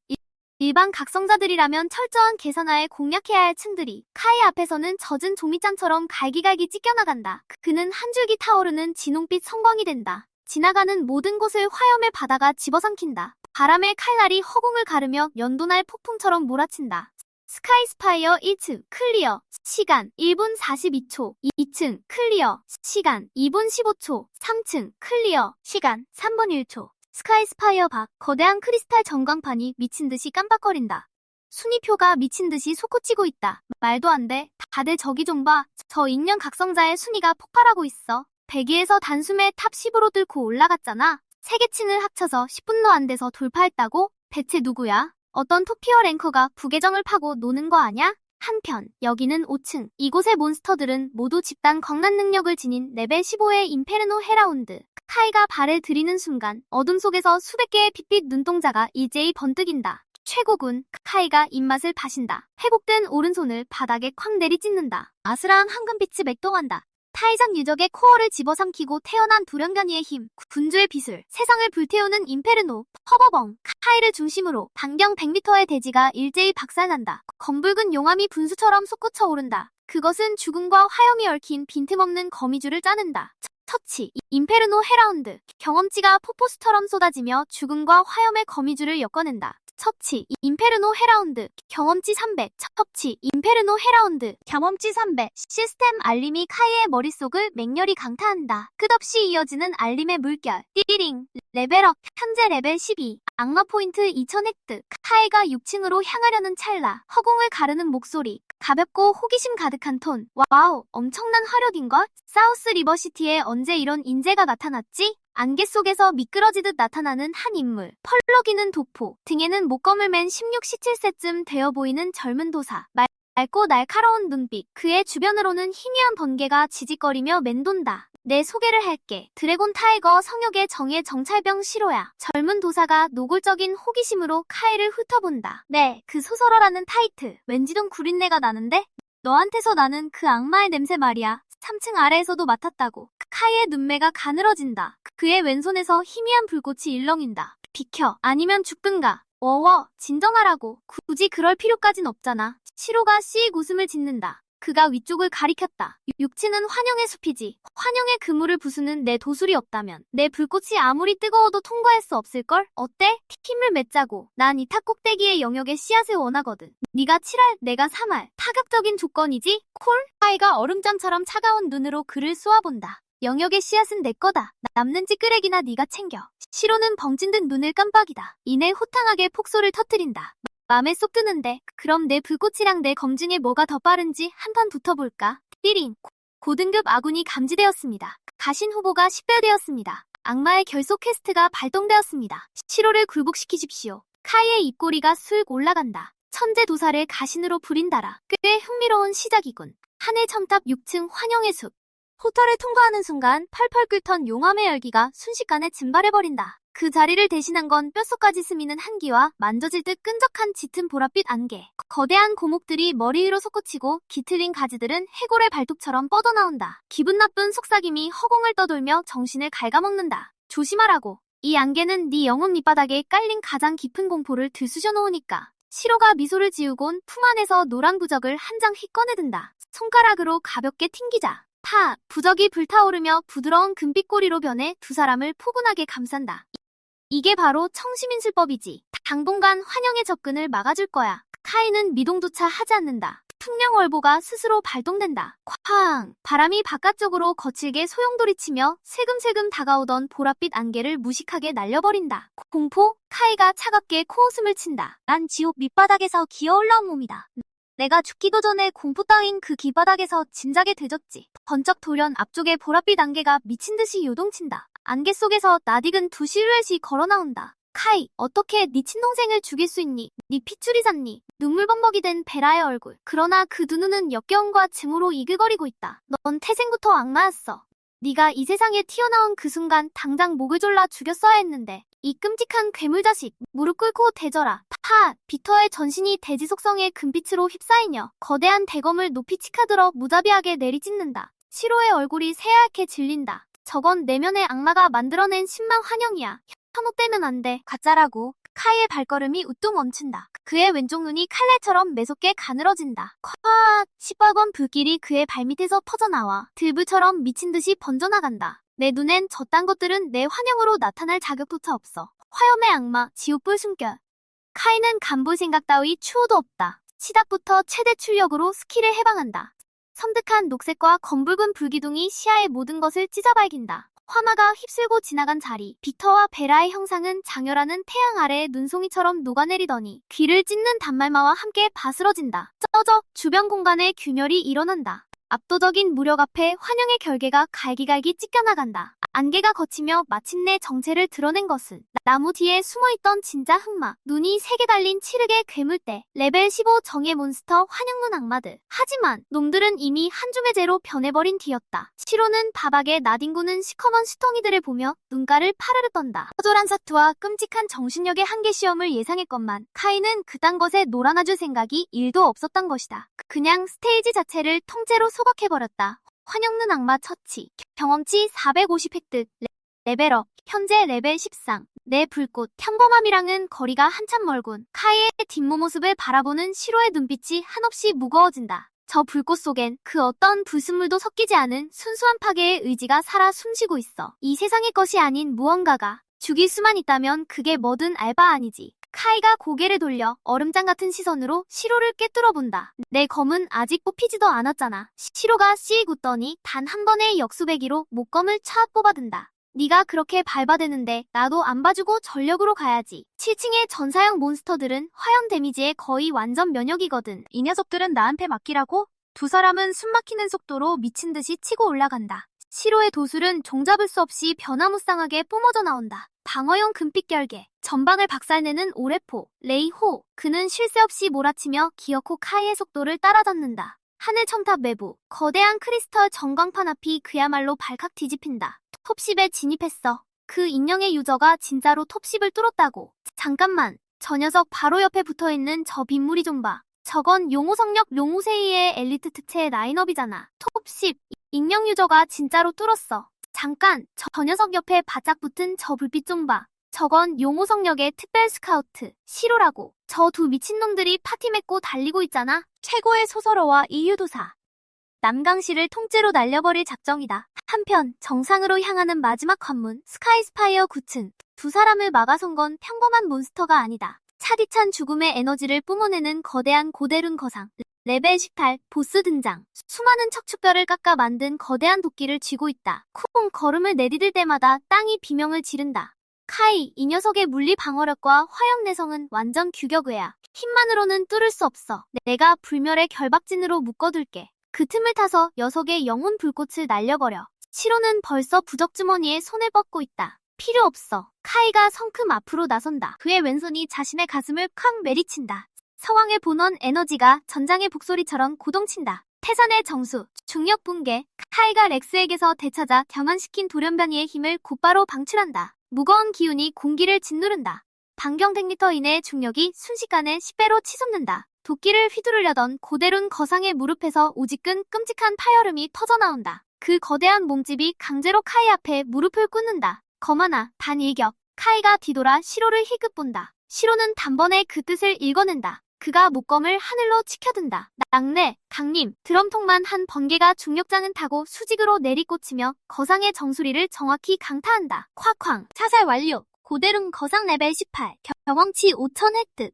[SPEAKER 1] 일반 각성자들이라면 철저한 계산하에 공략해야 할 층들이 카이 앞에서는 젖은 종이장처럼 갈기갈기 찢겨나간다. 그는 한 줄기 타오르는 진홍빛 성광이 된다. 지나가는 모든 곳을 화염의 바다가 집어삼킨다. 바람의 칼날이 허공을 가르며 연도날 폭풍처럼 몰아친다. 스카이 스파이어 1층 클리어 시간 1분 42초 2층 클리어 시간 2분 15초 3층 클리어 시간 3분 1초 스카이 스파이어 밖 거대한 크리스탈 전광판이 미친듯이 깜빡거린다. 순위표가 미친듯이 솟구치고 있다. 말도 안 돼. 다들 저기 좀 봐. 저 인년 각성자의 순위가 폭발하고 있어. 100위에서 단숨에 탑 10으로 뚫고 올라갔잖아. 3개 층을 합쳐서 10분도 안 돼서 돌파했다고? 대체 누구야? 어떤 토피어 랭커가 부계정을 파고 노는 거 아냐? 한편 여기는 5층. 이곳의 몬스터들은 모두 집단 광란 능력을 지닌 레벨 15의 인페르노 헤라운드. 카이가 발을 들이는 순간 어둠 속에서 수백 개의 빛빛 눈동자가 일제히 번뜩인다. 최고군. 카이가 입맛을 바신다. 회복된 오른손을 바닥에 쾅 내리찢는다. 아슬한 황금빛이 맥동한다. 타이장 유적의 코어를 집어삼키고 태어난 돌연변이의 힘, 군주의 비술, 세상을 불태우는 인페르노, 퍼버벙, 카이를 중심으로 반경 100m의 대지가 일제히 박살난다. 검붉은 용암이 분수처럼 솟구쳐 오른다. 그것은 죽음과 화염이 얽힌 빈틈없는 거미줄을 짜는다. 처치, 인페르노 헤라운드, 경험치가 폭포수처럼 쏟아지며 죽음과 화염의 거미줄을 엮어낸다. 처치, 인페르노 헤라운드, 경험치 300, 처치, 인페르노 헤라운드, 경험치 300, 시스템 알림이 카이의 머릿속을 맹렬히 강타한다. 끝없이 이어지는 알림의 물결, 띠링, 레벨업, 현재 레벨 12, 악마 포인트 2000 획득, 카이가 6층으로 향하려는 찰나, 허공을 가르는 목소리, 가볍고 호기심 가득한 톤, 와우, 엄청난 화력인걸? 사우스 리버시티에 언제 이런 인재가 나타났지? 안개 속에서 미끄러지듯 나타나는 한 인물, 펄럭이는 도포, 등에는 목검을 맨 16, 17세쯤 되어 보이는 젊은 도사, 맑고 날카로운 눈빛, 그의 주변으로는 희미한 번개가 지직거리며 맴돈다. 내 소개를 할게. 드래곤 타이거 성역의 정예 정찰병 시로야. 젊은 도사가 노골적인 호기심으로 카이를 훑어본다. 네, 그 소설어라는 타이틀. 왠지 좀 구린내가 나는데? 너한테서 나는 그 악마의 냄새 말이야. 3층 아래에서도 맡았다고. 카이의 눈매가 가늘어진다. 그의 왼손에서 희미한 불꽃이 일렁인다. 비켜. 아니면 죽든가. 워워, 진정하라고. 굳이 그럴 필요까진 없잖아. 시로가 씩 웃음을 짓는다. 그가 위쪽을 가리켰다. 6층은 환영의 숲이지. 환영의 그물을 부수는 내 도술이 없다면 내 불꽃이 아무리 뜨거워도 통과할 수 없을걸? 어때? 힘을 맺자고. 난 이 탑 꼭대기의 영역의 씨앗을 원하거든. 네가 7할, 내가 3할. 파격적인 조건이지? 콜? 카이가 얼음장처럼 차가운 눈으로 그를 쏘아본다. 영역의 씨앗은 내 거다. 남는 찌끄레기나 네가 챙겨. 시로는 벙찐 듯 눈을 깜빡이다. 이내 호탕하게 폭소를 터뜨린다. 맘에 쏙 드는데 그럼 내 불꽃이랑 내 검 중에 뭐가 더 빠른지 한판 붙어볼까? 띠링. 고등급 아군이 감지되었습니다. 가신 후보가 10배되었습니다. 악마의 결속 퀘스트가 발동되었습니다. 시로를 굴복시키십시오. 카이의 입꼬리가 술 올라간다. 천재 도사를 가신으로 부린다라. 꽤 흥미로운 시작이군. 하늘 첨탑 6층 환영의 숲. 포털을 통과하는 순간 펄펄 끓던 용암의 열기가 순식간에 증발해버린다. 그 자리를 대신한 건 뼛속까지 스미는 한기와 만져질 듯 끈적한 짙은 보랏빛 안개. 거대한 고목들이 머리 위로 솟구치고 기틀린 가지들은 해골의 발톱처럼 뻗어나온다. 기분 나쁜 속삭임이 허공을 떠돌며 정신을 갉아먹는다. 조심하라고. 이 안개는 네 영혼 밑바닥에 깔린 가장 깊은 공포를 들쑤셔 놓으니까. 시로가 미소를 지우곤 품 안에서 노란 부적을 한 장 휙 꺼내든다. 손가락으로 가볍게 튕기자. 파! 부적이 불타오르며 부드러운 금빛 꼬리로 변해 두 사람을 포근하게 감싼다. 이게 바로 청시민술법이지. 당분간 환영의 접근을 막아줄 거야. 카이는 미동조차 하지 않는다. 풍령월보가 스스로 발동된다. 쾅! 바람이 바깥쪽으로 거칠게 소용돌이치며 슬금슬금 다가오던 보랏빛 안개를 무식하게 날려버린다. 공포? 카이가 차갑게 코웃음을 친다. 난 지옥 밑바닥에서 기어올라온 몸이다. 내가 죽기도 전에 공포 따윈 그 기바닥에서 진작에 되졌지. 번쩍 돌연 앞쪽에 보랏빛 안개가 미친듯이 요동친다. 안개 속에서 낯익은 두 실루엣이 걸어나온다. 카이, 어떻게 네 친동생을 죽일 수 있니? 네 핏줄이 잤니? 눈물범벅이 된 베라의 얼굴. 그러나 그 두 눈은 역겨움과 증오로 이글거리고 있다. 넌 태생부터 악마였어. 네가 이 세상에 튀어나온 그 순간 당장 목을 졸라 죽였어야 했는데. 이 끔찍한 괴물 자식, 무릎 꿇고 대져라. 파! 비터의 전신이 대지 속성의 금빛으로 휩싸이며 거대한 대검을 높이 치카들어 무자비하게 내리찢는다. 시로의 얼굴이 새하얗게 질린다. 저건 내면의 악마가 만들어낸 신망 환영이야. 현혹되면 안 돼. 가짜라고. 카이의 발걸음이 우뚝 멈춘다. 그의 왼쪽 눈이 칼날처럼 매섭게 가늘어진다. 콱! 시뻘건 불길이 그의 발밑에서 퍼져나와 들불처럼 미친 듯이 번져나간다. 내 눈엔 저딴 것들은 내 환영으로 나타날 자격조차 없어. 화염의 악마, 지옥불 숨결. 카이는 간볼 생각 따위 추호도 없다. 시작부터 최대 출력으로 스킬을 해방한다. 섬뜩한 녹색과 검붉은 불기둥이 시야의 모든 것을 찢어발긴다. 화마가 휩쓸고 지나간 자리, 빅터와 베라의 형상은 장렬하는 태양 아래의 눈송이처럼 녹아내리더니 귀를 찢는 단말마와 함께 바스러진다. 쩌적 주변 공간에 균열이 일어난다. 압도적인 무력 앞에 환영의 결계가 갈기갈기 찢겨나간다. 안개가 걷히며 마침내 정체를 드러낸 것은 나무 뒤에 숨어있던 진짜 흑마, 눈이 세게 달린 칠흑의 괴물대, 레벨 15 정예 몬스터 환영눈 악마들. 하지만 놈들은 이미 한줌의 재로 변해버린 뒤였다. 시로는 바닥에 나뒹구는 시커먼 수덩이들을 보며 눈가를 파르르 떤다. 허졸한 사투와 끔찍한 정신력의 한계 시험을 예상했건만 카이는 그딴 것에 놀아나줄 생각이 1도 없었던 것이다. 그냥 스테이지 자체를 통째로 소각해버렸다. 환영눈 악마 처치, 경험치 450 획득, 레벨업, 현재 레벨 13. 내 불꽃, 평범함이랑은 거리가 한참 멀군. 카이의 뒷모 모습을 바라보는 시로의 눈빛이 한없이 무거워진다. 저 불꽃 속엔 그 어떤 불순물도 섞이지 않은 순수한 파괴의 의지가 살아 숨쉬고 있어. 이 세상의 것이 아닌 무언가가 죽일 수만 있다면 그게 뭐든 알바 아니지. 카이가 고개를 돌려 얼음장 같은 시선으로 시로를 꿰뚫어 본다. 내 검은 아직 뽑히지도 않았잖아. 시로가 씩 웃더니 단 한 번의 역수배기로 목검을 촤 뽑아든다. 네가 그렇게 밟아대는데 나도 안 봐주고 전력으로 가야지. 7층의 전사형 몬스터들은 화염 데미지에 거의 완전 면역이거든. 이 녀석들은 나한테 맡기라고? 두 사람은 숨막히는 속도로 미친 듯이 치고 올라간다. 시로의 도술은 종잡을 수 없이 변화무쌍하게 뿜어져 나온다. 방어용 금빛 결계, 전방을 박살내는 오레포, 레이호. 그는 쉴 새 없이 몰아치며 기어코 카이의 속도를 따라잡는다. 하늘 첨탑 내부, 거대한 크리스털 전광판 앞이 그야말로 발칵 뒤집힌다. 톱십에 진입했어. 그 인형의 유저가 진짜로 톱십을 뚫었다고. 잠깐만, 저 녀석 바로 옆에 붙어있는 저 빗물이 좀 봐. 저건 용호성력 용호세이의 엘리트 특채의 라인업이잖아. 톱십, 인형 유저가 진짜로 뚫었어. 잠깐, 저 녀석 옆에 바짝 붙은 저 불빛 좀 봐. 저건 용호성력의 특별 스카우트, 시로라고. 저 두 미친놈들이 파티 맺고 달리고 있잖아. 최고의 소설어와 이유도사. 남강시를 통째로 날려버릴 작정이다. 한편 정상으로 향하는 마지막 관문 스카이스파이어 9층. 두 사람을 막아선 건 평범한 몬스터가 아니다. 차디찬 죽음의 에너지를 뿜어내는 거대한 고대룬 거상. 레벨 18 보스 등장. 수많은 척추뼈를 깎아 만든 거대한 도끼를 쥐고 있다. 쿵 걸음을 내디딜 때마다 땅이 비명을 지른다. 카이, 이 녀석의 물리 방어력과 화염 내성은 완전 규격외야. 힘만으로는 뚫을 수 없어. 내가 불멸의 결박진으로 묶어둘게. 그 틈을 타서 녀석의 영혼 불꽃을 날려버려. 시로는 벌써 부적주머니에 손을 뻗고 있다. 필요 없어. 카이가 성큼 앞으로 나선다. 그의 왼손이 자신의 가슴을 콱 내리친다. 서왕의 본원 에너지가 전장의 북소리처럼 고동친다. 태산의 정수, 중력 붕괴. 카이가 렉스에게서 되찾아 경환시킨 돌연변이의 힘을 곧바로 방출한다. 무거운 기운이 공기를 짓누른다. 반경 100m 이내의 중력이 순식간에 10배로 치솟는다. 도끼를 휘두르려던 고대룬 거상의 무릎에서 우지끈 끔찍한 파열음이 터져나온다. 그 거대한 몸집이 강제로 카이 앞에 무릎을 꿇는다. 거만아, 반일격. 카이가 뒤돌아 시로를 힐끗 본다. 시로는 단번에 그 뜻을 읽어낸다. 그가 목검을 하늘로 치켜든다. 낙내, 강림, 드럼통만 한 번개가 중력장은 타고 수직으로 내리꽂히며 거상의 정수리를 정확히 강타한다. 콱쾅, 사살 완료. 고대룬 거상 레벨 18, 경험치 5000 획득.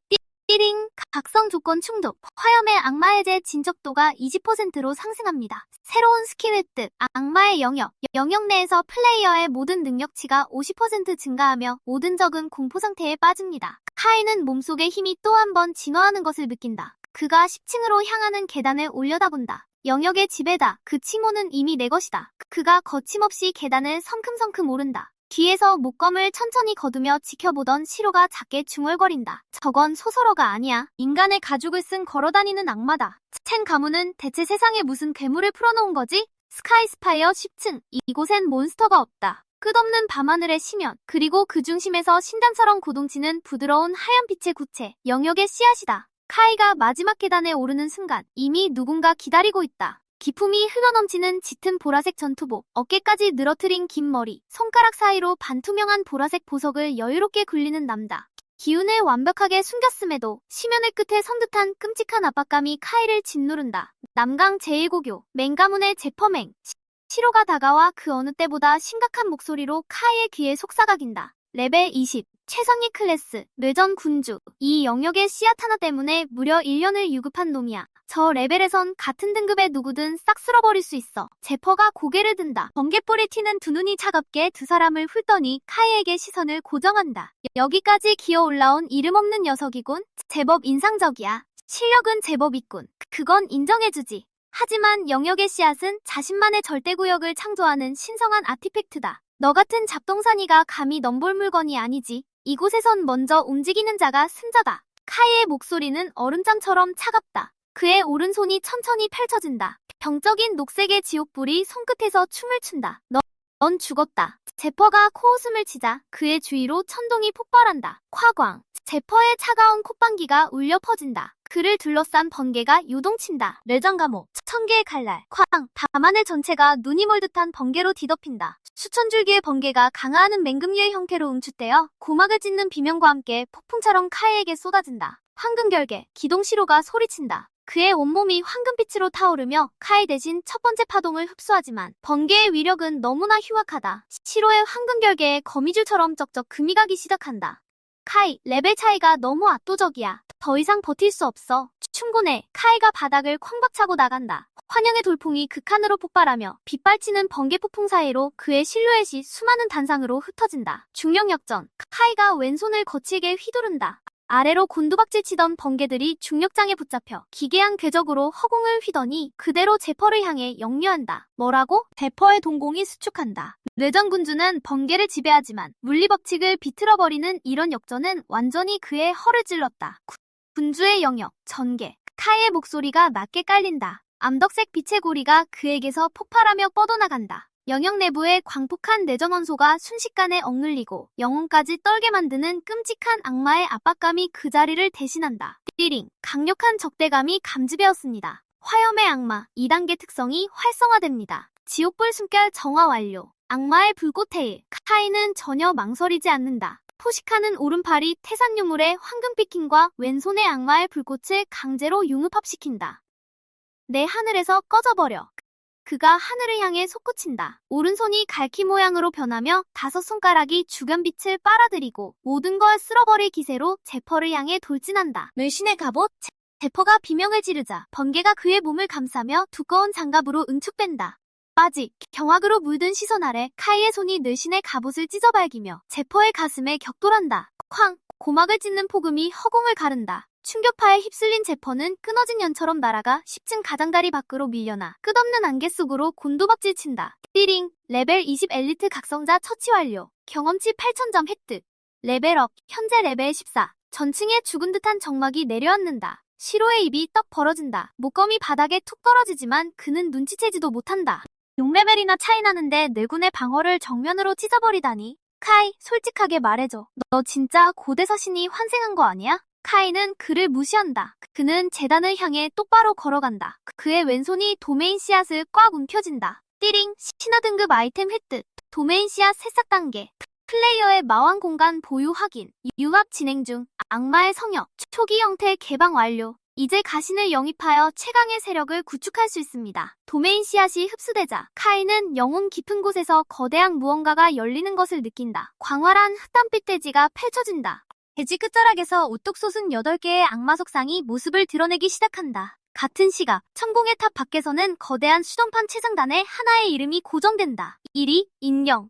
[SPEAKER 1] 띠링, 각성 조건 충족. 화염의 악마 해제 진적도가 20%로 상승합니다. 새로운 스킬 획득. 악마의 영역. 영역 내에서 플레이어의 모든 능력치가 50% 증가하며 모든 적은 공포 상태에 빠집니다. 카이는 몸속의 힘이 또 한 번 진화하는 것을 느낀다. 그가 10층으로 향하는 계단을 올려다본다. 영역의 지배다. 그 칭호는 이미 내 것이다. 그가 거침없이 계단을 성큼성큼 오른다. 뒤에서 목검을 천천히 거두며 지켜보던 시로가 작게 중얼거린다. 저건 소설어가 아니야. 인간의 가죽을 쓴 걸어다니는 악마다. 첸 가문은 대체 세상에 무슨 괴물을 풀어놓은 거지? 스카이스파이어 10층. 이곳엔 몬스터가 없다. 끝없는 밤하늘의 심연, 그리고 그 중심에서 신단처럼 고동치는 부드러운 하얀빛의 구체, 영역의 씨앗이다. 카이가 마지막 계단에 오르는 순간 이미 누군가 기다리고 있다. 기품이 흘러넘치는 짙은 보라색 전투복, 어깨까지 늘어뜨린 긴 머리, 손가락 사이로 반투명한 보라색 보석을 여유롭게 굴리는 남자. 기운을 완벽하게 숨겼음에도 심연의 끝에 선 듯한 끔찍한 압박감이 카이를 짓누른다. 남강 제1고교, 맹가문의 제퍼맹. 시로가 다가와 그 어느 때보다 심각한 목소리로 카이의 귀에 속삭아긴다. 레벨 20, 최상위 클래스, 뇌전 군주. 이 영역의 씨앗 하나 때문에 무려 1년을 유급한 놈이야. 저 레벨에선 같은 등급의 누구든 싹 쓸어버릴 수 있어. 제퍼가 고개를 든다. 번개불이 튀는 두 눈이 차갑게 두 사람을 훑더니 카이에게 시선을 고정한다. 여기까지 기어 올라온 이름 없는 녀석이군. 제법 인상적이야. 실력은 제법 있군. 그건 인정해주지. 하지만 영역의 씨앗은 자신만의 절대구역을 창조하는 신성한 아티팩트다. 너 같은 잡동사니가 감히 넘볼 물건이 아니지. 이곳에선 먼저 움직이는 자가 승자다. 카이의 목소리는 얼음장처럼 차갑다. 그의 오른손이 천천히 펼쳐진다. 병적인 녹색의 지옥불이 손끝에서 춤을 춘다. 넌 죽었다. 제퍼가 코웃음을 치자 그의 주위로 천둥이 폭발한다. 콰광. 제퍼의 차가운 콧방귀가 울려 퍼진다. 그를 둘러싼 번개가 요동친다. 레전가모. 천개의 칼날. 쾅. 밤하늘 전체가 눈이 몰 듯한 번개로 뒤덮인다. 수천 줄기의 번개가 강화하는 맹금류의 형태로 응축되어 고막을 찢는 비명과 함께 폭풍처럼 카이에게 쏟아진다. 황금결계. 기동시로가 소리친다. 그의 온몸이 황금빛으로 타오르며 카이 대신 첫 번째 파동을 흡수하지만 번개의 위력은 너무나 흉악하다. 시로의 황금결계에 거미줄처럼 쩍쩍 금이 가기 시작한다. 카이, 레벨 차이가 너무 압도적이야. 더 이상 버틸 수 없어. 충분해. 카이가 바닥을 쾅박차고 나간다. 환영의 돌풍이 극한으로 폭발하며 빗발치는 번개 폭풍 사이로 그의 실루엣이 수많은 단상으로 흩어진다. 중력 역전. 카이가 왼손을 거칠게 휘두른다. 아래로 곤두박질 치던 번개들이 중력장에 붙잡혀 기괴한 궤적으로 허공을 휘더니 그대로 제퍼를 향해 역류한다. 뭐라고? 제퍼의 동공이 수축한다. 뇌전 군주는 번개를 지배하지만 물리법칙을 비틀어버리는 이런 역전은 완전히 그의 허를 찔렀다. 군주의 영역, 전개. 카이의 목소리가 낮게 깔린다. 암덕색 빛의 고리가 그에게서 폭발하며 뻗어나간다. 영역 내부의 광폭한 내전 원소가 순식간에 억눌리고 영혼까지 떨게 만드는 끔찍한 악마의 압박감이 그 자리를 대신한다. 띠링, 강력한 적대감이 감지되었습니다. 화염의 악마, 2단계 특성이 활성화됩니다. 지옥불 숨결 정화 완료. 악마의 불꽃 테일. 카이는 전혀 망설이지 않는다. 포식하는 오른팔이 태산 유물의 황금빛 킹과 왼손의 악마의 불꽃을 강제로 융합시킨다. 내 하늘에서 꺼져버려. 그가 하늘을 향해 솟구친다. 오른손이 갈퀴 모양으로 변하며 5손가락이 주변빛을 빨아들이고 모든 걸 쓸어버릴 기세로 제퍼를 향해 돌진한다. 멸신의 갑옷. 제퍼가 비명을 지르자 번개가 그의 몸을 감싸며 두꺼운 장갑으로 응축된다. 빠직. 경악으로 물든 시선 아래 카이의 손이 늘신의 갑옷을 찢어발기며 제퍼의 가슴에 격돌한다. 쾅. 고막을 찢는 폭음이 허공을 가른다. 충격파에 휩쓸린 제퍼는 끊어진 연처럼 날아가 10층 가장다리 밖으로 밀려나 끝없는 안개 속으로 곤두박질 친다. 띠링. 레벨 20 엘리트 각성자 처치 완료. 경험치 8000점 획득. 레벨업. 현재 레벨 14. 전층에 죽은 듯한 정막이 내려앉는다. 시로의 입이 떡 벌어진다. 목검이 바닥에 툭 떨어지지만 그는 눈치채지도 못한다. 6레벨이나 차이 나는데 뇌군의 방어를 정면으로 찢어버리다니. 카이, 솔직하게 말해줘. 너 진짜 고대사 신이 환생한 거 아니야? 카이는 그를 무시한다. 그는 재단을 향해 똑바로 걸어간다. 그의 왼손이 도메인 씨앗을 꽉 움켜쥔다. 띠링. 신화 등급 아이템 획득. 도메인 씨앗 새싹 단계. 플레이어의 마왕 공간 보유 확인. 융합 진행 중. 악마의 성역. 초기 형태 개방 완료. 이제 가신을 영입하여 최강의 세력을 구축할 수 있습니다. 도메인 씨앗이 흡수되자 카이는 영혼 깊은 곳에서 거대한 무언가가 열리는 것을 느낀다. 광활한 흑단빛 대지가 펼쳐진다. 대지 끝자락에서 우뚝 솟은 8개의 악마 석상이 모습을 드러내기 시작한다. 같은 시각, 천공의 탑 밖에서는 거대한 수정판 최상단에 하나의 이름이 고정된다. 1위, 인령.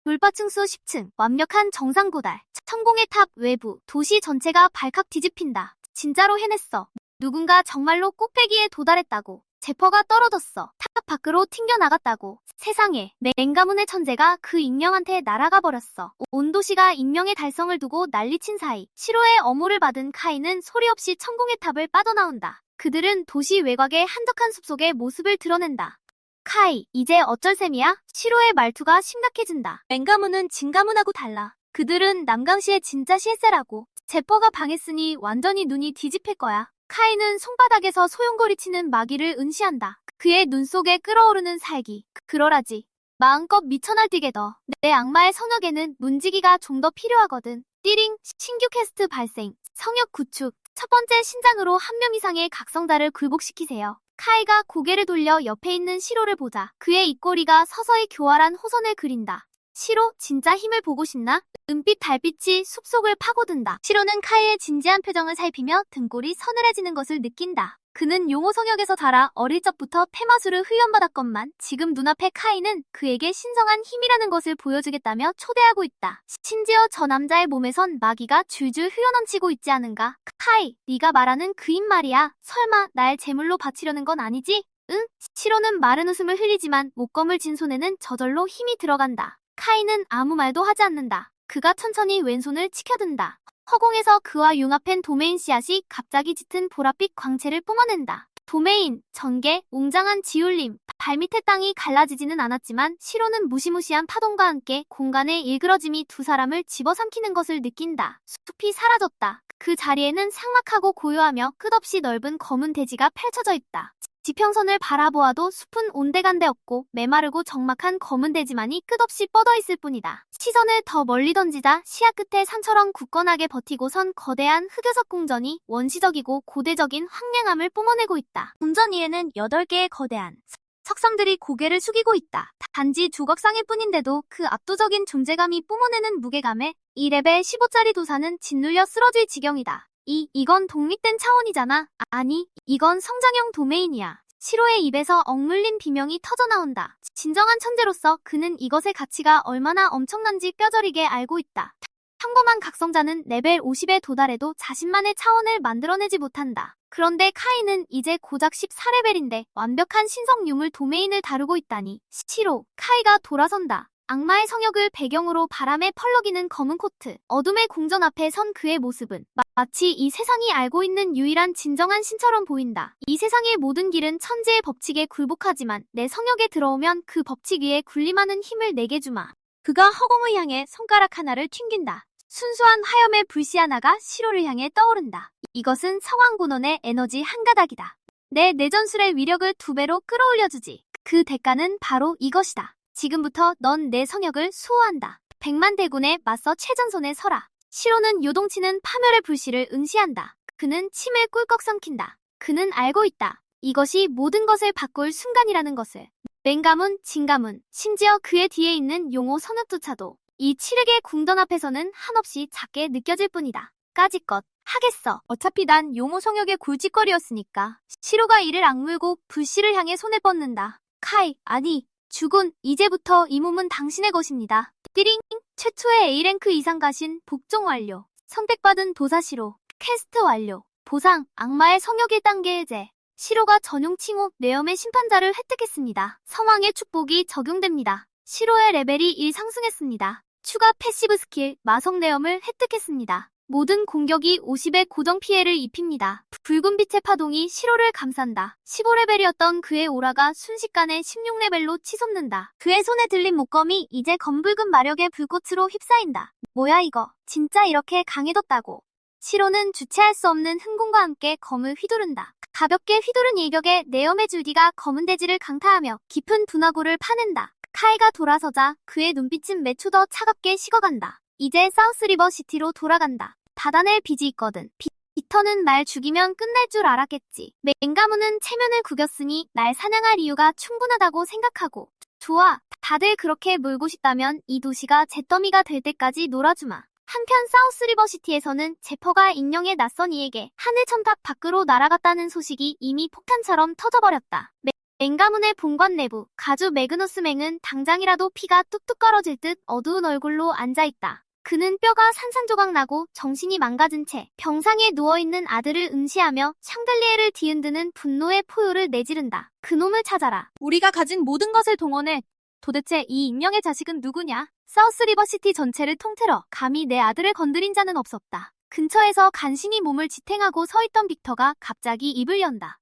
[SPEAKER 1] 돌파층수 10층, 완벽한 정상 고달. 천공의 탑 외부, 도시 전체가 발칵 뒤집힌다. 진짜로 해냈어. 누군가 정말로 꼭대기에 도달했다고. 제퍼가 떨어졌어. 탑 밖으로 튕겨나갔다고. 세상에, 맹가문의 천재가 그 익명한테 날아가 버렸어. 온 도시가 익명의 달성을 두고 난리친 사이 시로의 어모를 받은 카이는 소리 없이 천공의 탑을 빠져나온다. 그들은 도시 외곽의 한적한 숲속의 모습을 드러낸다. 카이, 이제 어쩔 셈이야? 시로의 말투가 심각해진다. 맹가문은 진가문하고 달라. 그들은 남강시의 진짜 실세라고. 제퍼가 방했으니 완전히 눈이 뒤집힐 거야. 카이는 손바닥에서 소용돌이치는 마귀를 응시한다. 그의 눈 속에 끓어오르는 살기. 그러라지. 마음껏 미쳐 날뛰게 더. 내 악마의 성역에는 문지기가 좀 더 필요하거든. 띠링. 신규 퀘스트 발생. 성역 구축. 첫 번째 신장으로 한 명 이상의 각성자를 굴복시키세요. 카이가 고개를 돌려 옆에 있는 시로를 보자 그의 입꼬리가 서서히 교활한 호선을 그린다. 시로, 진짜 힘을 보고 싶나? 은빛 달빛이 숲속을 파고든다. 시로는 카이의 진지한 표정을 살피며 등골이 서늘해지는 것을 느낀다. 그는 용호 성역에서 자라 어릴 적부터 폐마술을 훈련받았건만 지금 눈앞의 카이는 그에게 신성한 힘이라는 것을 보여주겠다며 초대하고 있다. 심지어 저 남자의 몸에선 마귀가 줄줄 흘러넘치고 있지 않은가? 카이, 네가 말하는 그인 말이야. 설마 날 제물로 바치려는 건 아니지? 응? 시로는 마른 웃음을 흘리지만 목검을 쥔 손에는 저절로 힘이 들어간다. 카이는 아무 말도 하지 않는다. 그가 천천히 왼손을 치켜든다. 허공에서 그와 융합한 도메인 씨앗이 갑자기 짙은 보랏빛 광채를 뿜어낸다. 도메인, 전개, 웅장한 지울림, 발밑의 땅이 갈라지지는 않았지만 시로는 무시무시한 파동과 함께 공간의 일그러짐이 두 사람을 집어삼키는 것을 느낀다. 숲이 사라졌다. 그 자리에는 삭막하고 고요하며 끝없이 넓은 검은 대지가 펼쳐져 있다. 지평선을 바라보아도 숲은 온데간데 없고 메마르고 적막한 검은 대지만이 끝없이 뻗어 있을 뿐이다. 시선을 더 멀리 던지자 시야 끝에 산처럼 굳건하게 버티고 선 거대한 흑요석 궁전이 원시적이고 고대적인 황량함을 뿜어내고 있다. 궁전 위에는 8개의 거대한 석상들이 고개를 숙이고 있다. 단지 조각상일 뿐인데도 그 압도적인 존재감이 뿜어내는 무게감에 이 레벨 15짜리 도사는 짓눌려 쓰러질 지경이다. 이건 독립된 차원이잖아. 아니, 이건 성장형 도메인이야. 시로의 입에서 억눌린 비명이 터져나온다. 진정한 천재로서 그는 이것의 가치가 얼마나 엄청난지 뼈저리게 알고 있다. 평범한 각성자는 레벨 50에 도달해도 자신만의 차원을 만들어내지 못한다. 그런데 카이는 이제 고작 14레벨인데 완벽한 신성 유물 도메인을 다루고 있다니. 시로, 카이가 돌아선다. 악마의 성역을 배경으로 바람에 펄럭이는 검은 코트, 어둠의 궁전 앞에 선 그의 모습은 마치 이 세상이 알고 있는 유일한 진정한 신처럼 보인다. 이 세상의 모든 길은 천재의 법칙에 굴복하지만 내 성역에 들어오면 그 법칙 위에 군림하는 힘을 내게 주마. 그가 허공을 향해 손가락 하나를 튕긴다. 순수한 화염의 불씨 하나가 시로를 향해 떠오른다. 이것은 성왕군원의 에너지 한 가닥이다. 내 내전술의 위력을 2배로 끌어올려주지. 그 대가는 바로 이것이다. 지금부터 넌 내 성역을 수호한다. 100만 대군에 맞서 최전선에 서라. 시로는 요동치는 파멸의 불씨를 응시한다. 그는 침을 꿀꺽 삼킨다. 그는 알고 있다. 이것이 모든 것을 바꿀 순간이라는 것을. 맹가문, 진가문, 심지어 그의 뒤에 있는 용호 성역조차도 이 칠흑의 궁전 앞에서는 한없이 작게 느껴질 뿐이다. 까짓것 하겠어. 어차피 난 용호 성역의 굴짓거리였으니까. 시로가 이를 악물고 불씨를 향해 손을 뻗는다. 카이, 아니. 주군, 이제부터 이 몸은 당신의 것입니다. 띠링! 최초의 A랭크 이상 가신 복종 완료. 선택받은 도사시로. 퀘스트 완료. 보상, 악마의 성역 1단계 해제. 시로가 전용 칭호, 뇌염의 심판자를 획득했습니다. 성왕의 축복이 적용됩니다. 시로의 레벨이 1 상승했습니다. 추가 패시브 스킬, 마성 뇌염을 획득했습니다. 모든 공격이 50의 고정 피해를 입힙니다. 붉은 빛의 파동이 시로를 감싼다. 15레벨이었던 그의 오라가 순식간에 16레벨로 치솟는다. 그의 손에 들린 목검이 이제 검붉은 마력의 불꽃으로 휩싸인다. 뭐야 이거, 진짜 이렇게 강해졌다고. 시로는 주체할 수 없는 흥분과 함께 검을 휘두른다. 가볍게 휘두른 일격에 내염의 줄기가 검은 대지를 강타하며 깊은 분화구를 파낸다. 카이가 돌아서자 그의 눈빛은 몇 초 더 차갑게 식어간다. 이제 사우스리버 시티로 돌아간다. 받아낼 빚이 있거든. 비터는 날 죽이면 끝날 줄 알았겠지. 맹가문은 체면을 구겼으니 날 사냥할 이유가 충분하다고 생각하고. 좋아, 다들 그렇게 놀고 싶다면 이 도시가 잿더미가 될 때까지 놀아주마. 한편 사우스리버시티에서는 제퍼가 익령의 낯선 이에게 하늘 첨탑 밖으로 날아갔다는 소식이 이미 폭탄처럼 터져버렸다. 맹가문의 본관 내부, 가주 매그너스 맹은 당장이라도 피가 뚝뚝 떨어질 듯 어두운 얼굴로 앉아있다. 그는 뼈가 산산조각 나고 정신이 망가진 채 병상에 누워있는 아들을 응시하며 샹들리에를 뒤흔드는 분노의 포효를 내지른다. 그놈을 찾아라. 우리가 가진 모든 것을 동원해. 도대체 이 익명의 자식은 누구냐? 사우스리버시티 전체를 통틀어 감히 내 아들을 건드린 자는 없었다. 근처에서 간신히 몸을 지탱하고 서있던 빅터가 갑자기 입을 연다.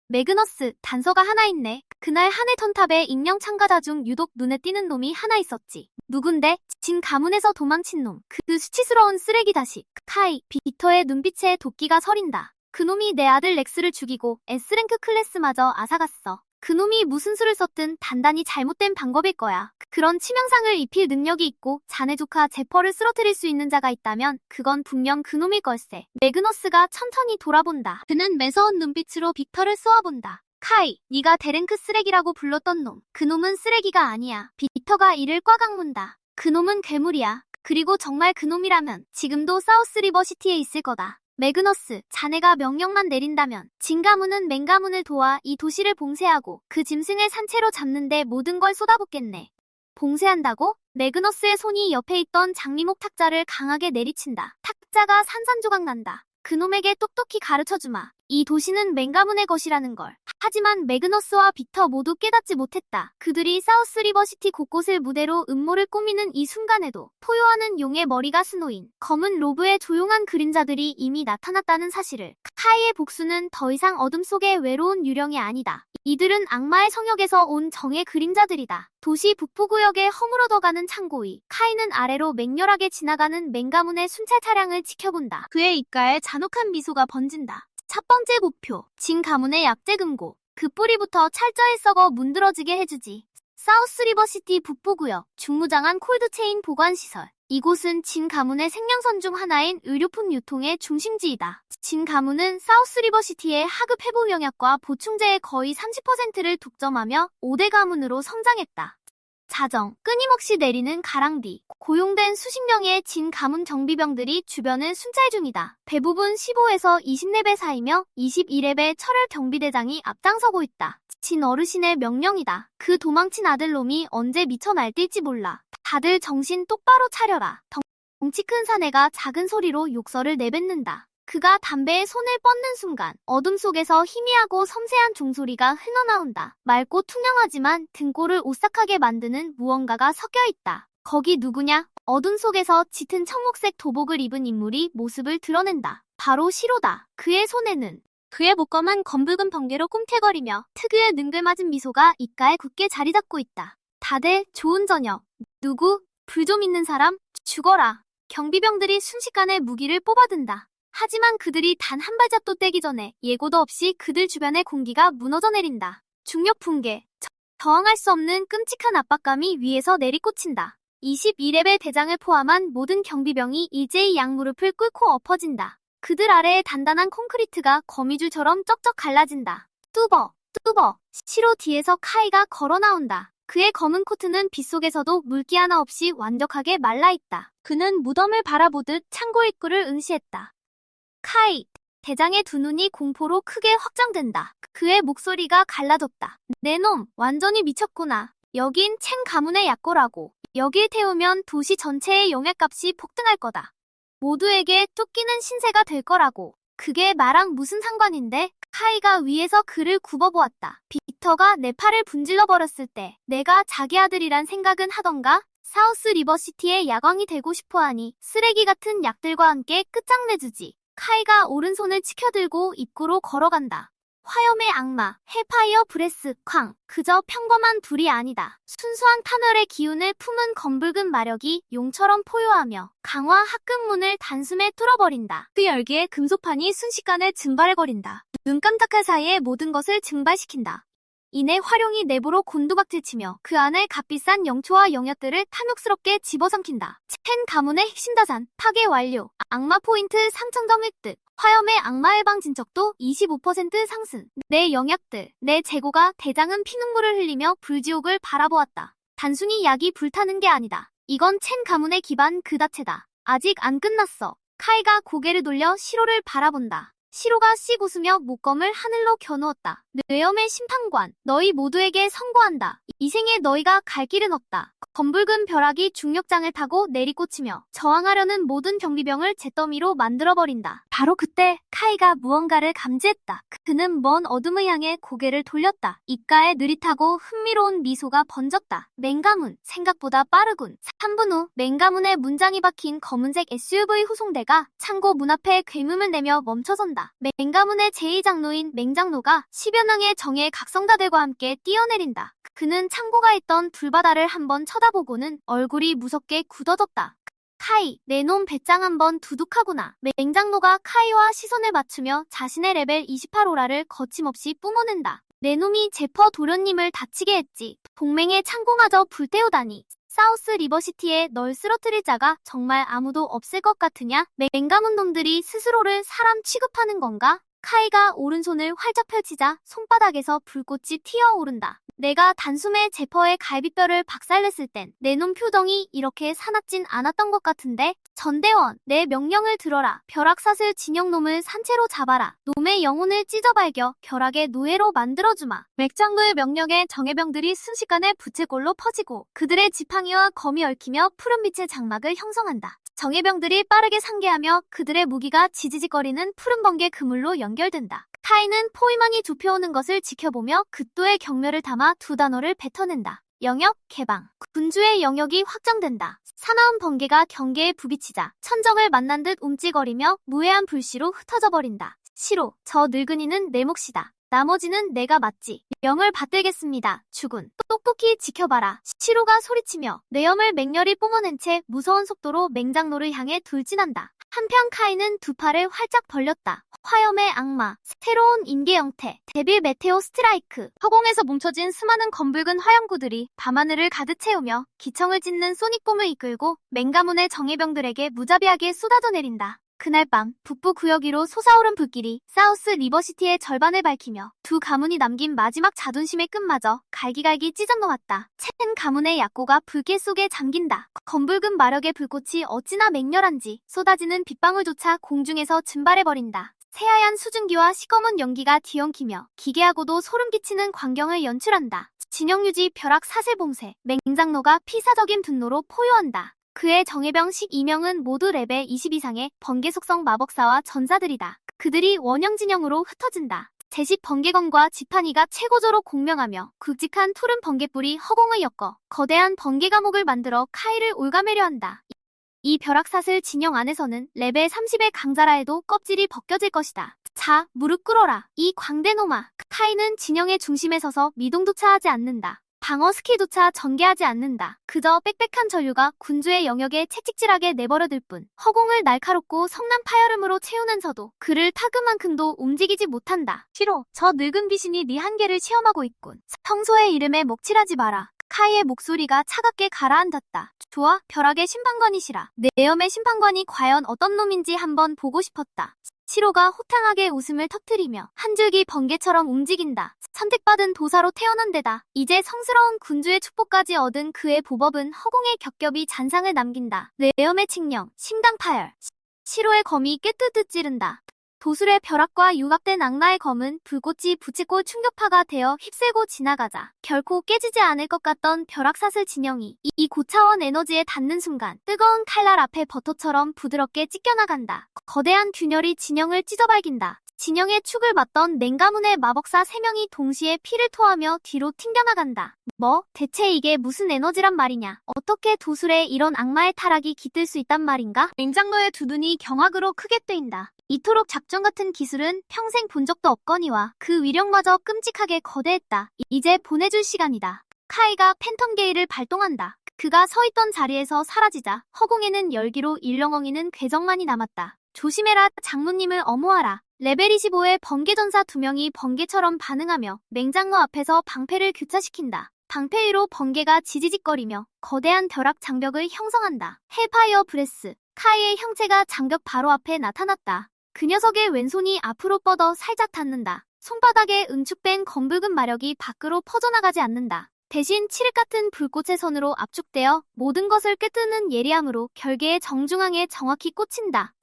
[SPEAKER 1] 매그너스, 단서가 하나 있네. 그날 하늘 턴탑에 익명 참가자 중 유독 눈에 띄는 놈이 하나 있었지. 누군데? 진 가문에서 도망친 놈. 그 수치스러운 쓰레기 자식. 카이, 빅터의 눈빛에 도끼가 서린다. 그놈이 내 아들 렉스를 죽이고 S랭크 클래스마저 앗아갔어. 그놈이 무슨 수를 썼든 단단히 잘못된 방법일 거야. 그런 치명상을 입힐 능력이 있고 자네 조카 제퍼를 쓰러뜨릴 수 있는 자가 있다면 그건 분명 그놈일 걸세. 매그너스가 천천히 돌아본다. 그는 매서운 눈빛으로 빅터를 쏘아본다. 카이, 네가 데랭크 쓰레기라고 불렀던 놈. 그놈은 쓰레기가 아니야. 빅터가 이를 꽉 문다. 그놈은 괴물이야. 그리고 정말 그놈이라면 지금도 사우스리버시티에 있을 거다. 매그너스, 자네가 명령만 내린다면 진가문은 맹가문을 도와 이 도시를 봉쇄하고 그 짐승을 산채로 잡는데 모든 걸 쏟아붓겠네. 봉쇄한다고? 매그너스의 손이 옆에 있던 장미목 탁자를 강하게 내리친다. 탁자가 산산조각 난다. 그놈에게 똑똑히 가르쳐주마. 이 도시는 맹가문의 것이라는 걸. 하지만 매그너스와 빅터 모두 깨닫지 못했다. 그들이 사우스 리버시티 곳곳을 무대로 음모를 꾸미는 이 순간에도 포효하는 용의 머리가 스노인, 검은 로브의 조용한 그림자들이 이미 나타났다는 사실을. 카이의 복수는 더 이상 어둠 속의 외로운 유령이 아니다. 이들은 악마의 성역에서 온 정의 그림자들이다. 도시 북부구역에 허물어져가는 창고 위, 카이는 아래로 맹렬하게 지나가는 맹가문의 순찰 차량을 지켜본다. 그의 입가에 잔혹한 미소가 번진다. 첫 번째 목표, 진 가문의 약재 금고. 그 뿌리부터 찰져에 썩어 문드러지게 해주지. 사우스 리버시티 북부구역, 중무장한 콜드체인 보관시설. 이곳은 진 가문의 생명선 중 하나인 의료품 유통의 중심지이다. 진 가문은 사우스 리버시티의 하급 회복 영역과 보충제의 거의 30%를 독점하며 5대 가문으로 성장했다. 자정, 끊임없이 내리는 가랑비. 고용된 수십 명의 진 가문 경비병들이 주변을 순찰 중이다. 대부분 15에서 20레벨 사이며 21레벨 철혈 경비대장이 앞장서고 있다. 진 어르신의 명령이다. 그 도망친 아들놈이 언제 미쳐 날뛸지 몰라. 다들 정신 똑바로 차려라. 덩치 큰 사내가 작은 소리로 욕설을 내뱉는다. 그가 담배에 손을 뻗는 순간 어둠 속에서 희미하고 섬세한 종소리가 흘러나온다. 맑고 투명하지만 등골을 오싹하게 만드는 무언가가 섞여 있다. 거기 누구냐? 어둠 속에서 짙은 청록색 도복을 입은 인물이 모습을 드러낸다. 바로 시로다. 그의 손에는 그의 목검한 검붉은 번개로 꿈틀거리며 특유의 능글맞은 미소가 입가에 굳게 자리 잡고 있다. 다들 좋은 저녁. 누구? 불 좀 있는 사람? 죽어라. 경비병들이 순식간에 무기를 뽑아든다. 하지만 그들이 단 한 발자도 떼기 전에 예고도 없이 그들 주변의 공기가 무너져 내린다. 중력 붕괴. 저항할 수 없는 끔찍한 압박감이 위에서 내리꽂힌다. 22레벨 대장을 포함한 모든 경비병이 일제히 양무릎을 꿇고 엎어진다. 그들 아래에 단단한 콘크리트가 거미줄처럼 쩍쩍 갈라진다. 뚜버. 시로 뒤에서 카이가 걸어 나온다. 그의 검은 코트는 빗속에서도 물기 하나 없이 완벽하게 말라있다. 그는 무덤을 바라보듯 창고 입구를 응시했다. 카이. 대장의 두 눈이 공포로 크게 확장된다. 그의 목소리가 갈라졌다. 내 놈, 완전히 미쳤구나. 여긴 첸 가문의 약고라고. 여길 태우면 도시 전체의 영약값이 폭등할 거다. 모두에게 쫓기는 신세가 될 거라고. 그게 나랑 무슨 상관인데? 카이가 위에서 그를 굽어보았다. 빅터가 내 팔을 분질러버렸을 때 내가 자기 아들이란 생각은 하던가? 사우스 리버시티의 야광이 되고 싶어하니 쓰레기 같은 약들과 함께 끝장내주지. 카이가 오른손을 치켜들고 입구로 걸어간다. 화염의 악마, 헬파이어 브레스, 쾅. 그저 평범한 불이 아니다. 순수한 탄혈의 기운을 품은 검붉은 마력이 용처럼 포효하며 강화 합금문을 단숨에 뚫어버린다. 그 열기에 금속판이 순식간에 증발해버린다. 눈 깜짝할 사이에 모든 것을 증발시킨다. 이내 화룡이 내부로 곤두박질치며 그 안에 값비싼 영초와 영역들을 탐욕스럽게 집어삼킨다. 첸 가문의 핵심 자산, 파괴 완료. 악마 포인트 3000점 획득. 화염의 악마 예방 진척도 25% 상승. 내 영역들, 내 재고가. 대장은 피눈물을 흘리며 불지옥을 바라보았다. 단순히 약이 불타는 게 아니다. 이건 첸 가문의 기반 그 자체다. 아직 안 끝났어. 카이가 고개를 돌려 시로를 바라본다. 시로가 씩 웃으며 목검을 하늘로 겨누었다. 뇌염의 심판관, 너희 모두에게 선고한다. 이 생에 너희가 갈 길은 없다. 검붉은 벼락이 중력장을 타고 내리꽂히며 저항하려는 모든 경비병을 잿더미로 만들어버린다. 바로 그때 카이가 무언가를 감지했다. 그는 먼 어둠을 향해 고개를 돌렸다. 입가에 느릿하고 흥미로운 미소가 번졌다. 맹가문, 생각보다 빠르군. 3분 후 맹가문의 문장이 박힌 검은색 SUV 후송대가 창고 문 앞에 괴문을 내며 멈춰선다. 맹가문의 제2장로인 맹장로가 10여 명의 정예 각성자들과 함께 뛰어내린다. 그는 창고가 있던 불바다를 한번 쳐다보고는 얼굴이 무섭게 굳어졌다. 카이, 내 놈 배짱 한번 두둑하구나. 맹장로가 카이와 시선을 맞추며 자신의 레벨 28 오라를 거침없이 뿜어낸다. 내 놈이 제퍼 도련님을 다치게 했지. 동맹의 창고마저 불태우다니. 사우스 리버시티에 널 쓰러뜨릴 자가 정말 아무도 없을 것 같으냐? 맹가문 놈들이 스스로를 사람 취급하는 건가? 카이가 오른손을 활짝 펼치자 손바닥에서 불꽃이 튀어오른다. 내가 단숨에 제퍼의 갈비뼈를 박살냈을 땐 내 놈 표정이 이렇게 사납진 않았던 것 같은데? 전대원, 내 명령을 들어라. 벼락사슬 진영놈을 산채로 잡아라. 놈의 영혼을 찢어발겨 벼락의 노예로 만들어주마. 맥장로의 명령에 정예병들이 순식간에 부채꼴로 퍼지고 그들의 지팡이와 검이 얽히며 푸른빛의 장막을 형성한다. 정예병들이 빠르게 상계하며 그들의 무기가 지지직거리는 푸른 번개 그물로 연결된다. 카이는 포위망이 좁혀오는 것을 지켜보며 극도의 경멸을 담아 두 단어를 뱉어낸다. 영역 개방. 군주의 영역이 확정된다. 사나운 번개가 경계에 부비치자 천정을 만난 듯 움찔거리며 무해한 불씨로 흩어져 버린다. 시로, 저 늙은이는 내 몫이다. 나머지는 내가 맞지. 명을 받들겠습니다. 주군. 똑똑히 지켜봐라. 시로가 소리치며 뇌염을 맹렬히 뿜어낸 채 무서운 속도로 맹장로를 향해 돌진한다. 한편 카이는 두 팔을 활짝 벌렸다. 화염의 악마, 새로운 인계 형태, 데빌 메테오 스트라이크. 허공에서 뭉쳐진 수많은 검붉은 화염구들이 밤하늘을 가득 채우며 기청을 짓는 소닉봄을 이끌고 맹가문의 정예병들에게 무자비하게 쏟아져 내린다. 그날 밤 북부 구역 위로 솟아오른 불길이 사우스 리버시티의 절반을 밝히며 두 가문이 남긴 마지막 자존심의 끝마저 갈기갈기 찢어놓았다. chen 가문의 약고가 불길 속에 잠긴다. 검붉은 마력의 불꽃이 어찌나 맹렬한지 쏟아지는 빗방울조차 공중에서 증발해버린다. 새하얀 수증기와 시꺼먼 연기가 뒤엉키며 기괴하고도 소름 끼치는 광경을 연출한다. 진영유지 벼락 사슬봉쇄, 맹장로가 필사적인 분노로 포효한다. 그의 정예병 12명은 모두 레벨 20 이상의 번개 속성 마법사와 전사들이다. 그들이 원형 진영으로 흩어진다. 제식 번개검과 지판이가 최고조로 공명하며 굵직한 푸른 번개뿔이 허공을 엮어 거대한 번개 감옥을 만들어 카이를 올가매려 한다. 이 벼락사슬 진영 안에서는 레벨 30의 강자라 해도 껍질이 벗겨질 것이다. 자, 무릎 꿇어라. 이 광대놈아. 카이는 진영의 중심에 서서 미동조차 하지 않는다. 방어 스킬조차 전개하지 않는다. 그저 빽빽한 전류가 군주의 영역에 채찍질하게 내버려둘 뿐 허공을 날카롭고 성난 파열음으로 채우면서도 그를 타그만큼도 움직이지 못한다. 시로, 저 늙은 귀신이 네 한계를 시험하고 있군. 평소의 이름에 먹칠하지 마라. 카이의 목소리가 차갑게 가라앉았다. 좋아, 벼락의 심판관이시라. 내염의 심판관이 과연 어떤 놈인지 한번 보고 싶었다. 시로가 호탕하게 웃음을 터뜨리며 한 줄기 번개처럼 움직인다. 선택받은 도사로 태어난 데다 이제 성스러운 군주의 축복까지 얻은 그의 보법은 허공의 겹겹이 잔상을 남긴다. 뇌염의 칙령, 심당 파열. 시로의 검이 꿰뚫듯 찌른다. 도술의 벼락과 유각된 악마의 검은 불꽃이 부채꼴 충격파가 되어 휩쓸고 지나가자 결코 깨지지 않을 것 같던 벼락사슬 진영이 이 고차원 에너지에 닿는 순간 뜨거운 칼날 앞에 버터처럼 부드럽게 찢겨나간다. 거대한 균열이 진영을 찢어발긴다. 진영의 축을 맞던 맹가문의 마법사 3명이 동시에 피를 토하며 뒤로 튕겨나간다. 뭐? 대체 이게 무슨 에너지란 말이냐? 어떻게 도술에 이런 악마의 타락이 깃들 수 있단 말인가? 맹장로의 두 눈이 경악으로 크게 뜨인다. 이토록 작전 같은 기술은 평생 본 적도 없거니와 그 위력마저 끔찍하게 거대했다. 이제 보내줄 시간이다. 카이가 팬텀 게일을 발동한다. 그가 서있던 자리에서 사라지자 허공에는 열기로 일렁엉이는 궤적만이 남았다. 조심해라, 장모님을 엄호하라. 레벨 25의 번개전사 2명이 번개처럼 반응하며 맹장로 앞에서 방패를 교차시킨다. 방패 위로 번개가 지지직거리며 거대한 벼락 장벽을 형성한다. 헬파이어 브레스. 카이의 형체가 장벽 바로 앞에 나타났다. 그 녀석의 왼손이 앞으로 뻗어 살짝 닿는다. 손바닥에 응축된 검붉은 마력이 밖으로 퍼져나가지 않는다. 대신 칠흑 같은 불꽃의 선으로 압축되어 모든 것을 꿰뚫는 예리함으로 결계의 정중앙에 정확히 꽂힌다.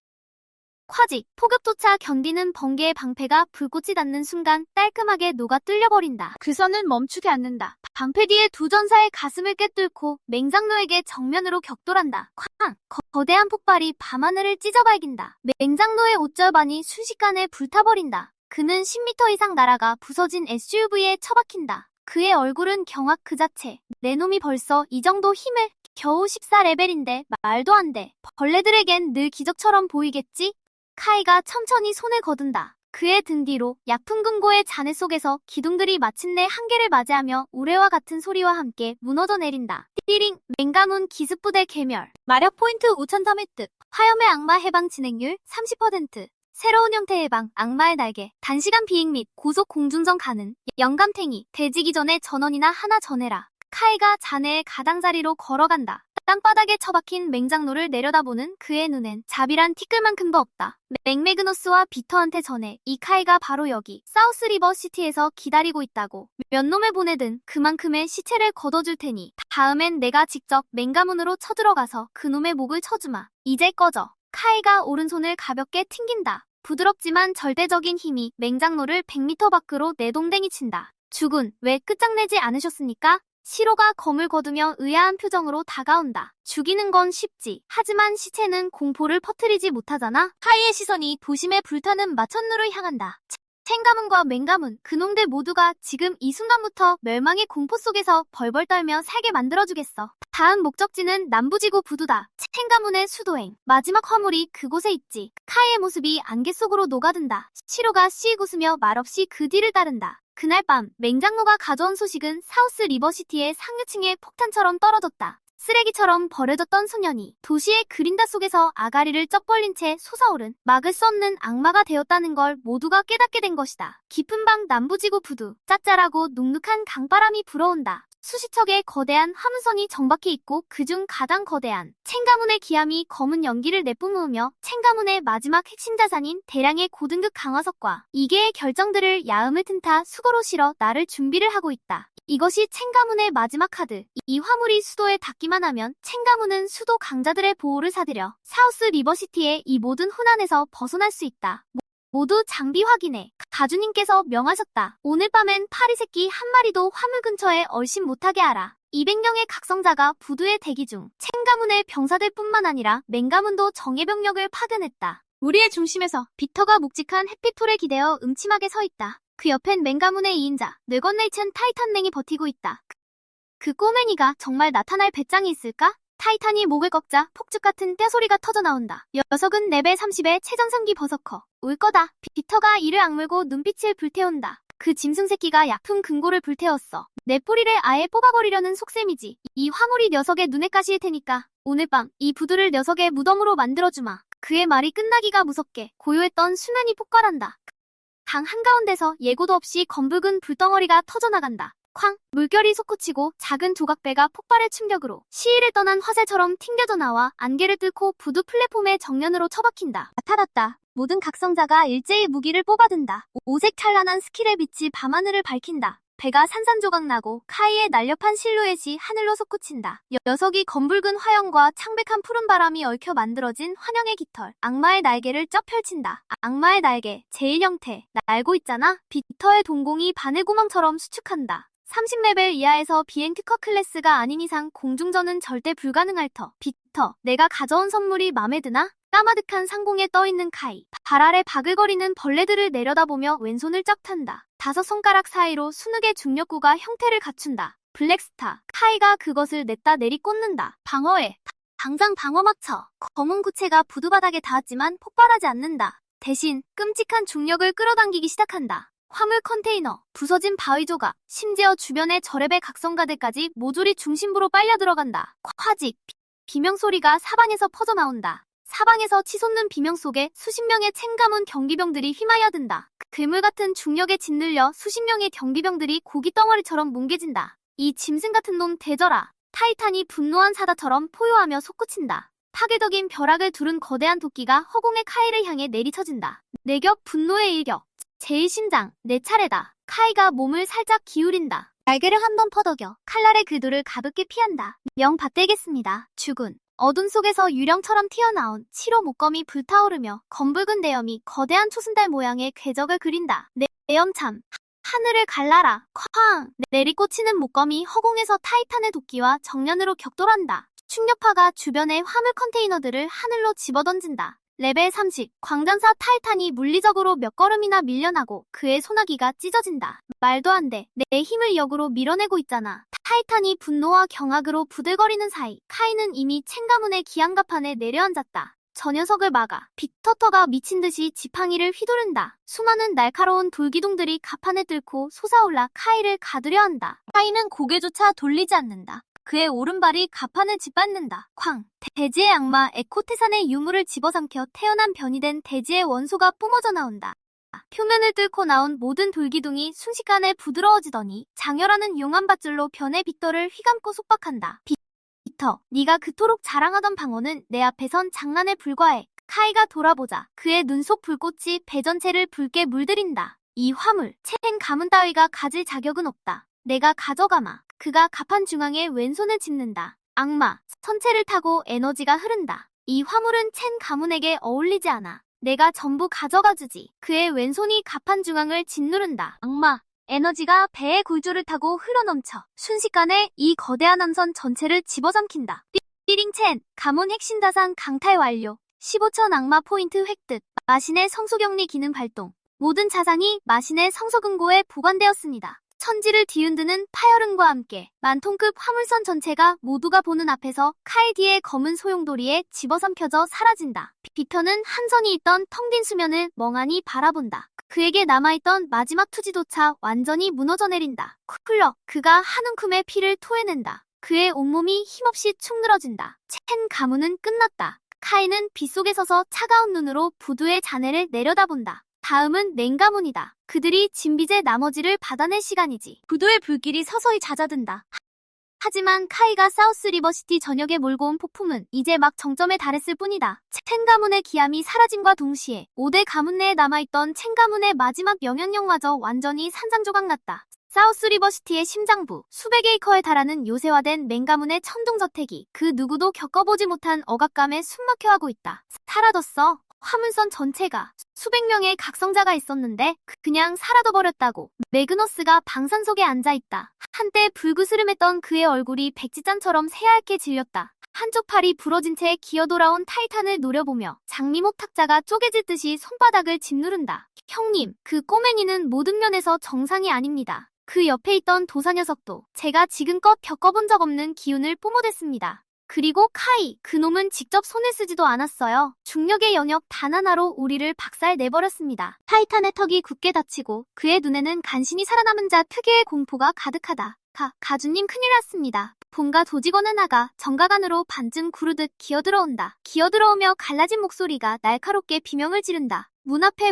[SPEAKER 1] 콰직, 폭격조차 견디는 번개의 방패가 불꽃이 닿는 순간 깔끔하게 녹아 뚫려버린다. 그 선은 멈추지 않는다. 방패 뒤에 두 전사의 가슴을 꿰뚫고 맹장로에게 정면으로 격돌한다. 쾅! 거대한 폭발이 밤하늘을 찢어발긴다. 맹장로의 옷절반이 순식간에 불타버린다. 그는 10m 이상 날아가 부서진 SUV에 처박힌다. 그의 얼굴은 경악 그 자체. 내 놈이 벌써 이 정도 힘을? 겨우 14레벨인데 말도 안 돼. 벌레들에겐 늘 기적처럼 보이겠지? 카이가 천천히 손을 거둔다. 그의 등 뒤로 약품 금고의 잔해 속에서 기둥들이 마침내 한계를 맞이하며 우레와 같은 소리와 함께 무너져 내린다. 띠링, 맹가문 기습부대 개멸. 마력 포인트 5000점 획득. 화염의 악마 해방 진행률 30%. 새로운 형태 해방, 악마의 날개. 단시간 비행 및 고속 공중전 가능. 영감탱이, 대지기 전에 전원이나 하나 전해라. 카이가 잔해의 가장자리로 걸어간다. 땅바닥에 처박힌 맹장로를 내려다보는 그의 눈엔 자비란 티끌만큼도 없다. 맥매그너스와 비터한테 전해 이 카이가 바로 여기 사우스 리버 시티에서 기다리고 있다고. 몇 놈을 보내든 그만큼의 시체를 걷어줄 테니 다음엔 내가 직접 맹가문으로 쳐들어가서 그놈의 목을 쳐주마. 이제 꺼져. 카이가 오른손을 가볍게 튕긴다. 부드럽지만 절대적인 힘이 맹장로를 100m 밖으로 내동댕이 친다. 주군, 왜 끝장내지 않으셨습니까? 시로가 검을 거두며 의아한 표정으로 다가온다. 죽이는 건 쉽지. 하지만 시체는 공포를 퍼뜨리지 못하잖아. 카이의 시선이 도심에 불타는 마천루를 향한다. 첸 가문과 맹 가문, 그놈들 모두가 지금 이 순간부터 멸망의 공포 속에서 벌벌 떨며 살게 만들어주겠어. 다음 목적지는 남부지구 부두다. 첸 가문의 수도행. 마지막 화물이 그곳에 있지. 카이의 모습이 안개 속으로 녹아든다. 시로가 씩 웃으며 말없이 그 뒤를 따른다. 그날 밤 맹장로가 가져온 소식은 사우스 리버시티의 상류층에 폭탄처럼 떨어졌다. 쓰레기처럼 버려졌던 소년이 도시의 그린다 속에서 아가리를 쩍 벌린 채 솟아오른 막을 수 없는 악마가 되었다는 걸 모두가 깨닫게 된 것이다. 깊은 방 남부지구 부두. 짭짤하고 눅눅한 강바람이 불어온다. 수십 척의 거대한 화문선이 정박해 있고 그중 가장 거대한 첸 가문의 기함이 검은 연기를 내뿜으며 첸 가문의 마지막 핵심 자산인 대량의 고등급 강화석과 이계의 결정들을 야음을 튼타 수고로 실어 나를 준비를 하고 있다. 이것이 첸 가문의 마지막 카드. 이 화물이 수도에 닿기만 하면 첸 가문은 수도 강자들의 보호를 사들여 사우스 리버시티의 이 모든 혼란에서 벗어날 수 있다. 모두 장비 확인해. 가주님께서 명하셨다. 오늘 밤엔 파리 새끼 한 마리도 화물 근처에 얼씬 못하게 하라. 200명의 각성자가 부두에 대기 중. 첸 가문의 병사들뿐만 아니라 맹 가문도 정예 병력을 파견했다. 우리의 중심에서 비터가 묵직한 햇빛톨에 기대어 음침하게 서 있다. 그 옆엔 맹 가문의 2인자 늙었네이천 타이탄맹이 버티고 있다. 그 꼬맹이가 정말 나타날 배짱이 있을까? 타이탄이 목을 꺾자 폭죽 같은 떼소리가 터져 나온다. 녀석은 레벨 30의 최전성기 버서커. 올 거다. 비터가 이를 악물고 눈빛을 불태운다. 그 짐승 새끼가 약품 금고를 불태웠어. 내 뿌리를 아예 뽑아버리려는 속셈이지. 이 화물이 녀석의 눈에 가시일 테니까 오늘 밤 이 부두를 녀석의 무덤으로 만들어주마. 그의 말이 끝나기가 무섭게 고요했던 수면이 폭발한다. 강 한가운데서 예고도 없이 검붉은 불덩어리가 터져나간다. 쾅! 물결이 솟구치고 작은 조각배가 폭발의 충격으로 시위를 떠난 화살처럼 튕겨져 나와 안개를 뚫고 부두 플랫폼의 정면으로 처박힌다. 나타났다. 모든 각성자가 일제히 무기를 뽑아든다. 오색 찬란한 스킬의 빛이 밤하늘을 밝힌다. 배가 산산조각 나고 카이의 날렵한 실루엣이 하늘로 솟구친다. 녀석이 검붉은 화염과 창백한 푸른 바람이 얽혀 만들어진 환영의 깃털. 악마의 날개를 쩍 펼친다. 악마의 날개, 제일 형태. 날고 있잖아? 비터의 동공이 바늘구멍처럼 수축한다. 30레벨 이하에서 비행 특허 클래스가 아닌 이상 공중전은 절대 불가능할 터. 비터, 내가 가져온 선물이 맘에 드나? 까마득한 상공에 떠있는 카이. 발 아래 바글거리는 벌레들을 내려다보며 왼손을 쩍 탄다. 5손가락 사이로 순흑의 중력구가 형태를 갖춘다. 블랙스타. 카이가 그것을 냈다 내리꽂는다. 방어해. 당장 방어막 쳐. 검은 구체가 부두바닥에 닿았지만 폭발하지 않는다. 대신 끔찍한 중력을 끌어당기기 시작한다. 화물 컨테이너, 부서진 바위 조각, 심지어 주변의 저레벨 각성가들까지 모조리 중심부로 빨려 들어간다. 화직, 비명소리가 사방에서 퍼져나온다. 사방에서 치솟는 비명 속에 수십 명의 첸 가문 경비병들이 휘말려든다. 괴물 같은 중력에 짓눌려 수십 명의 경비병들이 고기 덩어리처럼 뭉개진다. 이 짐승 같은 놈 대저라. 타이탄이 분노한 사자처럼 포효하며 솟구친다. 파괴적인 벼락을 두른 거대한 도끼가 허공의 카이를 향해 내리쳐진다. 내 격 분노의 일격. 제1심장, 내 차례다. 카이가 몸을 살짝 기울인다. 날개를 한번 퍼덕여 칼날의 궤도를 가볍게 피한다. 명 받들겠습니다. 죽은. 어둠 속에서 유령처럼 튀어나온 7호 목검이 불타오르며 검붉은 내염이 거대한 초승달 모양의 궤적을 그린다. 내염참. 하늘을 갈라라. 쾅! 내리꽂히는 목검이 허공에서 타이탄의 도끼와 정면으로 격돌한다. 충격파가 주변의 화물 컨테이너들을 하늘로 집어던진다. 레벨 30, 광전사 타이탄이 물리적으로 몇 걸음이나 밀려나고 그의 소나기가 찢어진다. 말도 안 돼. 내 힘을 역으로 밀어내고 있잖아. 타이탄이 분노와 경악으로 부들거리는 사이 카이는 이미 첸 가문의 기항갑판에 내려앉았다. 저 녀석을 막아. 빅터터가 미친 듯이 지팡이를 휘두른다. 수많은 날카로운 돌기둥들이 갑판을 뚫고 솟아올라 카이를 가두려 한다. 카이는 고개조차 돌리지 않는다. 그의 오른발이 갑판을 짓밟는다. 쾅! 대지의 악마 에코테산의 유물을 집어삼켜 태어난 변이 된 대지의 원소가 뿜어져 나온다. 표면을 뚫고 나온 모든 돌기둥이 순식간에 부드러워지더니 장렬하는 용암 밧줄로 변의 빅터를 휘감고 속박한다. 빅터, 네가 그토록 자랑하던 방어는 내 앞에선 장난에 불과해. 카이가 돌아보자 그의 눈 속 불꽃이 배 전체를 붉게 물들인다. 이 화물, 첸 가문 따위가 가질 자격은 없다. 내가 가져가마. 그가 갑판 중앙에 왼손을 짚는다. 악마, 선체를 타고 에너지가 흐른다. 이 화물은 첸 가문에게 어울리지 않아. 내가 전부 가져가주지. 그의 왼손이 갑판 중앙을 짓누른다. 악마, 에너지가 배의 굴조를 타고 흘러넘쳐 순식간에 이 거대한 함선 전체를 집어삼킨다. 띠링 첸, 가문 핵심 자산 강탈 완료. 15,000 악마 포인트 획득. 마신의 성소격리 기능 발동. 모든 자산이 마신의 성소금고에 보관되었습니다. 천지를 뒤흔드는 파열음과 함께 만톤급 화물선 전체가 모두가 보는 앞에서 카이디의 검은 소용돌이에 집어삼켜져 사라진다. 비편은 한선이 있던 텅 빈 수면을 멍하니 바라본다. 그에게 남아있던 마지막 투지조차 완전히 무너져 내린다. 쿨러, 그가 한 움큼의 피를 토해낸다. 그의 온몸이 힘없이 축 늘어진다. 첸 가문은 끝났다. 카이는 빗속에 서서 차가운 눈으로 부두의 잔해를 내려다본다. 다음은 냉 가문이다. 그들이 진빚의 나머지를 받아낼 시간이지. 부두의 불길이 서서히 잦아든다. 하지만 카이가 사우스 리버시티 전역에 몰고 온 폭풍은 이제 막 정점에 달했을 뿐이다. 첸 가문의 기함이 사라짐과 동시에 5대 가문 내에 남아있던 첸 가문의 마지막 영향력마저 완전히 산산조각 났다. 사우스 리버시티의 심장부, 수백 에이커에 달하는 요새화된 맹 가문의 천둥저택이 그 누구도 겪어보지 못한 억압감에 숨막혀하고 있다. 사라졌어. 화물선 전체가. 수백 명의 각성자가 있었는데 그냥 사라져버렸다고. 매그너스가 방산 속에 앉아있다. 한때 불그스름했던 그의 얼굴이 백지장처럼 새하얗게 질렸다. 한쪽 팔이 부러진 채 기어돌아온 타이탄을 노려보며 장미목 탁자가 쪼개질 듯이 손바닥을 짓누른다. 형님, 그 꼬맹이는 모든 면에서 정상이 아닙니다. 그 옆에 있던 도사 녀석도 제가 지금껏 겪어본 적 없는 기운을 뿜어댔습니다. 그리고 카이, 그놈은 직접 손을 쓰지도 않았어요. 중력의 영역 단 하나로 우리를 박살내버렸습니다. 타이탄의 턱이 굳게 닫히고 그의 눈에는 간신히 살아남은 자 특유의 공포가 가득하다. 가주님 큰일 났습니다. 본가 조직원은 하가 정각 안으로 반쯤 구르듯 기어들어온다. 기어들어오며 갈라진 목소리가 날카롭게 비명을 지른다. 문 앞에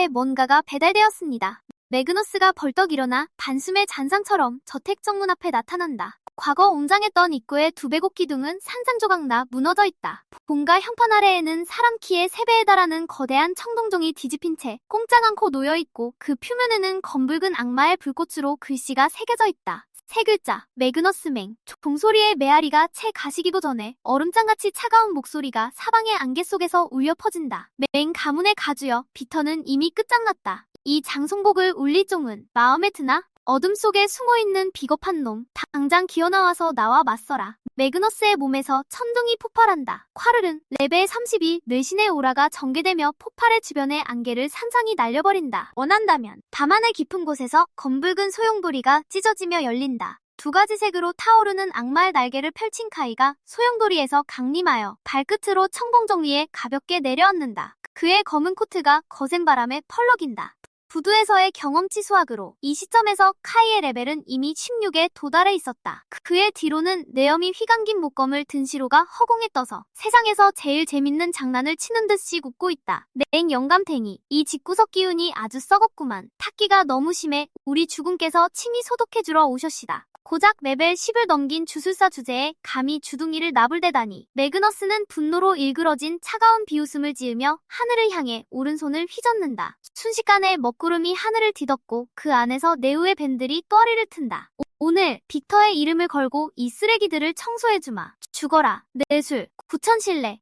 [SPEAKER 1] 뭔가가 배달되었습니다. 매그너스가 벌떡 일어나 반숨의 잔상처럼 저택 정문 앞에 나타난다. 과거 웅장했던 입구의 두 배곡 기둥은 산산조각 나 무너져 있다. 본가 형판 아래에는 사람 키의 3배에 달하는 거대한 청동종이 뒤집힌 채 꼼짝 않고 놓여있고 그 표면에는 검붉은 악마의 불꽃으로 글씨가 새겨져 있다. 세 글자, 매그너스 맹. 종소리의 메아리가 채 가시기도 전에 얼음장같이 차가운 목소리가 사방의 안개 속에서 울려 퍼진다. 맹 가문의 가주여, 비터는 이미 끝장났다. 이 장송곡을 울릴 종은 마음에 드나? 어둠 속에 숨어있는 비겁한 놈, 당장 기어나와서 나와 맞서라. 매그너스의 몸에서 천둥이 폭발한다. 콰르른, 레벨 32, 뇌신의 오라가 전개되며 폭발의 주변의 안개를 산산히 날려버린다. 원한다면 밤하늘 깊은 곳에서 검붉은 소용돌이가 찢어지며 열린다. 두 가지 색으로 타오르는 악마의 날개를 펼친 카이가 소용돌이에서 강림하여 발끝으로 청공정 위에 가볍게 내려앉는다. 그의 검은 코트가 거센 바람에 펄럭인다. 부두에서의 경험치 수확으로 이 시점에서 카이의 레벨은 이미 16에 도달해 있었다. 그의 뒤로는 내염이 휘감긴 목검을 든 시로가 허공에 떠서 세상에서 제일 재밌는 장난을 치는 듯이 웃고 있다. 냉 영감탱이, 이 집구석 기운이 아주 썩었구만. 탁기가 너무 심해. 우리 주군께서 친히 소독해주러 오셨시다. 고작 레벨 10을 넘긴 주술사 주제에 감히 주둥이를 나불대다니. 매그너스는 분노로 일그러진 차가운 비웃음을 지으며 하늘을 향해 오른손을 휘젓는다. 순식간에 먹구름이 하늘을 뒤덮고 그 안에서 네우의 밴들이 떠리를 튼다. 오늘 빅터의 이름을 걸고 이 쓰레기들을 청소해주마. 죽어라. 내술. 구천실내.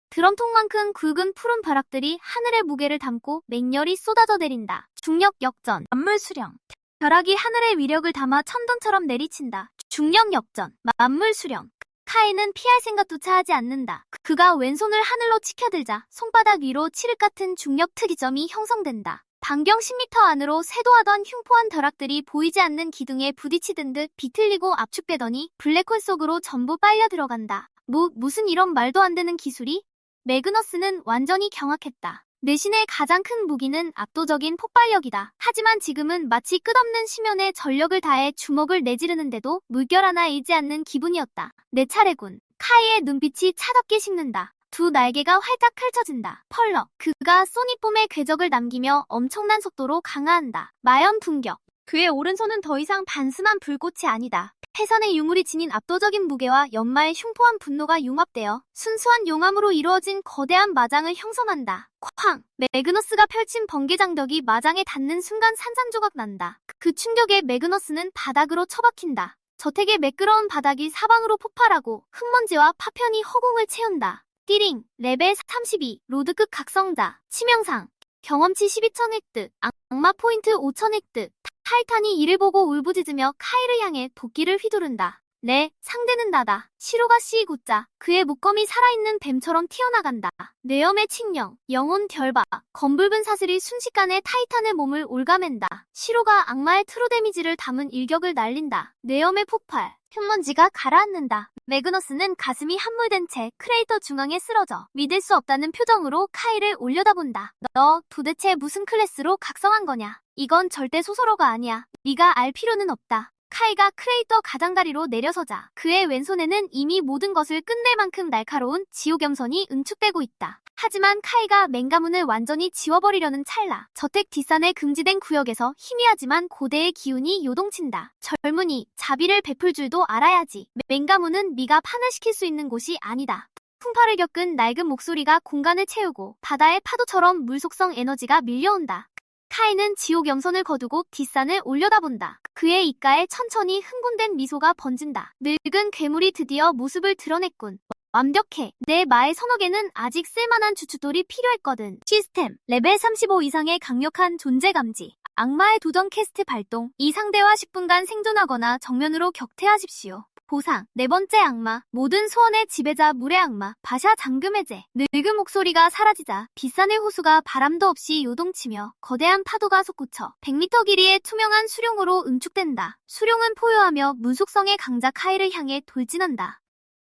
[SPEAKER 1] 드럼통만큼 굵은 푸른 벼락들이 하늘의 무게를 담고 맹렬히 쏟아져 내린다. 중력 역전. 만물 수령. 벼락이 하늘의 위력을 담아 천둥처럼 내리친다. 중력 역전, 만물 수령. 카이는 피할 생각조차 하지 않는다. 그가 왼손을 하늘로 치켜들자 손바닥 위로 칠흑 같은 중력 특이점이 형성된다. 반경 10m 안으로 쇄도하던 흉포한 벼락들이 보이지 않는 기둥에 부딪히던 듯 비틀리고 압축되더니 블랙홀 속으로 전부 빨려 들어간다. 무슨 이런 말도 안 되는 기술이? 매그너스는 완전히 경악했다. 내신의 가장 큰 무기는 압도적인 폭발력이다. 하지만 지금은 마치 끝없는 심연에 전력을 다해 주먹을 내지르는데도 물결 하나 일지 않는 기분이었다. 내 차례군. 카이의 눈빛이 차갑게 식는다. 두 날개가 활짝 펼쳐진다. 펄럭. 그가 소니폼의 궤적을 남기며 엄청난 속도로 강화한다. 마연 분격. 그의 오른손은 더 이상 단순한 불꽃이 아니다. 해산의 유물이 지닌 압도적인 무게와 연마의 흉포한 분노가 융합되어 순수한 용암으로 이루어진 거대한 마장을 형성한다. 쾅! 매그너스가 펼친 번개장벽이 마장에 닿는 순간 산산조각 난다. 그 충격에 매그너스는 바닥으로 처박힌다. 저택의 매끄러운 바닥이 사방으로 폭발하고 흙먼지와 파편이 허공을 채운다. 띠링! 레벨 32, 로드급 각성자, 치명상, 경험치 12,000 획득, 악마 포인트 5,000 획득. 타이탄이 이를 보고 울부짖으며 카이를 향해 도끼를 휘두른다. 네, 상대는 나다. 시로가 씨 곧자 그의 목검이 살아있는 뱀처럼 튀어나간다. 뇌염의 칙령, 영혼 결박, 검붉은 사슬이 순식간에 타이탄의 몸을 올가맨다. 시로가 악마의 트루 데미지를 담은 일격을 날린다. 뇌염의 폭발, 흙먼지가 가라앉는다. 매그너스는 가슴이 함몰된 채 크레이터 중앙에 쓰러져 믿을 수 없다는 표정으로 카이를 올려다본다. 너 도대체 무슨 클래스로 각성한 거냐? 이건 절대 소설어가 아니야. 네가 알 필요는 없다. 카이가 크레이터 가장다리로 내려서자 그의 왼손에는 이미 모든 것을 끝낼 만큼 날카로운 지옥염선이 응축되고 있다. 하지만 카이가 맹가문을 완전히 지워버리려는 찰나 저택 뒷산의 금지된 구역에서 희미하지만 고대의 기운이 요동친다. 젊은이, 자비를 베풀 줄도 알아야지. 맹가문은 네가 판을 시킬 수 있는 곳이 아니다. 풍파를 겪은 낡은 목소리가 공간을 채우고 바다의 파도처럼 물속성 에너지가 밀려온다. 카이는 지옥 염선을 거두고 뒷산을 올려다본다. 그의 입가에 천천히 흥분된 미소가 번진다. 늙은 괴물이 드디어 모습을 드러냈군. 완벽해. 내 마의 선억에는 아직 쓸만한 주춧돌이 필요했거든. 시스템, 레벨 35 이상의 강력한 존재 감지. 악마의 도전 캐스트 발동. 이 상대와 10분간 생존하거나 정면으로 격퇴하십시오. 보상, 네 번째 악마, 모든 소원의 지배자 물의 악마, 바샤 잠금 해제. 늙은 목소리가 사라지자 빗산의 호수가 바람도 없이 요동치며 거대한 파도가 솟구쳐 100m 길이의 투명한 수룡으로 응축된다. 수룡은 포효하며 무속성의 강자 카이를 향해 돌진한다.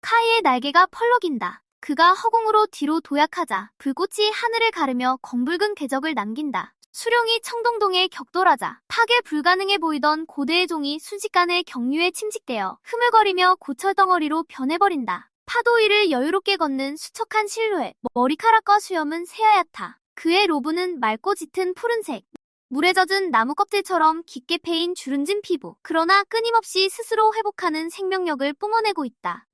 [SPEAKER 1] 카이의 날개가 펄럭인다. 그가 허공으로 뒤로 도약하자 불꽃이 하늘을 가르며 검붉은 궤적을 남긴다. 수룡이 청동동에 격돌하자 파괴 불가능해 보이던 고대의 종이 순식간에 경류에 침식되어 흐물거리며 고철덩어리로 변해버린다. 파도 위를 여유롭게 걷는 수척한 실루엣, 머리카락과 수염은 새하얗다. 그의 로브는 맑고 짙은 푸른색, 물에 젖은 나무 껍질처럼 깊게 패인 주름진 피부. 그러나 끊임없이 스스로 회복하는 생명력을 뿜어내고 있다.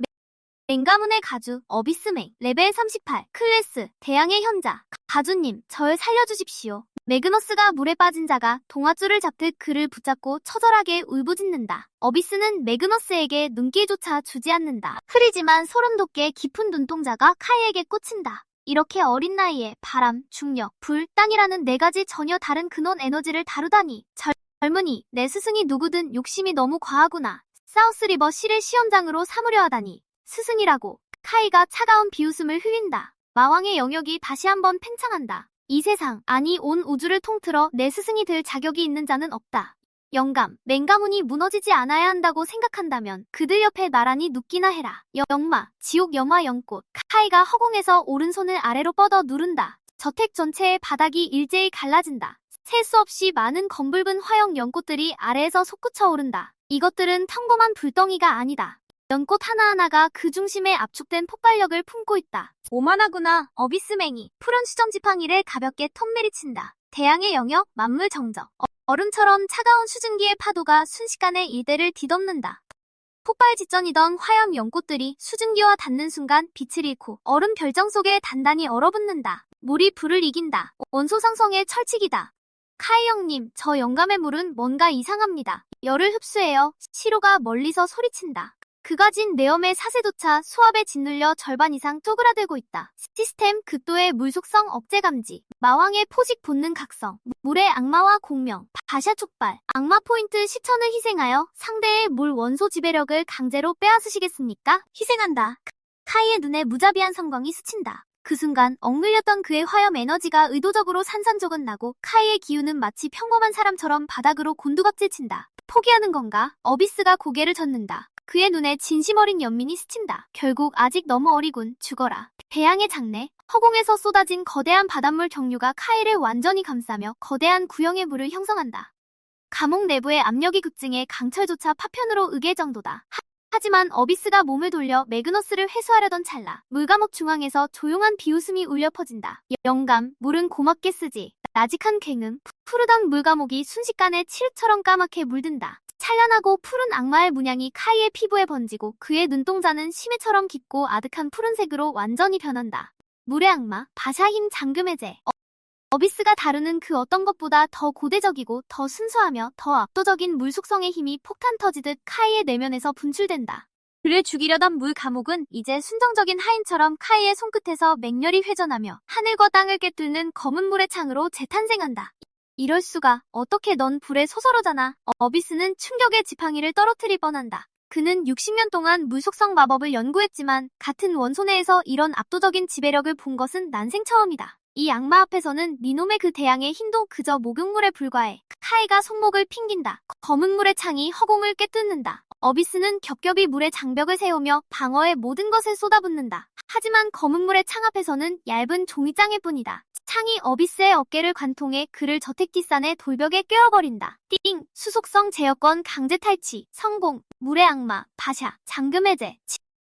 [SPEAKER 1] 맹가문의 가주, 어비스맹, 레벨 38, 클래스, 대양의 현자. 가주님, 절 살려주십시오. 매그너스가 물에 빠진 자가 동아줄을 잡듯 그를 붙잡고 처절하게 울부짖는다. 어비스는 매그너스에게 눈길조차 주지 않는다. 흐리지만 소름 돋게 깊은 눈동자가 카이에게 꽂힌다. 이렇게 어린 나이에 바람, 중력, 불, 땅이라는 네 가지 전혀 다른 근원 에너지를 다루다니. 젊은이, 내 스승이 누구든 욕심이 너무 과하구나. 사우스리버 시를 시험장으로 삼으려 하다니. 스승이라고. 카이가 차가운 비웃음을 흘린다. 마왕의 영역이 다시 한번 팽창한다. 이 세상, 아니 온 우주를 통틀어 내 스승이 될 자격이 있는 자는 없다. 영감, 맹가문이 무너지지 않아야 한다고 생각한다면 그들 옆에 나란히 눕기나 해라. 영마, 지옥 염화 연꽃. 카이가 허공에서 오른손을 아래로 뻗어 누른다. 저택 전체의 바닥이 일제히 갈라진다. 셀 수 없이 많은 검붉은 화형 연꽃들이 아래에서 솟구쳐 오른다. 이것들은 평범한 불덩이가 아니다. 연꽃 하나하나가 그 중심에 압축된 폭발력을 품고 있다. 오만하구나, 어비스맹이. 푸른 수정 지팡이를 가볍게 턴내리친다. 대양의 영역, 만물 정적. 얼음처럼 차가운 수증기의 파도가 순식간에 일대를 뒤덮는다. 폭발 직전이던 화염 연꽃들이 수증기와 닿는 순간 빛을 잃고 얼음 별정 속에 단단히 얼어붙는다. 물이 불을 이긴다. 원소 상성의 철칙이다. 카이 형님, 저 영감의 물은 뭔가 이상합니다. 열을 흡수해요. 시로가 멀리서 소리친다. 그가 진 내염의 사세조차 수압에 짓눌려 절반 이상 쪼그라들고 있다. 시스템 극도의 물속성 억제 감지. 마왕의 포식 본능 각성. 물의 악마와 공명. 바샤 촉발. 악마 포인트 10,000을 희생하여 상대의 물 원소 지배력을 강제로 빼앗으시겠습니까? 희생한다. 카이의 눈에 무자비한 성광이 스친다. 그 순간 억눌렸던 그의 화염 에너지가 의도적으로 산산조각 나고 카이의 기운은 마치 평범한 사람처럼 바닥으로 곤두박질친다. 포기하는 건가? 어비스가 고개를 젓는다. 그의 눈에 진심 어린 연민이 스친다. 결국 아직 너무 어리군. 죽어라. 배양의 장래. 허공에서 쏟아진 거대한 바닷물 경류가 카이를 완전히 감싸며 거대한 구형의 물을 형성한다. 감옥 내부의 압력이 급증해 강철조차 파편으로 으갤 정도다. 하지만 어비스가 몸을 돌려 매그너스를 회수하려던 찰나 물감옥 중앙에서 조용한 비웃음이 울려 퍼진다. 영감, 물은 고맙게 쓰지. 나직한 괭음, 푸르던 물감옥이 순식간에 칠흑처럼 까맣게 물든다. 찬란하고 푸른 악마의 문양이 카이의 피부에 번지고 그의 눈동자는 심해처럼 깊고 아득한 푸른색으로 완전히 변한다. 물의 악마, 바샤 힘 잠금 해제. 어비스가 다루는 그 어떤 것보다 더 고대적이고 더 순수하며 더 압도적인 물 속성의 힘이 폭탄 터지듯 카이의 내면에서 분출된다. 그를 죽이려던 물 감옥은 이제 순정적인 하인처럼 카이의 손끝에서 맹렬히 회전하며 하늘과 땅을 꿰뚫는 검은 물의 창으로 재탄생한다. 이럴 수가. 어떻게 넌 불의 소설어잖아. 어비스는 충격의 지팡이를 떨어뜨릴 뻔한다. 그는 60년 동안 물속성 마법을 연구했지만 같은 원소 내에서 이런 압도적인 지배력을 본 것은 난생 처음이다. 이 악마 앞에서는 니놈의 그 대양의 힘도 그저 목욕물에 불과해. 카이가 손목을 핑긴다. 검은 물의 창이 허공을 꿰뚫는다. 어비스는 겹겹이 물의 장벽을 세우며 방어의 모든 것을 쏟아붓는다. 하지만 검은 물의 창 앞에서는 얇은 종이장일 뿐이다. 창이 어비스의 어깨를 관통해 그를 저택뒷산의 돌벽에 꿰어버린다. 띵! 수속성 제어권 강제 탈취, 성공, 물의 악마, 바샤, 잠금 해제,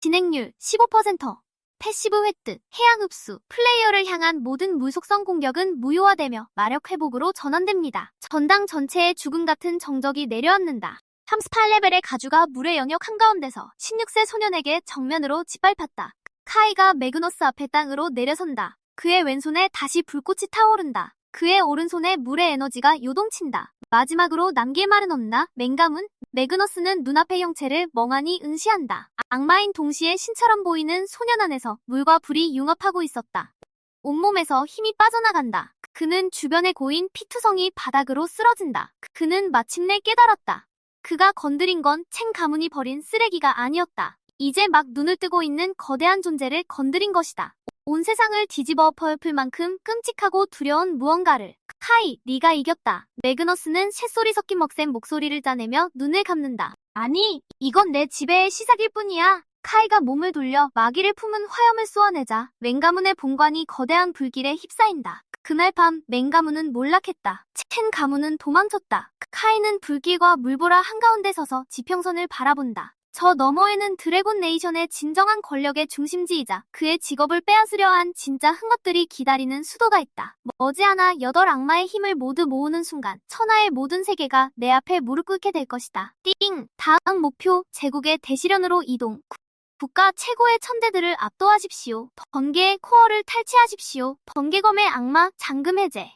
[SPEAKER 1] 진행률 15%. 패시브 획득, 해양 흡수, 플레이어를 향한 모든 물속성 공격은 무효화되며 마력 회복으로 전환됩니다. 전당 전체에 죽음 같은 정적이 내려앉는다. 38레벨의 가주가 물의 영역 한가운데서 16세 소년에게 정면으로 짓밟았다. 카이가 매그너스 앞에 땅으로 내려선다. 그의 왼손에 다시 불꽃이 타오른다. 그의 오른손에 물의 에너지가 요동친다. 마지막으로 남길 말은 없나? 맹가문? 매그너스는 눈앞의 형체를 멍하니 응시한다. 악마인 동시에 신처럼 보이는 소년 안에서 물과 불이 융합하고 있었다. 온몸에서 힘이 빠져나간다. 그는 주변에 고인 피투성이 바닥으로 쓰러진다. 그는 마침내 깨달았다. 그가 건드린 건 챙 가문이 버린 쓰레기가 아니었다. 이제 막 눈을 뜨고 있는 거대한 존재를 건드린 것이다. 온 세상을 뒤집어 엎을 만큼 끔찍하고 두려운 무언가를. 카이, 네가 이겼다. 매그너스는 쇳소리 섞인 먹센 목소리를 짜내며 눈을 감는다. 아니, 이건 내 지배의 시작일 뿐이야. 카이가 몸을 돌려 마귀를 품은 화염을 쏘아내자 맹가문의 본관이 거대한 불길에 휩싸인다. 그날 밤 맹가문은 몰락했다. 첸 가문은 도망쳤다. 카이는 불길과 물보라 한가운데 서서 지평선을 바라본다. 저 너머에는 드래곤 네이션의 진정한 권력의 중심지이자 그의 직업을 빼앗으려 한 진짜 흑것들이 기다리는 수도가 있다. 머지않아 8 악마의 힘을 모두 모으는 순간 천하의 모든 세계가 내 앞에 무릎 꿇게 될 것이다. 띵! 다음 목표, 제국의 대시련으로 이동. 국가 최고의 천재들을 압도하십시오. 번개의 코어를 탈취하십시오. 번개검의 악마, 잠금 해제.